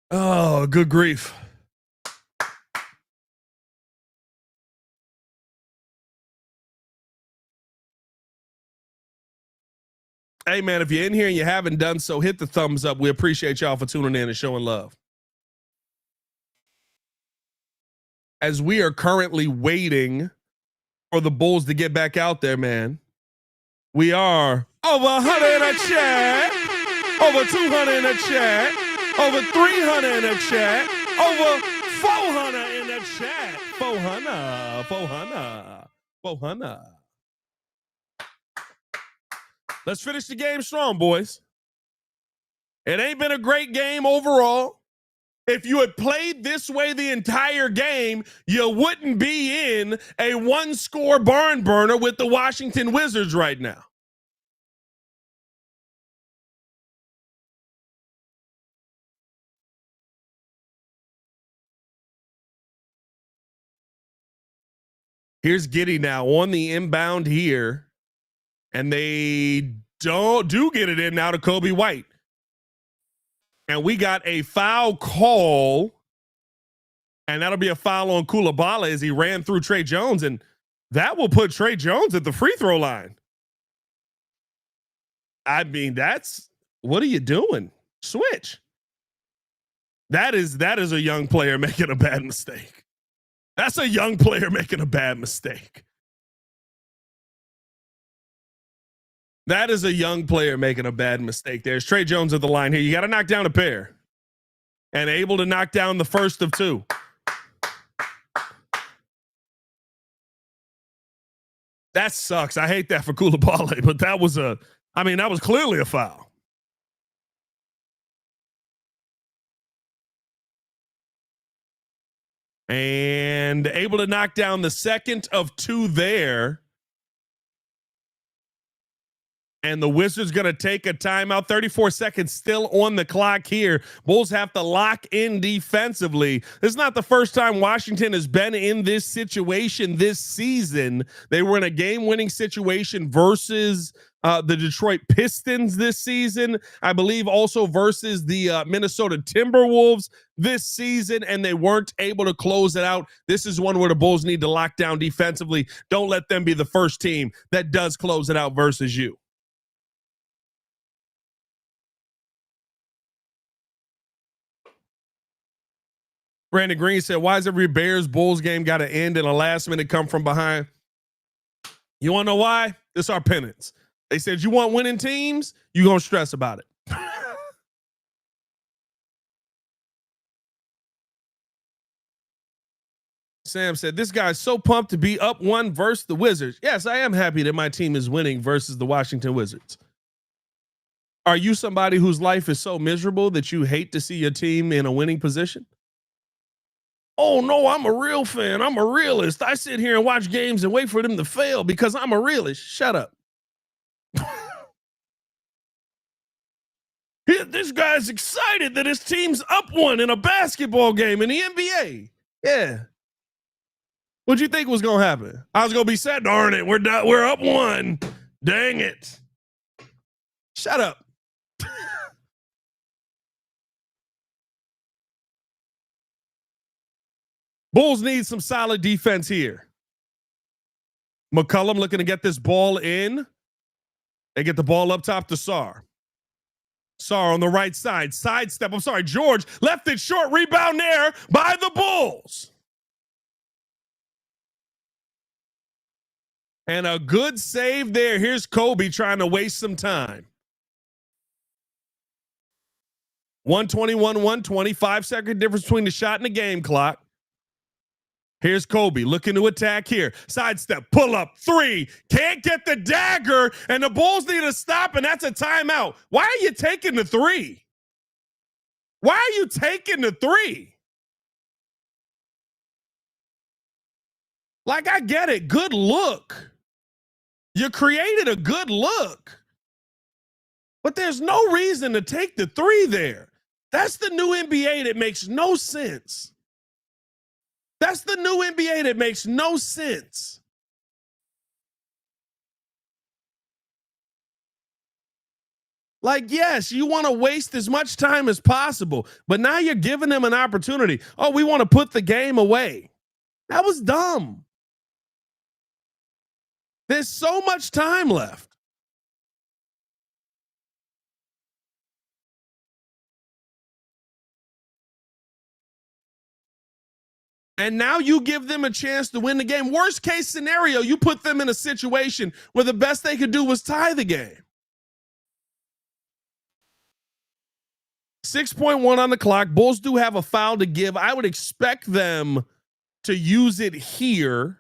Oh, good grief. Hey, man, if you're in here and you haven't done so, hit the thumbs up. We appreciate y'all for tuning in and showing love. As we are currently waiting for the Bulls to get back out there, man, we are over 100 in a chat, over 200 in a chat, over 300 in a chat, over 400 in the chat. 400. Let's finish the game strong, boys. It ain't been a great game overall. If you had played this way the entire game, you wouldn't be in a one-score barn burner with the Washington Wizards right now. Here's Giddey now on the inbound here. And they do get it in now to Kobe White. And we got a foul call. And that'll be a foul on Coulibaly as he ran through Trey Jones. And that will put Trey Jones at the free throw line. I mean, what are you doing? Switch. That is a young player making a bad mistake. That's a young player making a bad mistake. That is a young player making a bad mistake. There's Trey Jones at the line here. You got to knock down a pair. And able to knock down the first of two. That sucks. I hate that for Coulibaly, but that was clearly a foul. And able to knock down the second of two there. And the Wizards going to take a timeout. 34 seconds still on the clock here. Bulls have to lock in defensively. This is not the first time Washington has been in this situation this season. They were in a game-winning situation versus the Detroit Pistons this season. I believe also versus the Minnesota Timberwolves this season, and they weren't able to close it out. This is one where the Bulls need to lock down defensively. Don't let them be the first team that does close it out versus you. Brandon Green said, why is every Bears-Bulls game got to end in a last-minute come from behind? You want to know why? This is our penance. They said, you want winning teams? You're going to stress about it. Sam said, this guy's so pumped to be up one versus the Wizards. Yes, I am happy that my team is winning versus the Washington Wizards. Are you somebody whose life is so miserable that you hate to see your team in a winning position? Oh, no, I'm a real fan. I'm a realist. I sit here and watch games and wait for them to fail because I'm a realist. Shut up. This guy's excited that his team's up one in a basketball game in the NBA. Yeah. What'd you think was going to happen? I was going to be sad. Darn it. We're up one. Dang it. Shut up. Bulls need some solid defense here. McCollum looking to get this ball in. They get the ball up top to Sarr. Sarr on the right side. Sidestep. I'm sorry, George left it short. Rebound there by the Bulls. And a good save there. Here's Kobe trying to waste some time. 121, 120. 5-second difference between the shot and the game clock. Here's Kobe looking to attack here. Sidestep, pull up, three. Can't get the dagger, and the Bulls need to stop, and that's a timeout. Why are you taking the three? Why are you taking the three? Like, I get it. Good look. You created a good look. But there's no reason to take the three there. That's the new NBA that makes no sense. That's the new NBA that makes no sense. Like, yes, you want to waste as much time as possible, but now you're giving them an opportunity. Oh, we want to put the game away. That was dumb. There's so much time left. And now you give them a chance to win the game. Worst case scenario, you put them in a situation where the best they could do was tie the game. 6.1 on the clock. Bulls do have a foul to give. I would expect them to use it here.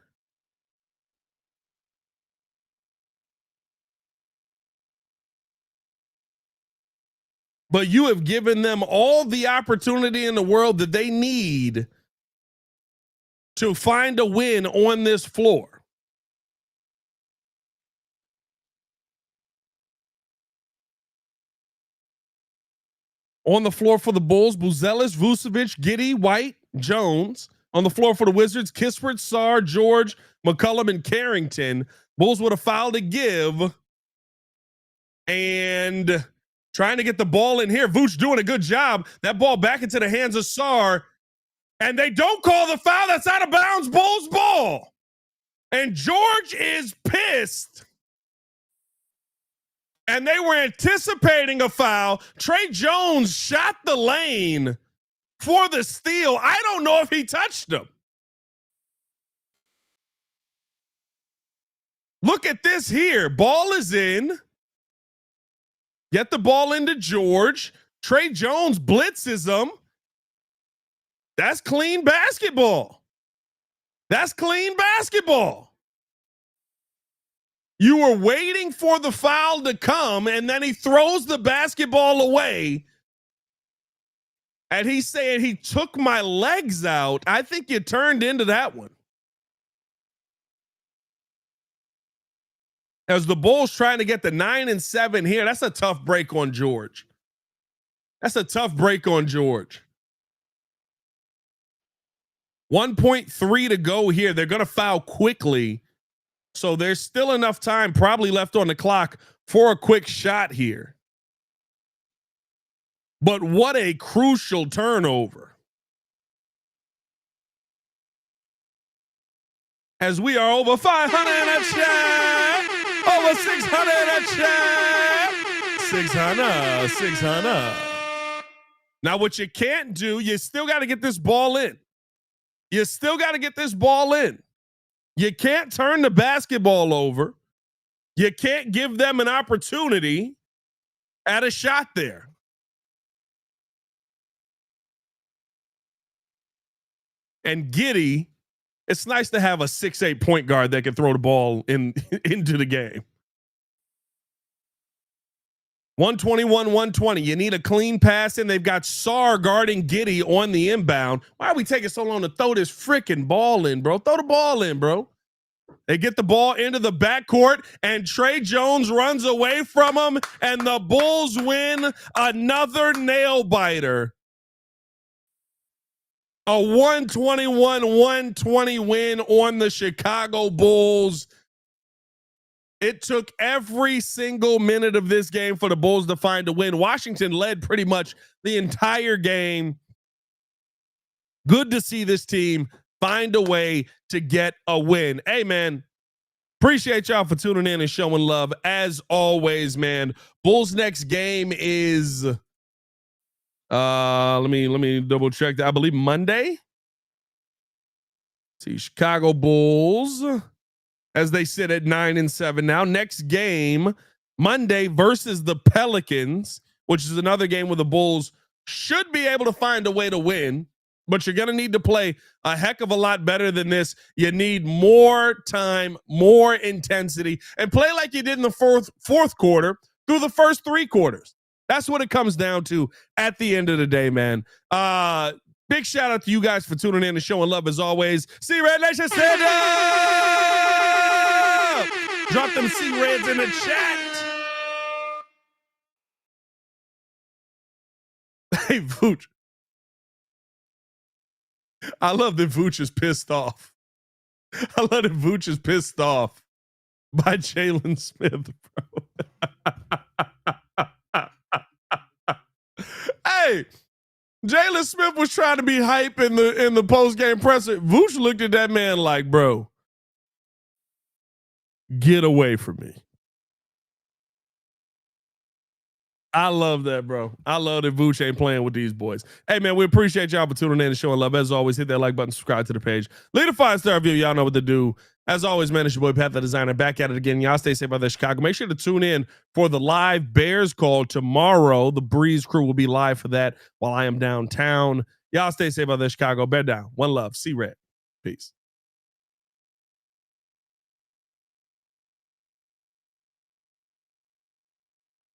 But you have given them all the opportunity in the world that they need to find a win on this floor. On the floor for the Bulls, Buzelis, Vučević, Giddey, White, Jones. On the floor for the Wizards, Kispert, Sarr, George, McCollum, and Carrington. Bulls with a foul to give. And trying to get the ball in here. Vooch doing a good job. That ball back into the hands of Sarr. And they don't call the foul. That's out of bounds. Bulls ball. And George is pissed. And they were anticipating a foul. Tre Jones shot the lane for the steal. I don't know if he touched him. Look at this here. Ball is in. Get the ball into George. Tre Jones blitzes him. That's clean basketball. That's clean basketball. You were waiting for the foul to come, and then he throws the basketball away. And he's saying he took my legs out. I think you turned into that one. As the Bulls trying to get the 9 and 7 here, that's a tough break on George. That's a tough break on George. 1.3 to go here. They're going to foul quickly. So there's still enough time probably left on the clock for a quick shot here. But what a crucial turnover. As we are over 500 a chat. Over 600 a chat. 600. Now what you can't do, you still got to get this ball in. You still got to get this ball in. You can't turn the basketball over. You can't give them an opportunity at a shot there. And Giddey, it's nice to have a 6'8" point guard that can throw the ball into the game. 121-120. You need a clean pass, and they've got Sarr guarding Giddey on the inbound. Why are we taking so long to throw this freaking ball in, bro? Throw the ball in, bro. They get the ball into the backcourt, and Tre Jones runs away from him, and the Bulls win another nail biter. A 121-120 win on the Chicago Bulls. It took every single minute of this game for the Bulls to find a win. Washington led pretty much the entire game. Good to see this team find a way to get a win. Hey, man, appreciate y'all for tuning in and showing love. As always, man, Bulls next game is let me double check that. I believe Monday. See, Chicago Bulls, as they sit at 9 and 7 now. Next game, Monday versus the Pelicans, which is another game where the Bulls should be able to find a way to win, but you're going to need to play a heck of a lot better than this. You need more time, more intensity, and play like you did in the fourth quarter through the first 3 quarters. That's what it comes down to at the end of the day, man. Big shout out to you guys for tuning in and showing love as always. C-Red Nation, stand up! Drop them C-Reds in the chat. Hey, Vooch. I love that Vooch is pissed off. I love that Vooch is pissed off by Jalen Smith, bro. Hey, Jalen Smith was trying to be hype in the post-game presser. Vooch looked at that man like, bro, get away from me. I love that, bro. I love that Vooch ain't playing with these boys. Hey, man, we appreciate y'all for tuning in and showing love. As always, hit that like button, subscribe to the page. Leave a 5-star review. Y'all know what to do. As always, man, it's your boy, Pat the Designer, back at it again. Y'all stay safe out there, Chicago. Make sure to tune in for the live Bears call tomorrow. The Breeze crew will be live for that while I am downtown. Y'all stay safe out there, Chicago. Bear down. One love. See red. Peace.